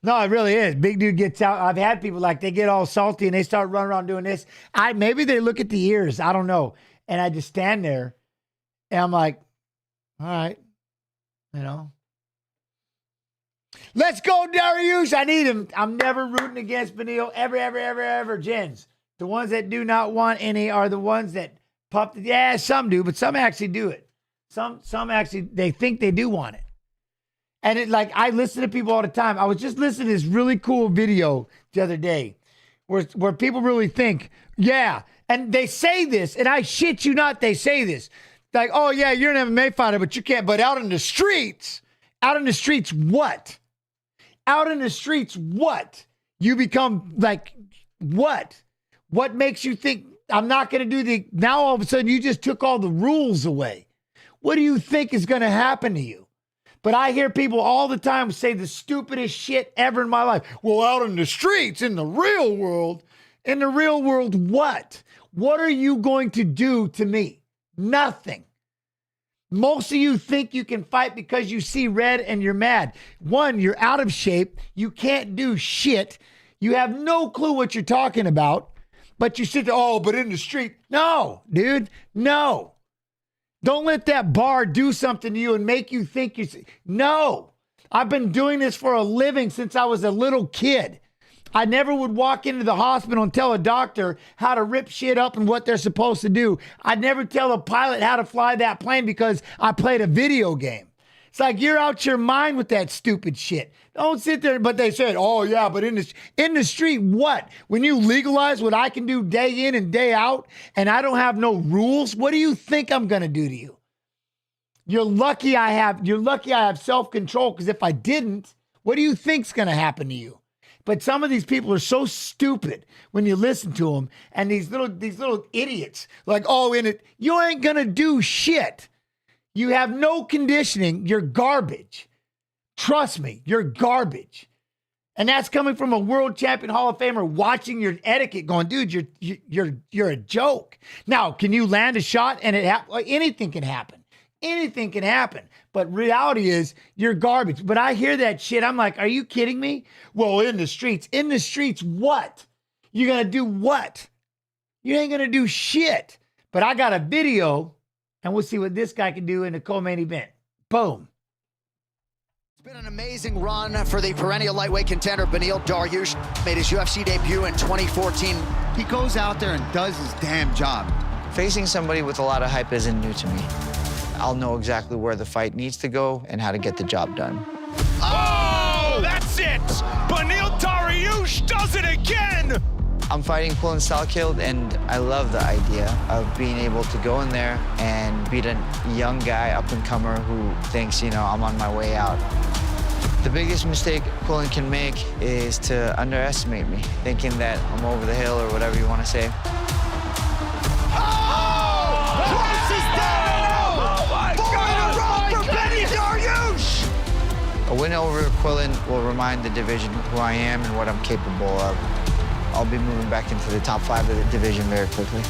No, it really is. Big dude gets out. I've had people like they get all salty and they start running around doing this. Maybe they look at the ears. I don't know. And I just stand there and I'm like, all right, you know. Let's go, Dariush. I need him. I'm never rooting against Benil. Ever, Jens. The ones that do not want any are the ones that puff. Yeah, some do, but some actually do it. Some actually, they think they do want it. And it, like, I listen to people all the time. I was just listening to this really cool video the other day where people really think, yeah. And they say this, and I shit you not, they say this. Like, oh, yeah, you're an MMA fighter, but you can't. But out in the streets, what? Out in the streets, what? You become like, what? What makes you think I'm not going to do now all of a sudden you just took all the rules away. What do you think is going to happen to you? But I hear people all the time say the stupidest shit ever in my life. Well, out in the streets, in the real world, what? What are you going to do to me? Nothing. Most of you think you can fight because you see red and you're mad. One, you're out of shape. You can't do shit. You have no clue what you're talking about. But you sit there, oh, but in the street. No, dude, no. Don't let that bar do something to you and make you think no. I've been doing this for a living since I was a little kid. I never would walk into the hospital and tell a doctor how to rip shit up and what they're supposed to do. I'd never tell a pilot how to fly that plane because I played a video game. It's like you're out your mind with that stupid shit. Don't sit there. But they said, oh, yeah, but in the street, what? When you legalize what I can do day in and day out and I don't have no rules, what do you think I'm going to do to you? You're lucky I have self-control because if I didn't, what do you think's going to happen to you? But some of these people are so stupid when you listen to them, and these little idiots like, oh, you ain't gonna do shit. You have no conditioning. You're garbage. Trust me, you're garbage. And that's coming from a world champion Hall of Famer watching your etiquette, going, dude, you're a joke. Now, can you land a shot and anything can happen? Anything can happen. But reality is you're garbage. But I hear that shit. I'm like, are you kidding me? Well, in the streets, what? You're going to do what? You ain't going to do shit. But I got a video and we'll see what this guy can do in the co-main event. Boom. It's been an amazing run for the perennial lightweight contender, Benil Dariush. Made his UFC debut in 2014. He goes out there and does his damn job. Facing somebody with a lot of hype isn't new to me. I'll know exactly where the fight needs to go and how to get the job done. Oh, that's it! Benil Dariush does it again! I'm fighting Quillan Salkilld, and I love the idea of being able to go in there and beat a young guy, up-and-comer, who thinks, you know, I'm on my way out. The biggest mistake Quillan can make is to underestimate me, thinking that I'm over the hill or whatever you want to say. Prates is down! Oh my God! For Benil Dariush! A win over Quillan will remind the division who I am and what I'm capable of. I'll be moving back into the top 5 of the division very quickly.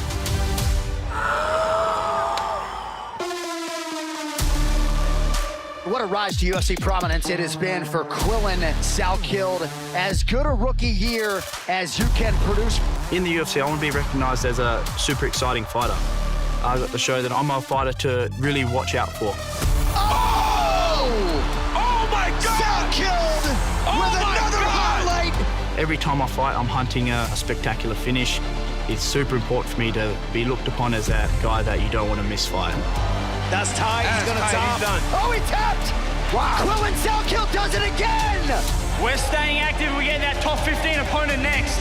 What a rise to UFC prominence it has been for Quillan Salkilld. As good a rookie year as you can produce. In the UFC, I want to be recognized as a super exciting fighter. I got to show that I'm a fighter to really watch out for. Oh! Oh my God! Salkilld with another highlight. Every time I fight, I'm hunting a spectacular finish. It's super important for me to be looked upon as that guy that you don't want to misfight. That's Tai. He's gonna Tai, top. he's done. Oh, he tapped. Wow. Quillan Salkilld does it again. We're staying active. We're getting that top 15 opponent next.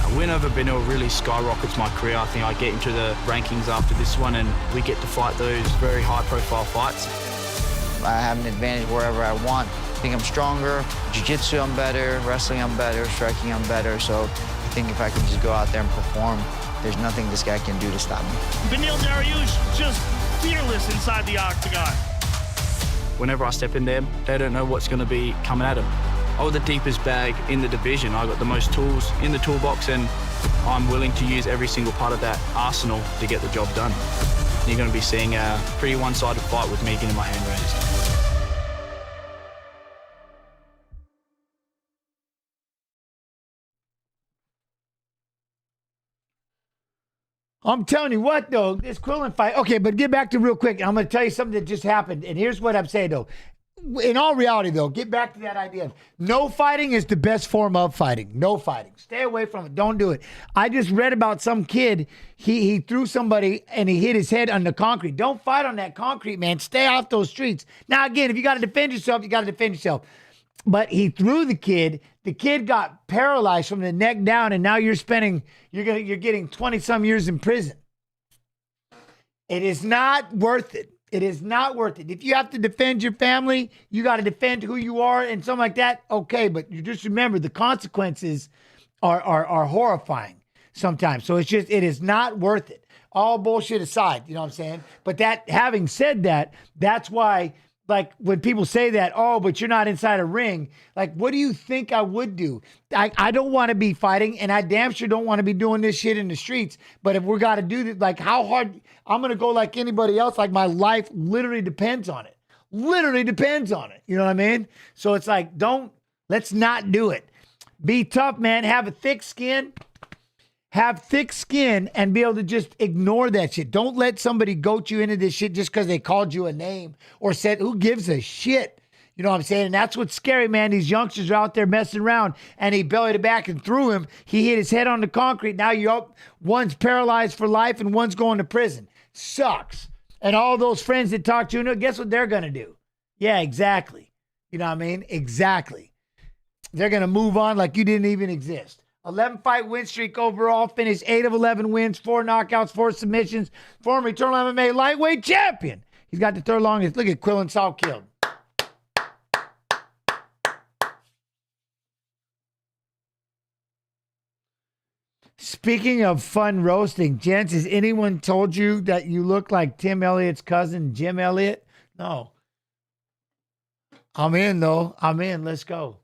A win over Benil really skyrockets my career. I think I get into the rankings after this one, and we get to fight those very high-profile fights. I have an advantage wherever I want. I think I'm stronger. Jiu-jitsu, I'm better. Wrestling, I'm better. Striking, I'm better. So I think if I can just go out there and perform, there's nothing this guy can do to stop me. Benil Dariush just fearless inside the octagon. Whenever I step in there, they don't know what's going to be coming at them. I got the deepest bag in the division. I got the most tools in the toolbox, and I'm willing to use every single part of that arsenal to get the job done. You're going to be seeing a pretty one-sided fight with me getting my hand raised. I'm telling you what, though, this Quillan fight. Okay, but get back to real quick. I'm going to tell you something that just happened. And here's what I'm saying, though. In all reality, though, get back to that idea. No fighting is the best form of fighting. No fighting. Stay away from it. Don't do it. I just read about some kid. He threw somebody and he hit his head on the concrete. Don't fight on that concrete, man. Stay off those streets. Now, again, if you got to defend yourself, you got to defend yourself. But he threw the kid. The kid got paralyzed from the neck down, and now you're getting 20-some years in prison. It is not worth it. It is not worth it. If you have to defend your family, you got to defend who you are and something like that. Okay, but you just remember the consequences are horrifying sometimes. So it is not worth it. All bullshit aside, you know what I'm saying? But having said that, that's why. Like when people say that, oh, but you're not inside a ring. Like, what do you think I would do? I don't want to be fighting, and I damn sure don't want to be doing this shit in the streets. But if we're got to do this, like how hard, I'm going to go like anybody else. Like my life literally depends on it. Literally depends on it. You know what I mean? So it's like, let's not do it. Be tough, man. Have a thick skin. Have thick skin and be able to just ignore that shit. Don't let somebody goat you into this shit just because they called you a name or said, who gives a shit? You know what I'm saying? And that's what's scary, man. These youngsters are out there messing around, and he bellied it back and threw him. He hit his head on the concrete. Now you're up. One's paralyzed for life and one's going to prison. Sucks. And all those friends that talk to you, guess what they're going to do? Yeah, exactly. You know what I mean? Exactly. They're going to move on like you didn't even exist. 11-fight win streak overall, finished 8 of 11 wins, 4 knockouts, 4 submissions. Former Eternal MMA lightweight champion. He's got the third longest. Look at Quillan Salkilld. Speaking of fun roasting, gents, has anyone told you that you look like Tim Elliott's cousin, Jim Elliott? No. I'm in, though. I'm in. Let's go.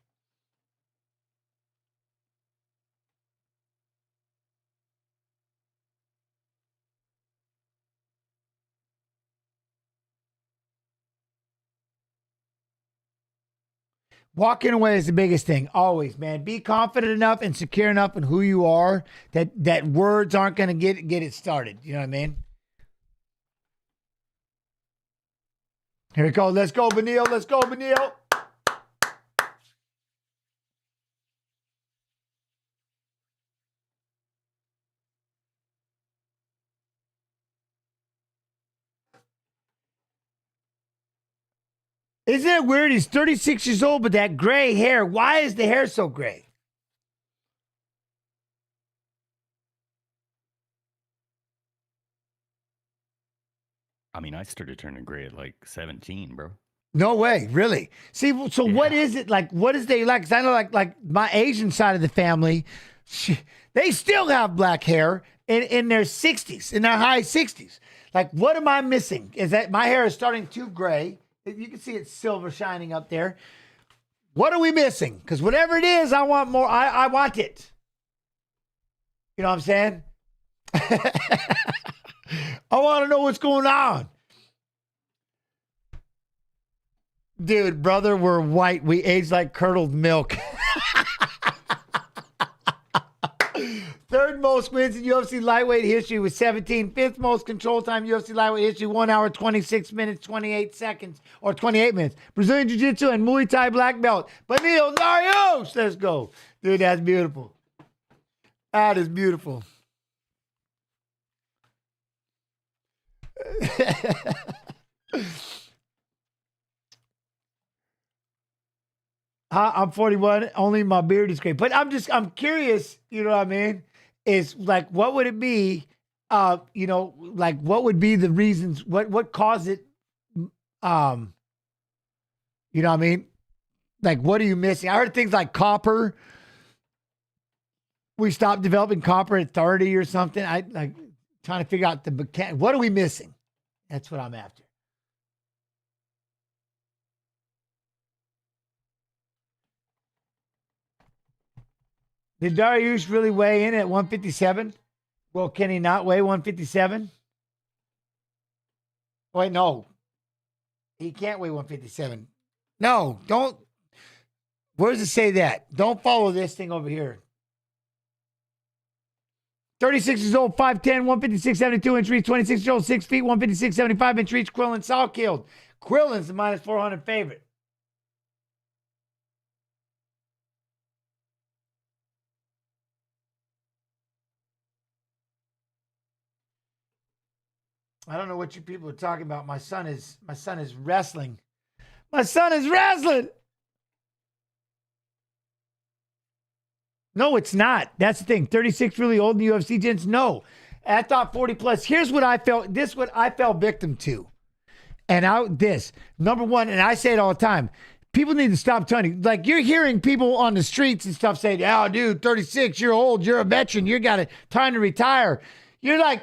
Walking away is the biggest thing, always, man. Be confident enough and secure enough in who you are that words aren't going to get it started. You know what I mean? Here we go. Let's go, Benil. Let's go, Benil. Isn't it weird? He's 36 years old, but that gray hair. Why is the hair so gray? I mean, I started turning gray at like 17, bro. No way, really. See, so what is it like? What is they like? 'Cause I know, like my Asian side of the family, they still have black hair in their 60s, in their high 60s. Like, what am I missing? Is that my hair is starting too gray? You can see it's silver shining up there. What are we missing? Because whatever it is, I want more. I want it. You know what I'm saying? I want to know what's going on. Dude, brother, we're white. We age like curdled milk. Third most wins in UFC lightweight history with 17. Fifth most control time UFC lightweight history, 1 hour, 26 minutes, 28 seconds, or 28 minutes. Brazilian Jiu-Jitsu and Muay Thai black belt. Benil, Dariush, let's go. Dude, that's beautiful. That is beautiful. I'm 41. Only my beard is gray. But I'm curious, you know what I mean? Is like, what would it be? You know, like what would be the reasons? What caused it? You know what I mean? Like, what are you missing? I heard things like copper. We stopped developing copper at 30 or something. I like trying to figure out the mechanic. What are we missing? That's what I'm after. Did Dariush really weigh in at 157? Well, can he not weigh 157? Wait, no. He can't weigh 157. No, don't. Where does it say that? Don't follow this thing over here. 36 years old, 5'10", 156, 72-inch reach, 26 years old, 6 feet, 156, 75-inch reach, Quillan Salkilld. Quillan's the minus 400 favorite. I don't know what you people are talking about. My son is wrestling. My son is wrestling. No, it's not. That's the thing. 36 really old in the UFC, gents? No. I thought 40 plus. Here's what I felt. This is what I fell victim to. Number one, and I say it all the time. People need to stop telling. Like, you're hearing people on the streets and stuff saying, oh, dude, 36, you're old, you're a veteran, you got time to retire. You're like,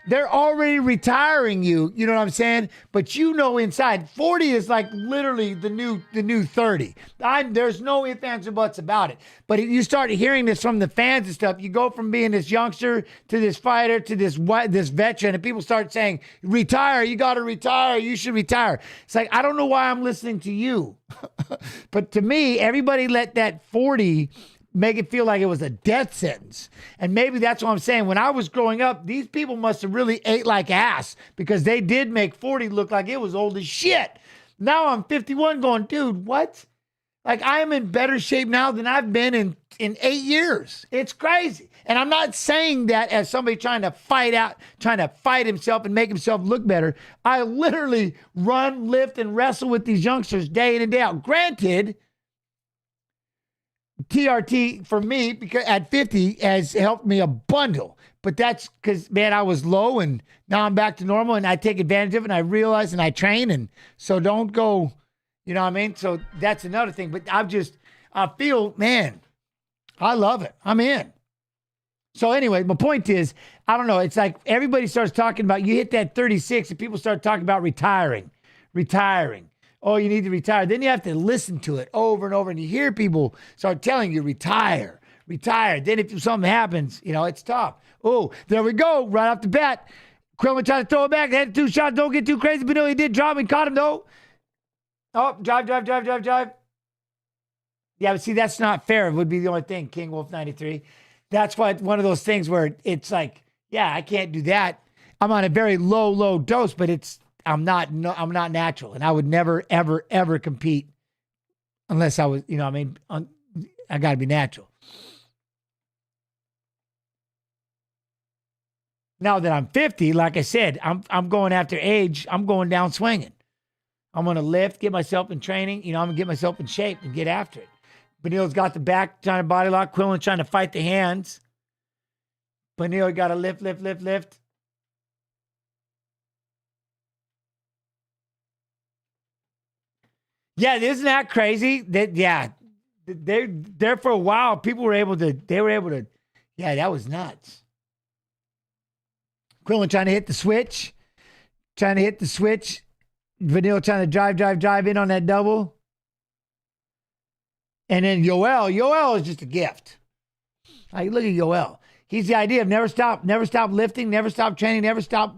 they're already retiring you. You know what I'm saying? But you know inside, 40 is like literally the new 30. There's no ifs, ands, or buts about it. But you start hearing this from the fans and stuff. You go from being this youngster to this fighter to this veteran, and people start saying, retire, you got to retire, you should retire. It's like, I don't know why I'm listening to you. But to me, everybody let that 40 make it feel like it was a death sentence. And maybe that's what I'm saying. When I was growing up, these people must have really ate like ass because they did make 40 look like it was old as shit. Now I'm 51 going, dude, what? Like, I am in better shape now than I've been in 8 years. It's crazy. And I'm not saying that as somebody trying to fight himself and make himself look better. I literally run, lift, and wrestle with these youngsters day in and day out. Granted, TRT for me, because at 50 has helped me a bundle, but that's because, man, I was low and now I'm back to normal and I take advantage of it and I realize and I train. And so don't go, you know what I mean? So that's another thing, but I feel, man, I love it. I'm in. So anyway, my point is, I don't know. It's like everybody starts talking about, you hit that 36 and people start talking about retiring. Oh, you need to retire. Then you have to listen to it over and over. And you hear people start telling you, retire. Then if something happens, you know, it's tough. Oh, there we go. Right off the bat. Quillan tried to throw it back. They had 2 shots. Don't get too crazy. But no, he did drop. He caught him, though. Oh, drive. Yeah, but see, that's not fair. It would be the only thing. King Wolf 93. That's why one of those things where it's like, yeah, I can't do that. I'm on a very low dose, but I'm not natural, and I would never, ever compete unless I was, you know what I mean? I got to be natural. Now that I'm 50, like I said, I'm going after age. I'm going down swinging. I'm going to lift, get myself in training. You know, I'm going to get myself in shape and get after it. Benil's got the back, trying to body lock. Quillan trying to fight the hands. Benil got to lift. Yeah, isn't that crazy? There for a while, they were able to, yeah, that was nuts. Quillan trying to hit the switch. Benil trying to drive in on that double. And then Yoel is just a gift. Like, look at Yoel. He's the idea of never stop lifting, never stop training, never stop.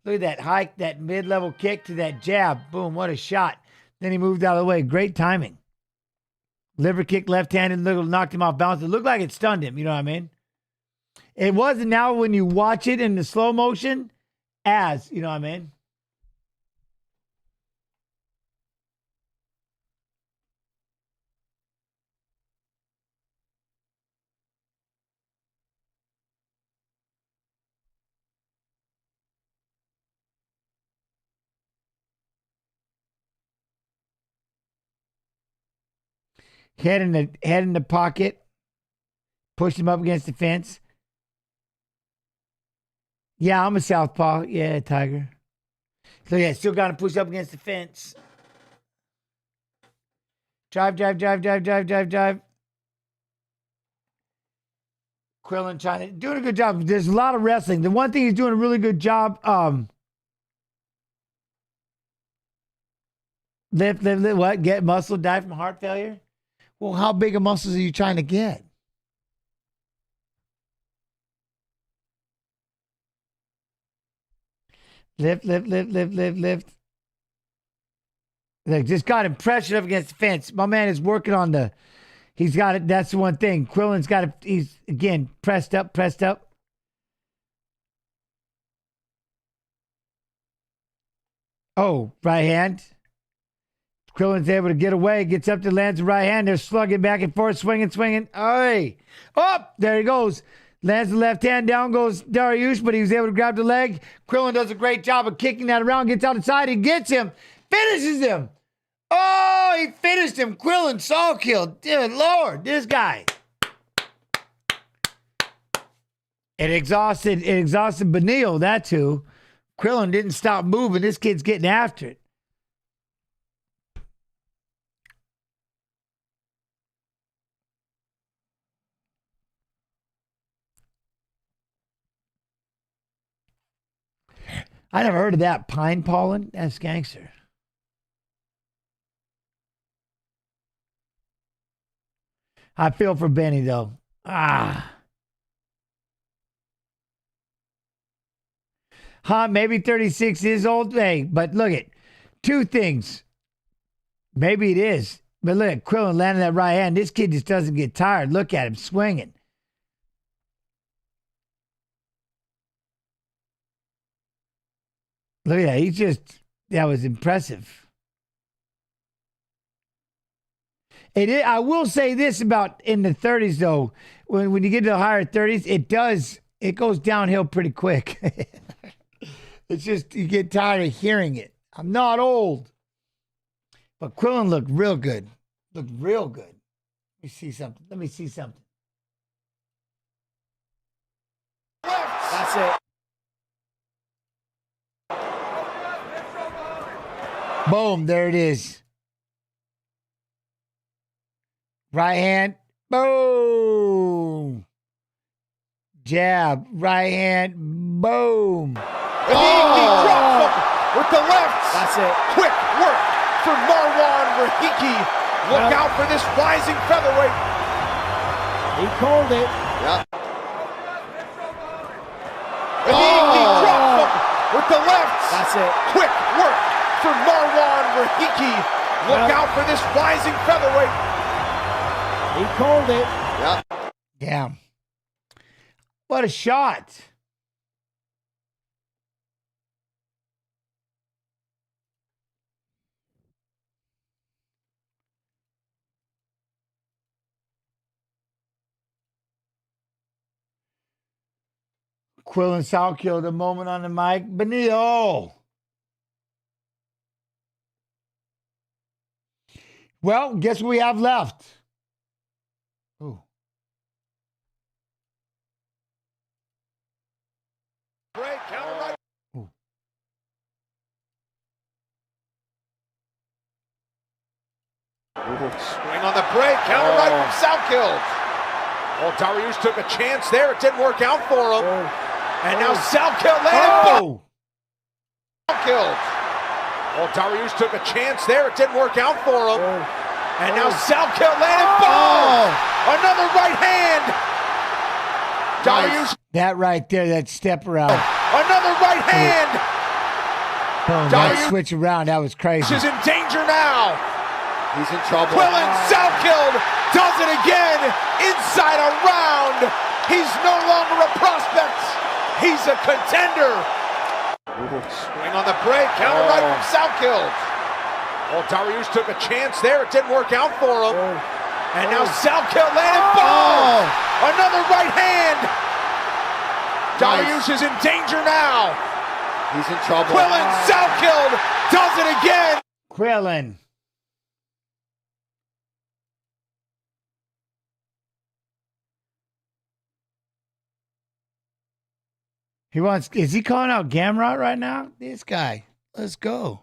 Look at that hike, that mid-level kick to that jab. Boom, what a shot. Then he moved out of the way. Great timing. Liver kick left-handed, knocked him off balance. It looked like it stunned him, you know what I mean? It wasn't now when you watch it in the slow motion as, you know what I mean? Head in the pocket. Pushed him up against the fence. Yeah, I'm a southpaw. Yeah, Tiger. So yeah, still got to push up against the fence. Drive. Quillan doing a good job. There's a lot of wrestling. The one thing he's doing a really good job. Lift. What? Get muscle. Die from heart failure. Well, how big of muscles are you trying to get? Lift. Like, just got him pressured up against the fence. My man is working on he's got it. That's the one thing. Quillan's got it. He's, again, pressed up. Oh, right hand. Quillan's able to get away, gets up to lands the right hand. They're slugging back and forth, swinging. Hey! Oh, there he goes. Lands the left hand, down goes Dariush, but he was able to grab the leg. Quillan does a great job of kicking that around, gets outside, he gets him, finishes him. Oh, he finished him. Quillan Salkilld. Dear Lord, this guy. It exhausted Benil, that too. Quillan didn't stop moving. This kid's getting after it. I never heard of that. Pine pollen? That's gangster. I feel for Benny, though. Maybe 36 is old. Hey, but look at two things. Maybe it is. But look at Quillan landing that right hand. This kid just doesn't get tired. Look at him swinging. Look at that. That was impressive. I will say this about in the 30s, though. When you get to the higher 30s, it goes downhill pretty quick. It's just, you get tired of hearing it. I'm not old. But Quillan looked real good. Looked real good. Let me see something. That's it. Boom, there it is. Right hand, boom. Jab, right hand, boom. Rahiki drops him with the left. That's it. Quick work for Marwan Rahiki. Look out for this rising featherweight. He called it. Yep. Rahiki drops him with the left. That's it. Quick work for Marwan Rahiki. Look out for this rising featherweight. He called it. Yep. Damn. What a shot. Quillan Salkilld, the moment on the mic. Benil. Well, guess what we have left? Ooh. Break, counter right. Ooh. Swing on the break, counter right from Salkilld. Well, Dariush took a chance there. It didn't work out for him. And now Salkilld landed. Oh! Salkilld. Well, Dariush took a chance there. It didn't work out for him. And now Salkilld landed. Boom! Another right hand. Dariush. That right there, that step around. Another right hand. Boom, that switch around, that was crazy. Is in danger now. He's in trouble. Quillan Salkilld does it again. Inside a round. He's no longer a prospect. He's a contender. Swing on the break. Counter right from Salkilld. Well, Dariush took a chance there. It didn't work out for him. And now Salkilld landed. Boom! Another right hand. Dariush is in danger now. He's in trouble. Quillan Salkilld does it again. Quillan. He wants, is he calling out Gamrot right now? This guy. Let's go.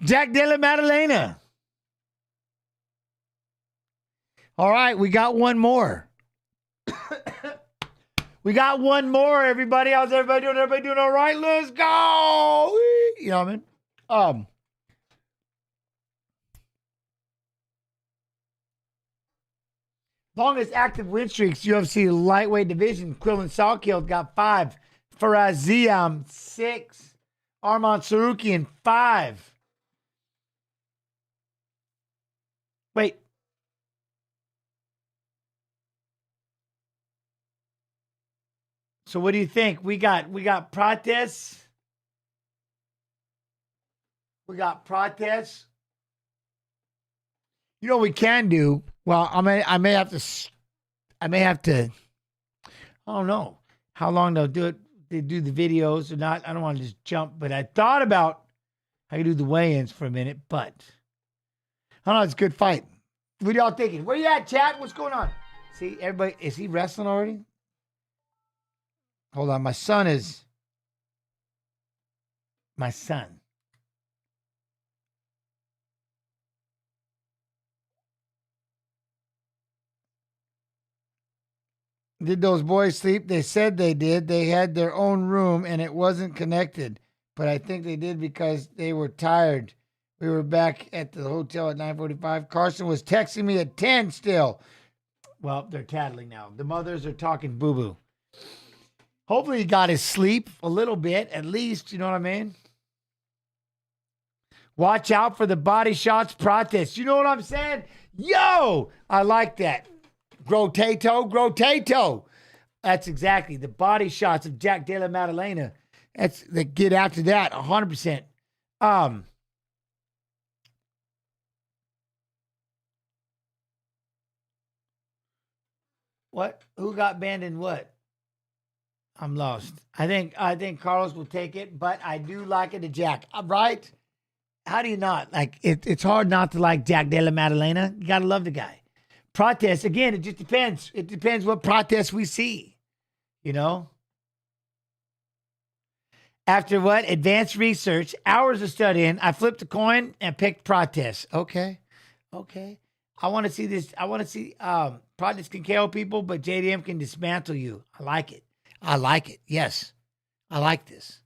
Jack Della Maddalena. All right, we got one more. We got one more, everybody. How's everybody doing? Everybody doing all right? Let's go. You know what I mean? Longest active win streaks, UFC lightweight division. Quillan Salkilld got 5. Faraz 6. Arman Sarukian 5. Wait. So what do you think? We got Prates. We got Prates. You know what we can do? Well, I may have to I don't know how long they'll do it. They do the videos or not. I don't want to just jump, but I thought about I could do the weigh-ins for a minute, but I don't know, it's a good fight. What y'all thinking? Where you at, chat? What's going on? See, everybody, is he wrestling already? Hold on, my son. Did those boys sleep? They said they did. They had their own room and it wasn't connected. But I think they did because they were tired. We were back at the hotel at 9:45. Carson was texting me at 10 still. Well, they're tattling now. The mothers are talking boo-boo. Hopefully he got his sleep a little bit, at least. You know what I mean? Watch out for the body shots protest. You know what I'm saying? Yo, I like that. Grotato. That's exactly the body shots of Jack Della Maddalena. That's they get after that 100%. What? Who got banned in what? I'm lost. I think Carlos will take it, but I do like it to Jack. Right? How do you not? Like it's hard not to like Jack Della Maddalena. You gotta love the guy. Protest, again, it just depends. It depends what protest we see. You know? After what? Advanced research, hours of studying, I flipped a coin and picked protest. Okay. I want to see this. I want to see protest can KO people, but JDM can dismantle you. I like it. Yes. I like this.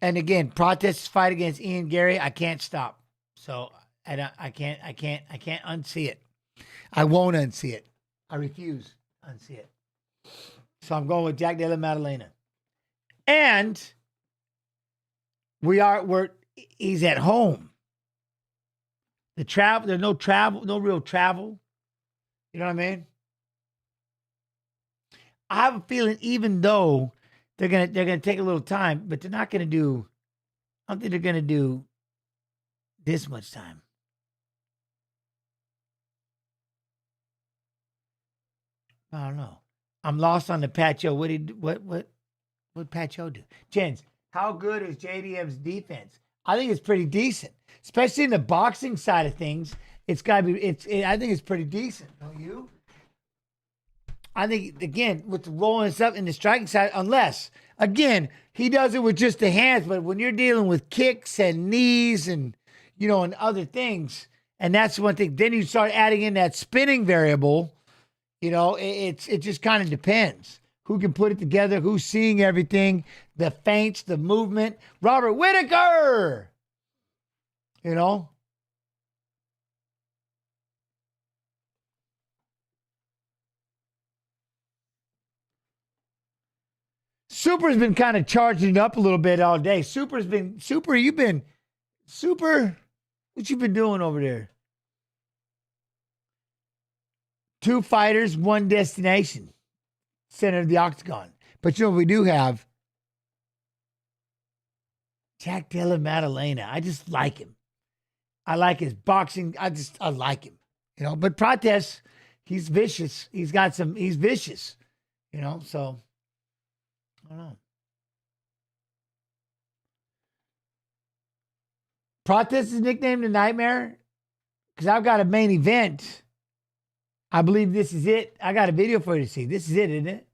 And again, protests fight against Ian Gary. I can't stop. So I can't unsee it. I won't unsee it. I refuse to unsee it. So I'm going with Jack Della Maddalena. And he's at home. There's no real travel. You know what I mean? I have a feeling even though they're gonna take a little time, but they're not gonna do. I don't think they're gonna do this much time. I don't know. I'm lost on the Pacho. What Pacho do? Jens, how good is JDM's defense? I think it's pretty decent, especially in the boxing side of things. It's got to be. I think it's pretty decent. Don't you? I think again with the rolling stuff in the striking side, unless again he does it with just the hands. But when you're dealing with kicks and knees and and other things, and that's one thing. Then you start adding in that spinning variable. It just kind of depends. Who can put it together? Who's seeing everything? The feints, the movement. Robert Whitaker! Super's been kind of charging it up a little bit all day. Super, what you been doing over there? 2 fighters, 1 destination. Center of the octagon. But we do have Jack Della Maddalena. I just like him. I like his boxing. I like him. But Prates, he's vicious. He's vicious. So I don't know. Prates is nicknamed the Nightmare because I've got a main event. I believe this is it. I got a video for you to see. This is it, isn't it?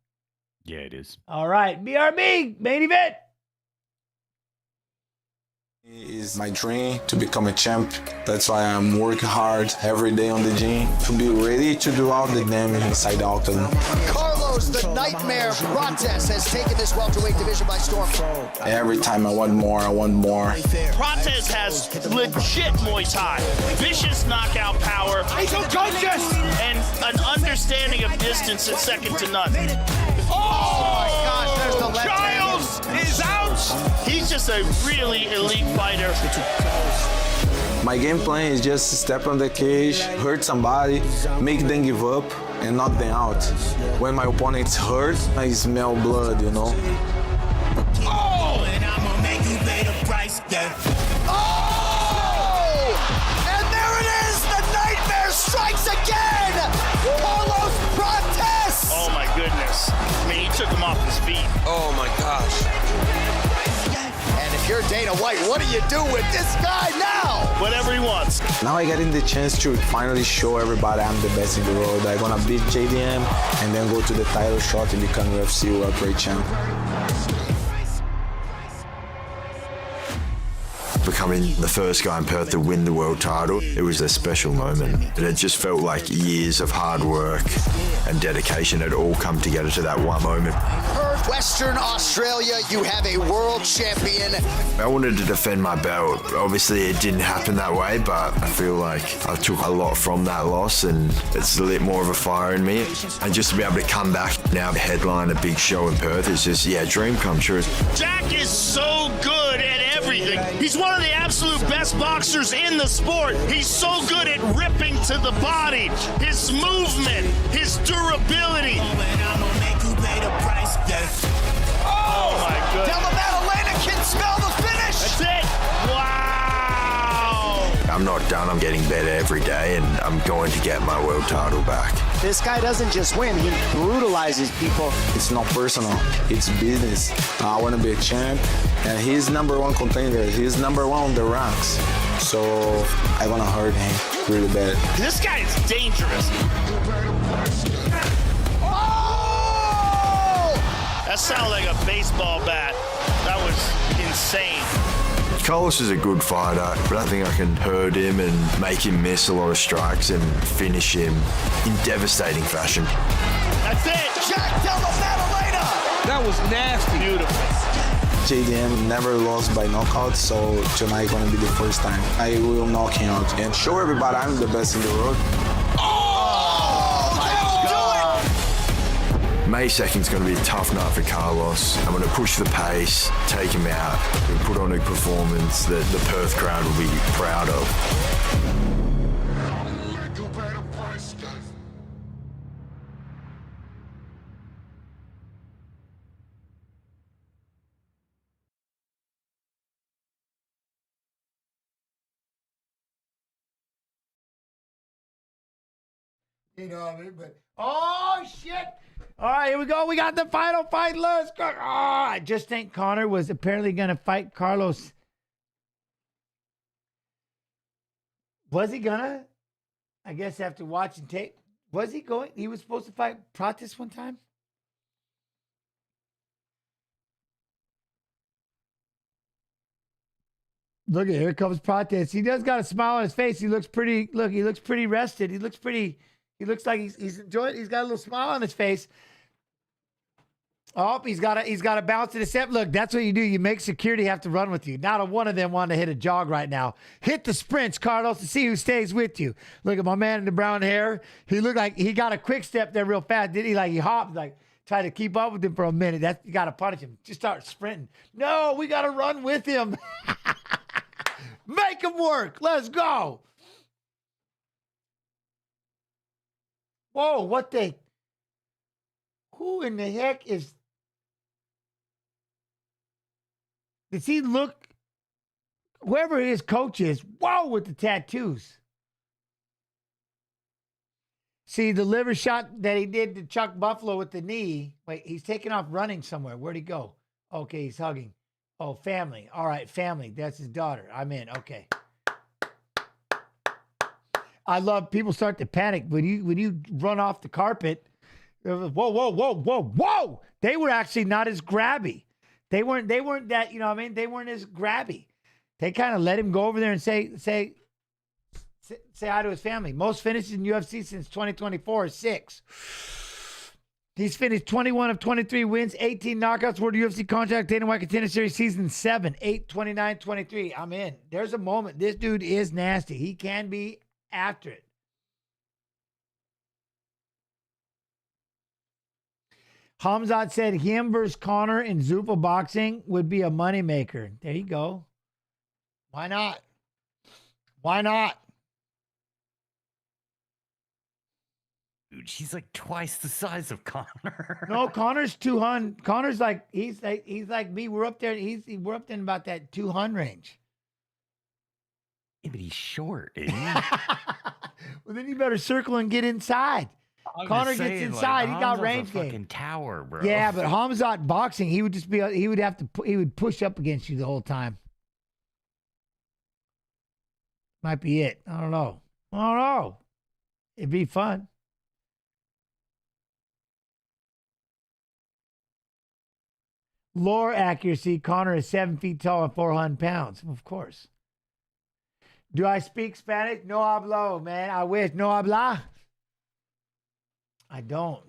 Yeah, it is. All right. BRB, main event. It's my dream to become a champ. That's why I'm working hard every day on the gym to be ready to do all the damage inside the octagon. Carlos, the Nightmare Prates, has taken this welterweight division by storm. Every time I want more, I want more. Prates has legit Muay Thai, vicious knockout power, and an understanding of distance that's second to none. Oh my gosh, there's the left Giles is out! He's just a really elite fighter. My game plan is just step on the cage, hurt somebody, make them give up, and knock them out. When my opponent's hurt, I smell blood, Oh! And there it is! The Nightmare strikes again! Carlos Prates! Oh my goodness. I mean, he took him off his feet. Oh my gosh. And if you're Dana White, what do you do with this guy now? Whatever he wants. Now I getting the chance to finally show everybody I'm the best in the world. I'm gonna beat JDM and then go to the title shot and become UFC welterweight champ. Becoming the first guy in Perth to win the world title, it was a special moment. And it just felt like years of hard work and dedication had all come together to that one moment. Perth, Western Australia, you have a world champion. I wanted to defend my belt. Obviously, it didn't happen that way, but I feel like I took a lot from that loss and it's lit more of a fire in me. And just to be able to come back now, headline a big show in Perth, it's just, dream come true. Jack is so good at everything. He's one of the absolute best boxers in the sport. He's so good at ripping to the body, his movement, his durability. Oh my goodness. Della Maddalena can smell the finish. That's it. Wow. I'm not done. I'm getting better every day and I'm going to get my world title back. This guy doesn't just win, he brutalizes people. It's not personal, it's business. I want to be a champ, and he's #1 contender. He's #1 on the ranks. So I want to hurt him really bad. This guy is dangerous. Oh! That sounded like a baseball bat. That was insane. Carlos is a good fighter, but I think I can hurt him and make him miss a lot of strikes and finish him in devastating fashion. That's it. Jack Della Maddalena! That was nasty. Beautiful. JDM never lost by knockout, so tonight gonna be the first time. I will knock him out and show everybody I'm the best in the world. May 2nd is going to be a tough night for Carlos. I'm going to push the pace, take him out, and put on a performance that the Perth crowd will be proud of. You know what I mean? But, oh, shit. All right, here we go. We got the final fight. Let's go. Oh, I just think Conor was apparently going to fight Carlos. Was he going to? I guess after watching tape. Was he going? He was supposed to fight Prates one time? Look at here comes Prates. He does got a smile on his face. He looks pretty. Look, he looks pretty rested. He looks pretty. He looks like he's enjoying. He's got a little smile on his face. Oh, he's got to bounce to the step. Look, that's what you do. You make security have to run with you. Not a one of them want to hit a jog right now. Hit the sprints, Carlos, to see who stays with you. Look at my man in the brown hair. He looked like he got a quick step there real fast. Did he? Like he hopped, like tried to keep up with him for a minute. That's you got to punish him. Just start sprinting. No, we got to run with him. Make him work. Let's go. Whoa, what the? Who in the heck is? Does he look? Whoever his coach is, whoa, with the tattoos. See, the liver shot that he did to Chuck Buffalo with the knee. Wait, he's taking off running somewhere. Where'd he go? Okay, he's hugging. Oh, family. All right, family. That's his daughter. I'm in. Okay. I love people start to panic when you run off the carpet. Whoa, whoa, whoa, whoa, whoa. They were actually not as grabby. They weren't that, you know what I mean? They weren't as grabby. They kind of let him go over there and say hi to his family. Most finishes in UFC since 2024 is 6. He's finished 21 of 23 wins, 18 knockouts, World UFC contract, Dana White Contender Series season 7, 8, 29, 23. I'm in. There's a moment. This dude is nasty. He can be after it. Hamzat said him versus Conor in Zuffa boxing would be a moneymaker. There you go. Why not? Why not? Dude, she's like twice the size of Conor. No, Conor's 200. Conor's like he's like me. We're up there. We're up there in about that 200 range. Yeah, but he's short, isn't he? Well, then you better circle and get inside. Conor gets inside. Like, he got Hamzat's range a game. fucking tower, bro. Yeah, but Hamzat boxing, he would just be. He would have to. He would push up against you the whole time. Might be it. I don't know. I don't know. It'd be fun. Lore accuracy. Conor is 7 feet tall and 400 pounds. Of course. Do I speak Spanish? No hablo, man. I wish. No habla. I don't.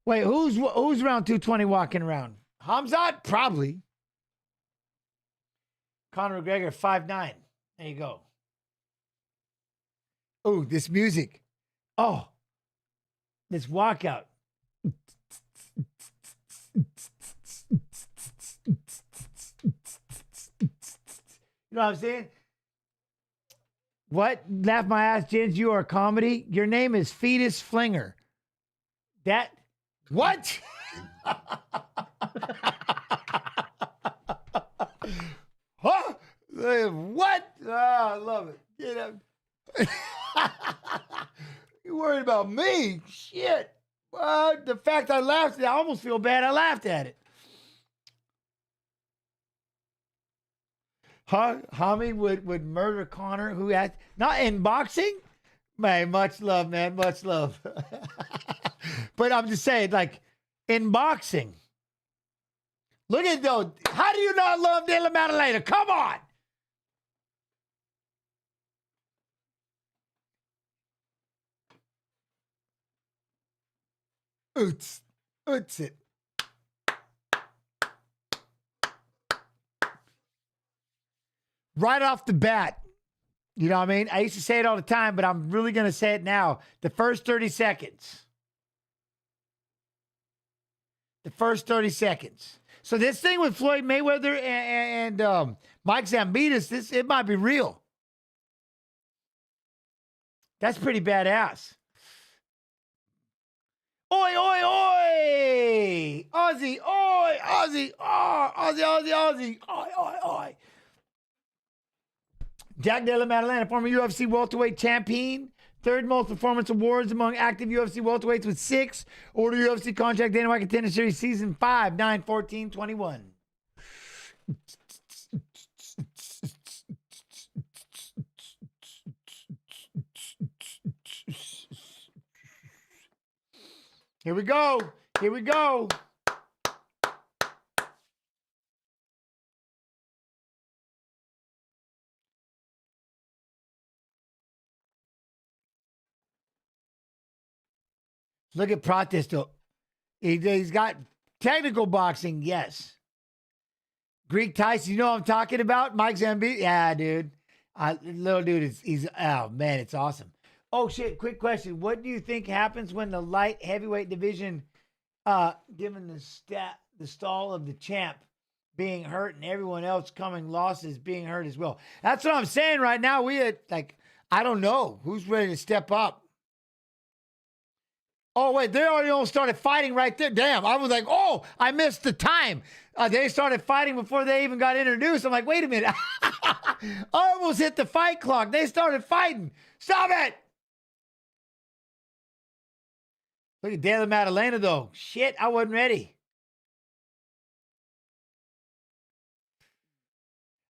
Wait, who's around 220 walking around? Hamzat? Probably. Conor McGregor, 5'9". There you go. Oh, this music. Oh, this walkout. You know what I'm saying? What? Laugh my ass, Jens. You are a comedy. Your name is Fetus Flinger. That. What? Huh? What? Oh, I love it. Get up. You worried about me? Shit. The fact I laughed, I almost feel bad I laughed at it. Hami would murder Conor, who had not in boxing. Man, much love, man, much love. But I'm just saying, like in boxing, look at those. How do you not love Della Maddalena? Come on. Oots it. Right off the bat, you know what I mean? I used to say it all the time, but I'm really going to say it now. The first 30 seconds. The first 30 seconds. So this thing with Floyd Mayweather and Mike Zambitas, it might be real. That's pretty badass. Oi, oi, oi! Aussie, oi! Aussie, oh! Aussie, Aussie, Aussie! Oi, oi, oi! Jack Della Maddalena, former UFC welterweight champion. Third most performance awards among active UFC welterweights with 6. Order UFC contract, Dana White Contender Series Season 5, 9/14/21. Here we go. Here we go. Look at Prates, though. He's got technical boxing, yes. Greek Tyson, you know what I'm talking about? Mike Zambi? Yeah, dude. Little dude, oh, man, it's awesome. Oh, shit, quick question. What do you think happens when the light heavyweight division, given the stall of the champ being hurt and everyone else coming losses being hurt as well? That's what I'm saying right now. I don't know who's ready to step up. Oh, wait, they already all started fighting right there. Damn, I was like, oh, I missed the time. They started fighting before they even got introduced. I'm like, wait a minute. I almost hit the fight clock. They started fighting. Stop it. Look at Della Maddalena, though. Shit, I wasn't ready.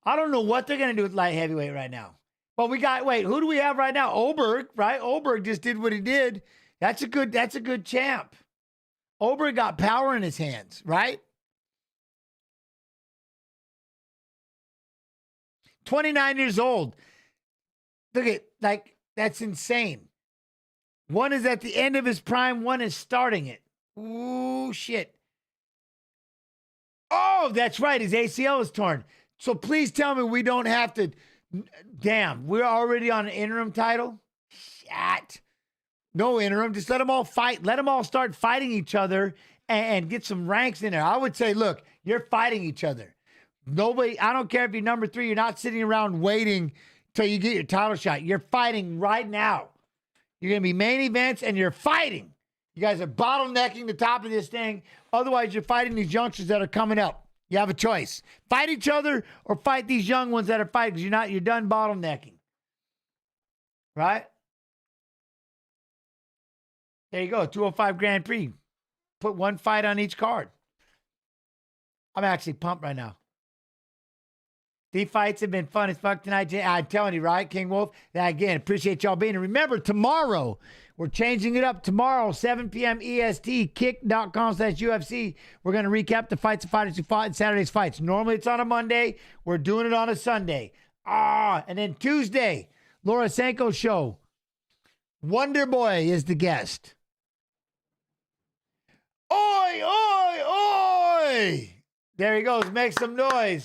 I don't know what they're going to do with light heavyweight right now. But who do we have right now? Oberg, right? Oberg just did what he did. That's a good champ. Oberg got power in his hands, right? 29 years old. Look at, that's insane. One is at the end of his prime, one is starting it. Ooh, shit. Oh, that's right. His ACL is torn. So please tell me we don't have to. Damn, we're already on an interim title? Shit. No interim. Just let them all fight. Let them all start fighting each other and get some ranks in there. I would say, look, you're fighting each other. Nobody, I don't care if you're number 3, you're not sitting around waiting till you get your title shot. You're fighting right now. You're going to be main events and you're fighting. You guys are bottlenecking the top of this thing. Otherwise, you're fighting these youngsters that are coming up. You have a choice. Fight each other or fight these young ones that are fighting because you're done bottlenecking. Right? There you go, 205 Grand Prix. Put one fight on each card. I'm actually pumped right now. These fights have been fun as fuck tonight. I'm telling you, right, King Wolf? Again, appreciate y'all being here. Remember, tomorrow, we're changing it up. Tomorrow, 7 p.m. EST, kick.com/UFC. We're going to recap the fights of fighters who fought in Saturday's fights. Normally, it's on a Monday. We're doing it on a Sunday. And then Tuesday, Laura Sanko show. Wonder Boy is the guest. Oi, oi, oi! There he goes. Make some noise.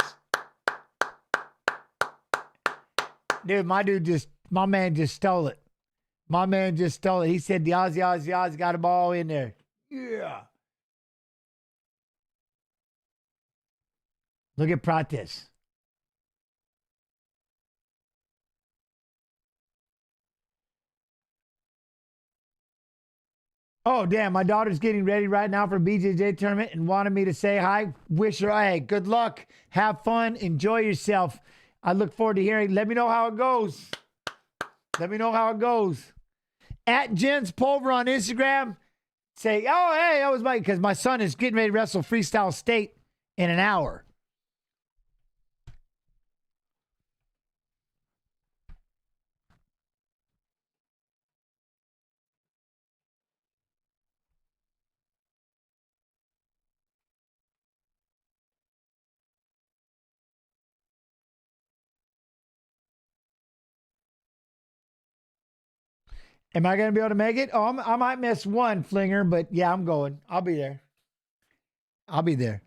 Dude, my man just stole it. My man just stole it. He said the Aussie got them all in there. Yeah. Look at Prates. Oh, damn. My daughter's getting ready right now for BJJ tournament and wanted me to say hi. Wish her, hey, good luck. Have fun. Enjoy yourself. I look forward to hearing. Let me know how it goes. Let me know how it goes. At Jen's Pulver on Instagram. Say, oh, hey, that was because my son is getting ready to wrestle Freestyle State in an hour. Am I going to be able to make it? Oh, I might miss one flinger, but yeah, I'm going. I'll be there. I'll be there.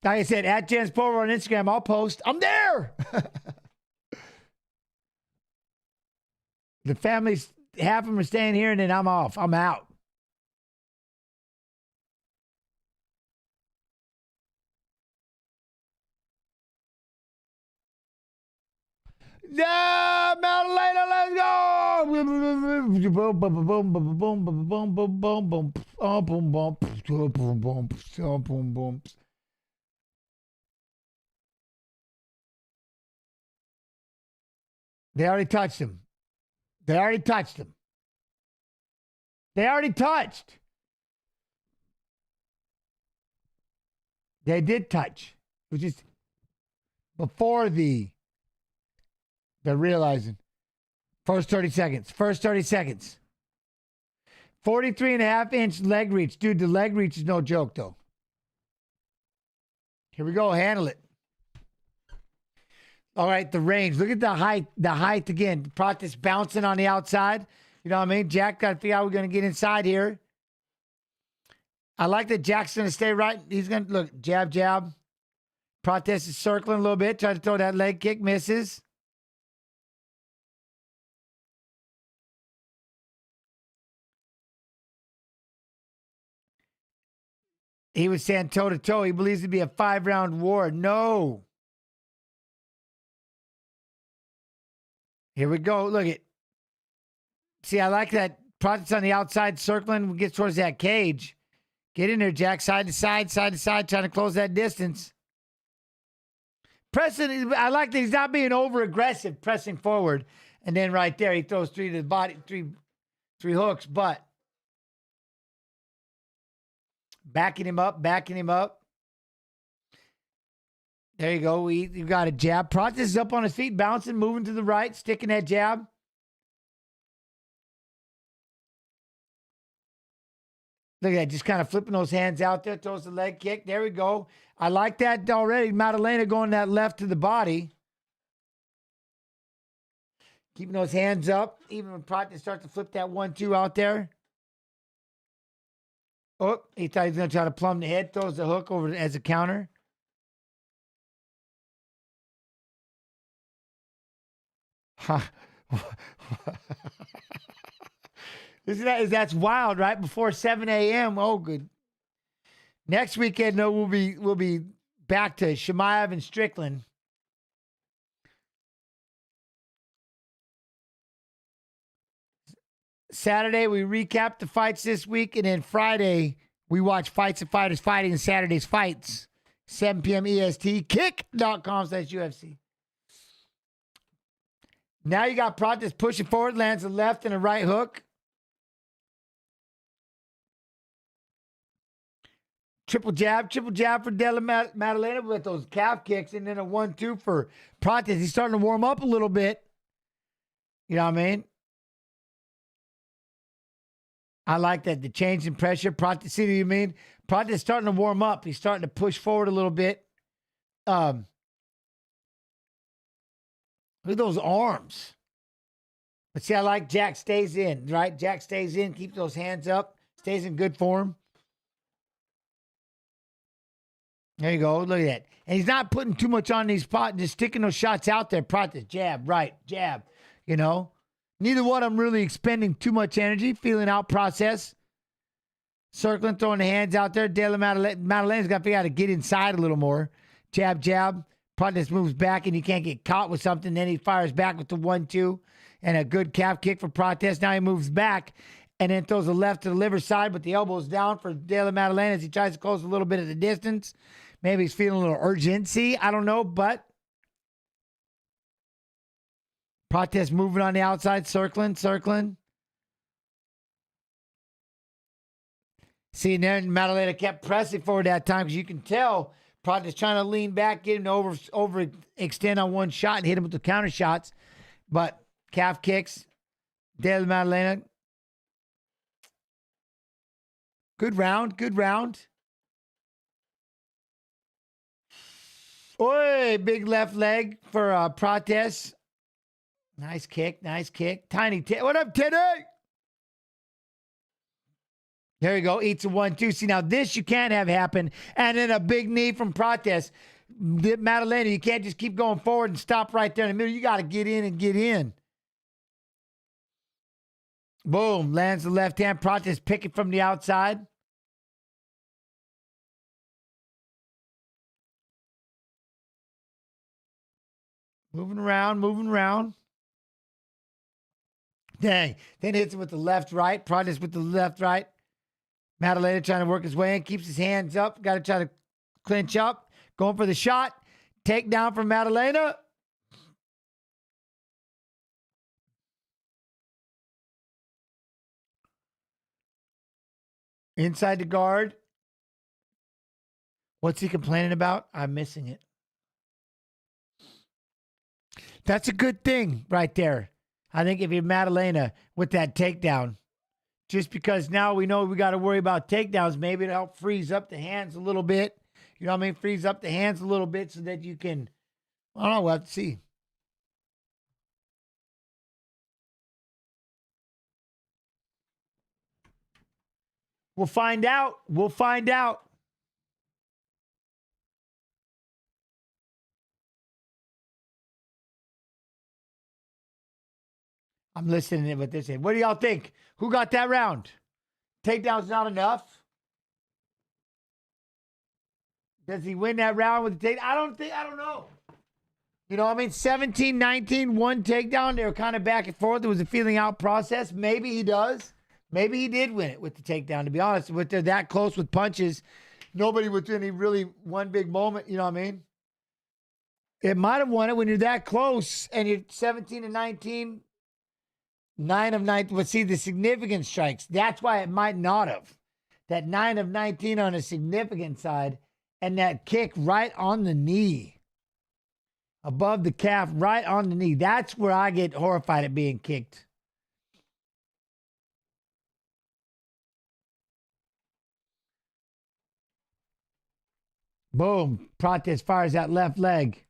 Like I said, at Jen's Pulver on Instagram, I'll post. I'm there. The family's, half of them are staying here, and then I'm off. I'm out. Yeah, Maddalena, let's go! Boom, boom, boom, boom, boom, boom, boom, boom, boom, boom, boom, boom, boom, boom, boom. They already touched him. They already touched him. They already touched. They did touch. It was just before they're realizing. First 30 seconds. First 30 seconds. 43.5-inch leg reach. Dude, the leg reach is no joke, though. Here we go. Handle it. All right, the range. Look at the height. The height again. Prates bouncing on the outside. You know what I mean? Jack got to figure out how we're going to get inside here. I like that Jack's going to stay right. He's going to, look, jab, jab. Prates is circling a little bit. Trying to throw that leg kick. Misses. He was saying toe-to-toe. He believes it'd be a 5-round war. No. Here we go. Look at. See, I like that. Prates on the outside circling. Gets towards that cage. Get in there, Jack. Side to side, trying to close that distance. Pressing. I like that he's not being over-aggressive, pressing forward. And then right there, he throws 3 to the body, three hooks, but backing him up. There you go. You got a jab. Prates is up on his feet, bouncing, moving to the right, sticking that jab. Look at that, just kind of flipping those hands out there, throws the leg kick. There we go. I like that already. Maddalena going that left to the body. Keeping those hands up, even when Prates starts to flip that 1-2 out there. Oh, he thought he was going to try to plumb the head, throws the hook over as a counter. That's wild, right? Before 7 a.m. Oh, good. Next weekend, no, we'll be back to Shamil and Strickland. Saturday, we recap the fights this week, and then Friday, we watch Fights and Fighters Fighting and Saturday's fights. 7 p.m. EST, kick.com/UFC. Now you got Prates pushing forward, lands a left and a right hook. Triple jab for Della Maddalena with those calf kicks, and then a 1-2 for Prates. He's starting to warm up a little bit. You know what I mean? I like that. The change in pressure. Prates, see what you mean? Prates is starting to warm up. He's starting to push forward a little bit. Look at those arms. But see, I like Jack stays in, right? Jack stays in, keeps those hands up, stays in good form. There you go. Look at that. And he's not putting too much on these spots, just sticking those shots out there. Prates, jab, right, jab, you know. Neither one of them really expending too much energy, feeling out process. Circling, throwing the hands out there. Della Maddalena's got to figure out how to get inside a little more. Jab, jab. Prates moves back and he can't get caught with something. Then he fires back with the 1-2 and a good calf kick for Prates. Now he moves back and then throws a left to the liver side, but the elbow's down for Della Maddalena as he tries to close a little bit of the distance. Maybe he's feeling a little urgency. I don't know, but Prates moving on the outside, circling. See, and then Maddalena kept pressing forward that time because you can tell Prates trying to lean back, get him to overextend on one shot and hit him with the counter shots. But calf kicks, Della Maddalena. Good round. Oi, big left leg for Prates. Nice kick. Tiny Teddy. What up, Teddy? There you go. Eats a 1-2. See, now this you can't have happen. And then a big knee from Prates. Maddalena, you can't just keep going forward and stop right there in the middle. You got to get in. Boom. Lands the left hand. Prates picking from the outside. Moving around. Dang. Then hits him with the left, right. Prates with the left, right. Maddalena trying to work his way in. Keeps his hands up. Got to try to clinch up. Going for the shot. Takedown from Maddalena. Inside the guard. What's he complaining about? I'm missing it. That's a good thing right there. I think if you're Maddalena with that takedown, just because now we know we got to worry about takedowns, maybe it'll help freeze up the hands a little bit. You know what I mean? Freeze up the hands a little bit so that you can, I don't know, we'll have to see. We'll find out. We'll find out. I'm listening to what they're saying. What do y'all think? Who got that round? Takedown's not enough. Does he win that round with the takedown? I don't know. You know what I mean? 17-19, one takedown. They were kind of back and forth. It was a feeling out process. Maybe he does. Maybe he did win it with the takedown, to be honest. With they're that close with punches, nobody with any really one big moment, you know what I mean? It might have won it when you're that close and you're 17-19. 9 of 19. But see, the significant strikes. That's why it might not have. That 9 of 19 on a significant side and that kick right on the knee. Above the calf, right on the knee. That's where I get horrified at being kicked. Boom. Prates fires that left leg.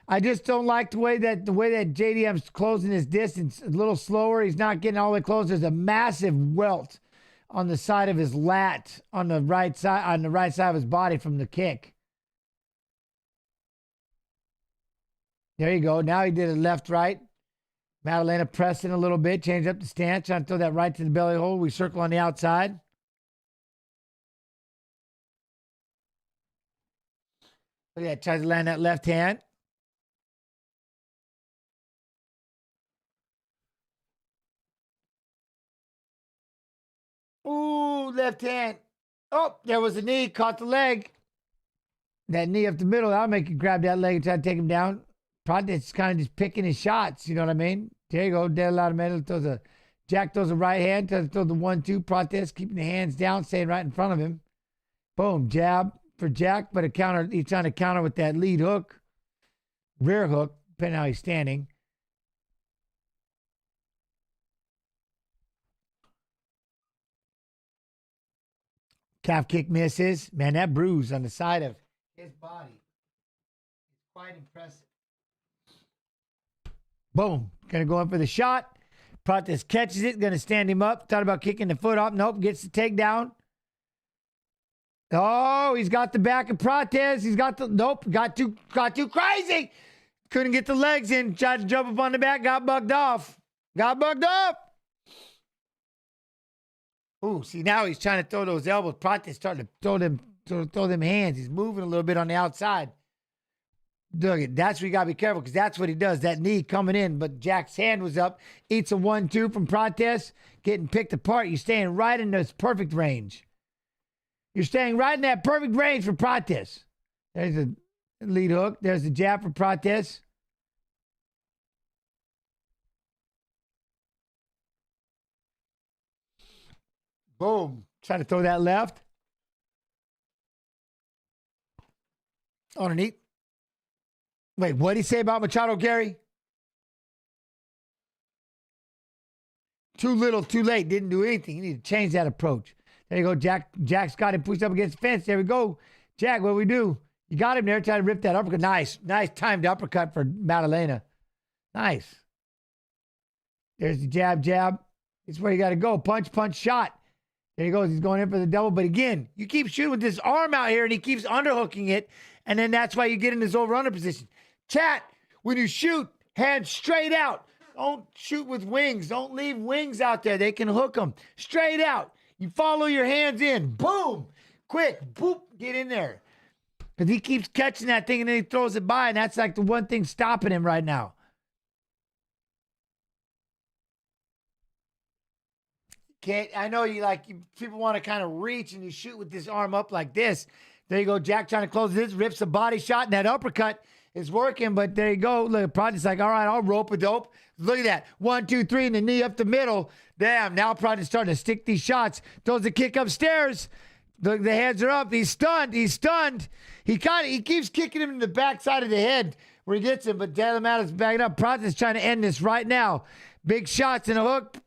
I just don't like the way that JDM's closing his distance a little slower. He's not getting all the way close. There's a massive welt on the side of his lat on the right side of his body from the kick. There you go. Now he did it left right. Maddalena pressing a little bit, change up the stance, trying to throw that right to the belly hole. We circle on the outside. Look at that, tries to land that left hand. Ooh, left hand. Oh, there was a knee, caught the leg. That knee up the middle, that'll make you grab that leg and try to take him down. Prates kind of just picking his shots, you know what I mean? There you go, Della throws a, Jack throws a right hand, tries to throw the 1-2. Prates keeping the hands down, staying right in front of him. Boom, jab for Jack, but a counter, he's trying to counter with that lead hook, rear hook, depending on how he's standing. Calf kick misses. Man, that bruise on the side of his body is quite impressive. Boom. Going to go in for the shot. Prates catches it. Going to stand him up. Thought about kicking the foot off. Nope. Gets the takedown. Oh, he's got the back of Prates. He's got the, nope. Got too crazy. Couldn't get the legs in. Tried to jump up on the back. Got bugged off. Ooh, see, now he's trying to throw those elbows. Prates starting to throw them hands. He's moving a little bit on the outside. Look, that's where you got to be careful because that's what he does. That knee coming in, but Jack's hand was up. Eats a 1-2 from Prates, getting picked apart. You're staying right in this perfect range. You're staying right in that perfect range for Prates. There's a lead hook. There's the jab for Prates. Boom. Trying to throw that left. Underneath. Wait, what did he say about Machado, Gary? Too little, too late. Didn't do anything. You need to change that approach. There you go. Jack's got him pushed up against the fence. There we go. Jack, what do we do? You got him there. Trying to rip that uppercut. Nice timed uppercut for Maddalena. Nice. There's the jab. It's where you got to go. Punch, shot. There he goes. He's going in for the double. But again, you keep shooting with this arm out here, and he keeps underhooking it. And then that's why you get in this over-under position. Chat, when you shoot, hands straight out. Don't shoot with wings. Don't leave wings out there. They can hook them. Straight out. You follow your hands in. Boom. Quick. Boop. Get in there. Because he keeps catching that thing, and then he throws it by, and that's like the one thing stopping him right now. I know people want to kind of reach and you shoot with this arm up like this. There you go. Jack trying to close this, rips a body shot, and that uppercut is working. But there you go. Look, Prates like, all right, I'll rope a dope. Look at that. 1, 2, 3, and the knee up the middle. Damn, now Prates starting to stick these shots. Throws a kick upstairs. Look, the hands are up. He's stunned. He's stunned. He keeps kicking him in the backside of the head where he gets him, but Della is backing up. Prates is trying to end this right now. Big shots and a hook.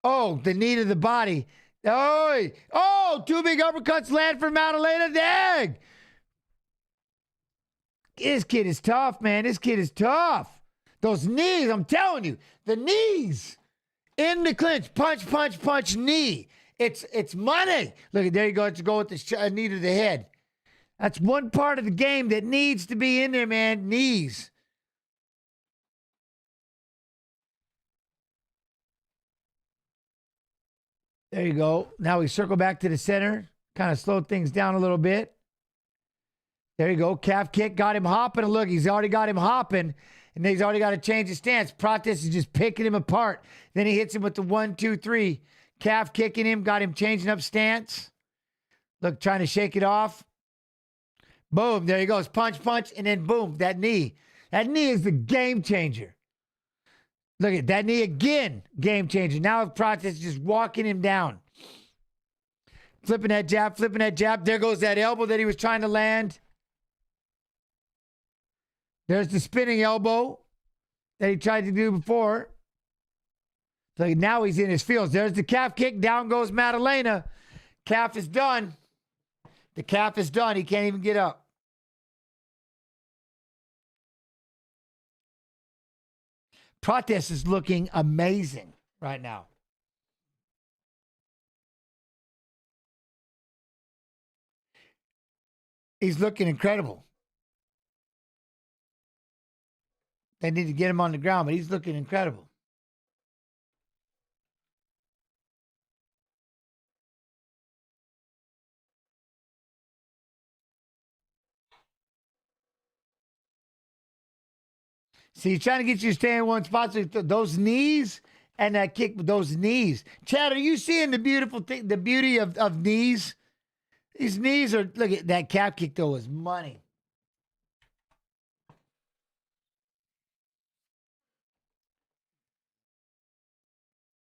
Oh, the knee to the body. Oh, 2 big uppercuts land for Maddalena. Dang. This kid is tough, man. This kid is tough. Those knees, I'm telling you, the knees in the clinch. Punch, punch, punch, knee. It's money. Look, there you go. Let's go with the knee to the head. That's one part of the game that needs to be in there, man. Knees. There you go. Now we circle back to the center. Kind of slow things down a little bit. There you go. Calf kick. Got him hopping. And look, he's already got him hopping. And he's already got to change his stance. Prates is just picking him apart. Then he hits him with the 1, 2, 3. Calf kicking him. Got him changing up stance. Look, trying to shake it off. Boom. There he goes. Punch, punch. And then boom. That knee. That knee is the game changer. Look at that knee again. Game changer. Now Prates is just walking him down. Flipping that jab. Flipping that jab. There goes that elbow that he was trying to land. There's the spinning elbow that he tried to do before. So now he's in his fields. There's the calf kick. Down goes Maddalena. Calf is done. The calf is done. He can't even get up. Prates is looking amazing right now. He's looking incredible. They need to get him on the ground, but he's looking incredible. See, he's trying to get you to stay in one spot. So those knees and that kick with those knees. Chad, are you seeing the beautiful thing, the beauty of knees? These knees are, look at that calf kick though, is money.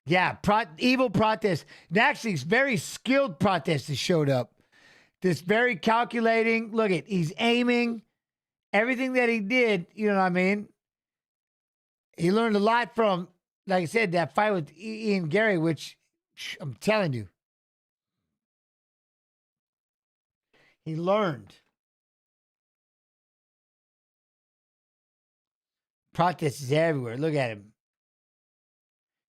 Yeah, evil Prates. Actually, it's very skilled Prates that showed up. This very calculating. Look at, he's aiming. Everything that he did, you know what I mean? He learned a lot from, like I said, that fight with Ian Gary, which I'm telling you. He learned. Prates is everywhere. Look at him.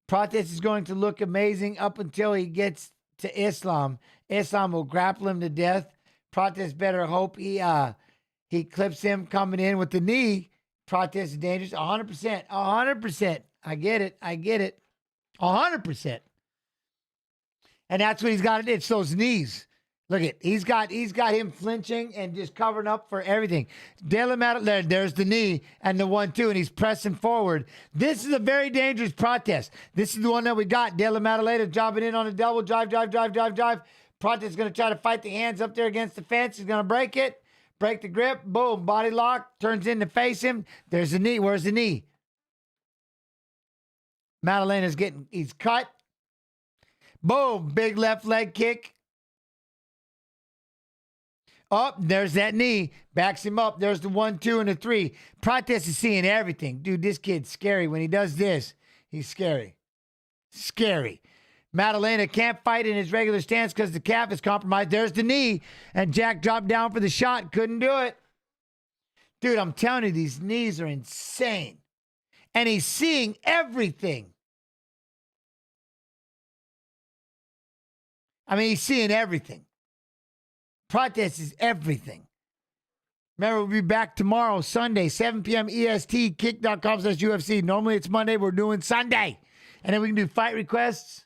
Prates is going to look amazing up until he gets to Islam. Islam will grapple him to death. Prates better hope he clips him coming in with the knee. Prates is dangerous. 100%. 100%. I get it. 100%. And that's what he's got. It's those knees. Look at, he's got him flinching and just covering up for everything. Della Maddalena, there's the knee and the 1-2, and he's pressing forward. This is a very dangerous Prates. This is the one that we got. Della Maddalena jobbing in on a double drive. Prates is going to try to fight the hands up there against the fence. He's going to break it. Break the grip. Boom. Body lock. Turns in to face him. There's the knee. Where's the knee? Maddalena's he's cut. Boom. Big left leg kick. Up, there's that knee. Backs him up. There's the 1-2 and the 3. Prates is seeing everything. Dude, this kid's scary. When he does this, he's scary. Scary. Maddalena can't fight in his regular stance because the calf is compromised. There's the knee. And Jack dropped down for the shot. Couldn't do it. Dude, I'm telling you, these knees are insane. And he's seeing everything. I mean, he's seeing everything. Prates is everything. Remember, we'll be back tomorrow, Sunday, 7 p.m. EST, kick.com/UFC. Normally it's Monday. We're doing Sunday. And then we can do fight requests.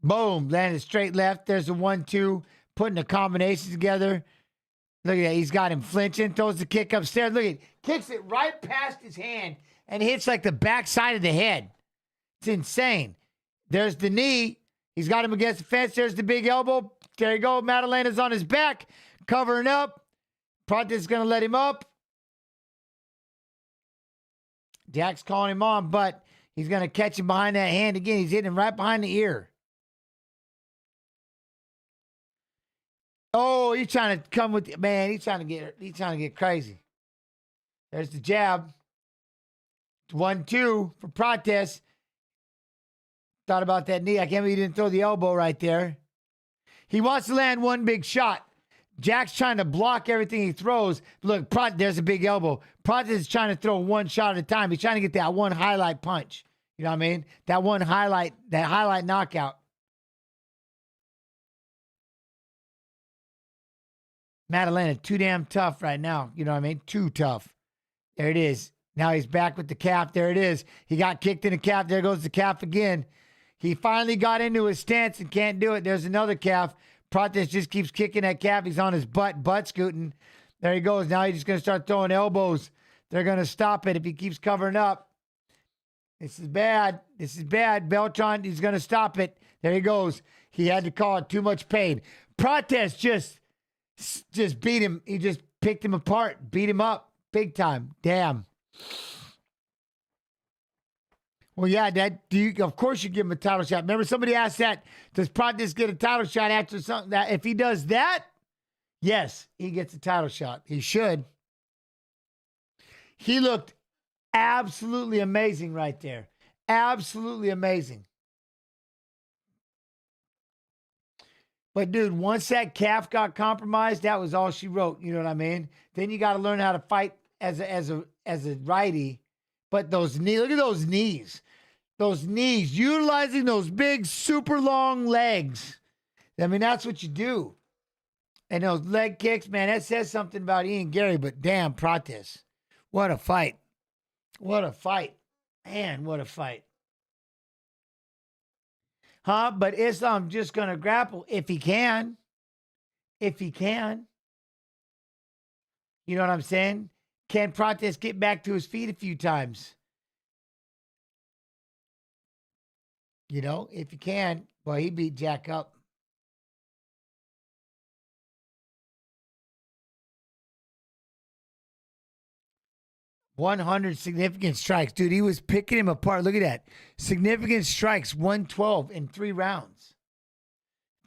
Boom. Landed straight left. There's a 1-2. Putting the combinations together. Look at that. He's got him flinching. Throws the kick upstairs. Look at it. Kicks it right past his hand and hits like the backside of the head. It's insane. There's the knee. He's got him against the fence. There's the big elbow. There you go. Maddalena's on his back, covering up. Prates is going to let him up. Jack's calling him on, but he's going to catch him behind that hand again. He's hitting him right behind the ear. Oh, he's trying to come with, man, he's trying to get crazy. There's the jab. 1-2 for Prates. Thought about that knee. I can't believe he didn't throw the elbow right there. He wants to land one big shot. Jack's trying to block everything he throws. Look, there's a big elbow. Prates is trying to throw one shot at a time. He's trying to get that one highlight punch. You know what I mean? That one highlight, that highlight knockout. Maddalena, too damn tough right now. You know what I mean? Too tough. There it is. Now he's back with the calf. There it is. He got kicked in the calf. There goes the calf again. He finally got into his stance and can't do it. There's another calf. Prates just keeps kicking that calf. He's on his butt scooting. There he goes. Now he's just going to start throwing elbows. They're going to stop it if he keeps covering up. This is bad. This is bad. Beltran, he's going to stop it. There he goes. He had to call it too much pain. Prates just beat him. He just picked him apart, beat him up big time. Damn. Well, yeah, of course you give him a title shot. Remember somebody asked that, does Prates get a title shot after something? That if he does that, yes, he gets a title shot. He should. He looked absolutely amazing right there. Absolutely amazing. But, dude, once that calf got compromised, that was all she wrote. You know what I mean? Then you got to learn how to fight as a righty. But those knees, look at those knees. Those knees, utilizing those big, super long legs. I mean, that's what you do. And those leg kicks, man, that says something about Ian Gary, but damn, Prates. What a fight. What a fight. Man, what a fight. Huh? But Islam just going to grapple if he can. If he can. You know what I'm saying? Can Prates get back to his feet a few times? You know, if he can. Boy, he beat Jack up. $100 significant strikes. Dude, he was picking him apart. Look at that. Significant strikes, 112 in 3 rounds.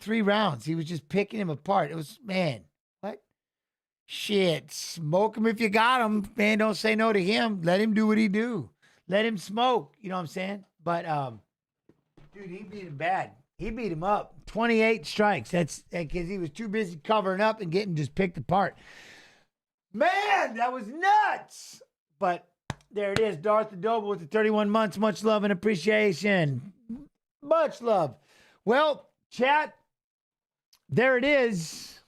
3 rounds. He was just picking him apart. It was, man, what? Shit, smoke him if you got him. Man, don't say no to him. Let him do what he do. Let him smoke. You know what I'm saying? But, dude, he beat him bad. He beat him up. 28 strikes. That's because he was too busy covering up and getting just picked apart. Man, that was nuts. But there it is. Darth Adobo with the 31 months. Much love and appreciation. Much love. Well, chat, there it is.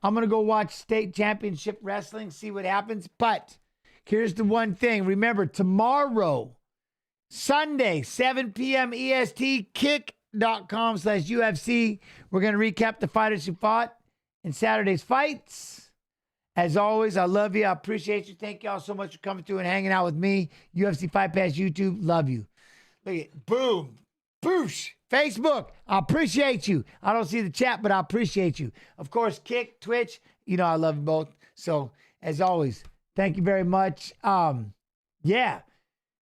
I'm going to go watch state championship wrestling, see what happens. But here's the one thing. Remember, tomorrow, Sunday, 7 p.m. EST, kick.com/UFC. We're going to recap the fighters who fought in Saturday's fights. As always, I love you. I appreciate you. Thank y'all so much for coming through and hanging out with me. UFC Fight Pass YouTube. Love you. Look at boom. Boosh. Facebook. I appreciate you. I don't see the chat, but I appreciate you. Of course, Kick, Twitch. You know I love you both. So, as always, thank you very much. Yeah.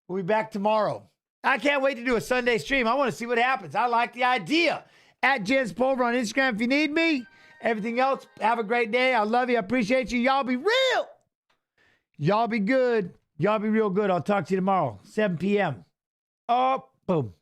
We'll be back tomorrow. I can't wait to do a Sunday stream. I want to see what happens. I like the idea. At Jens Pulver on Instagram if you need me. Everything else, have a great day. I love you. I appreciate you. Y'all be real. Y'all be good. Y'all be real good. I'll talk to you tomorrow, 7 p.m. Oh, boom.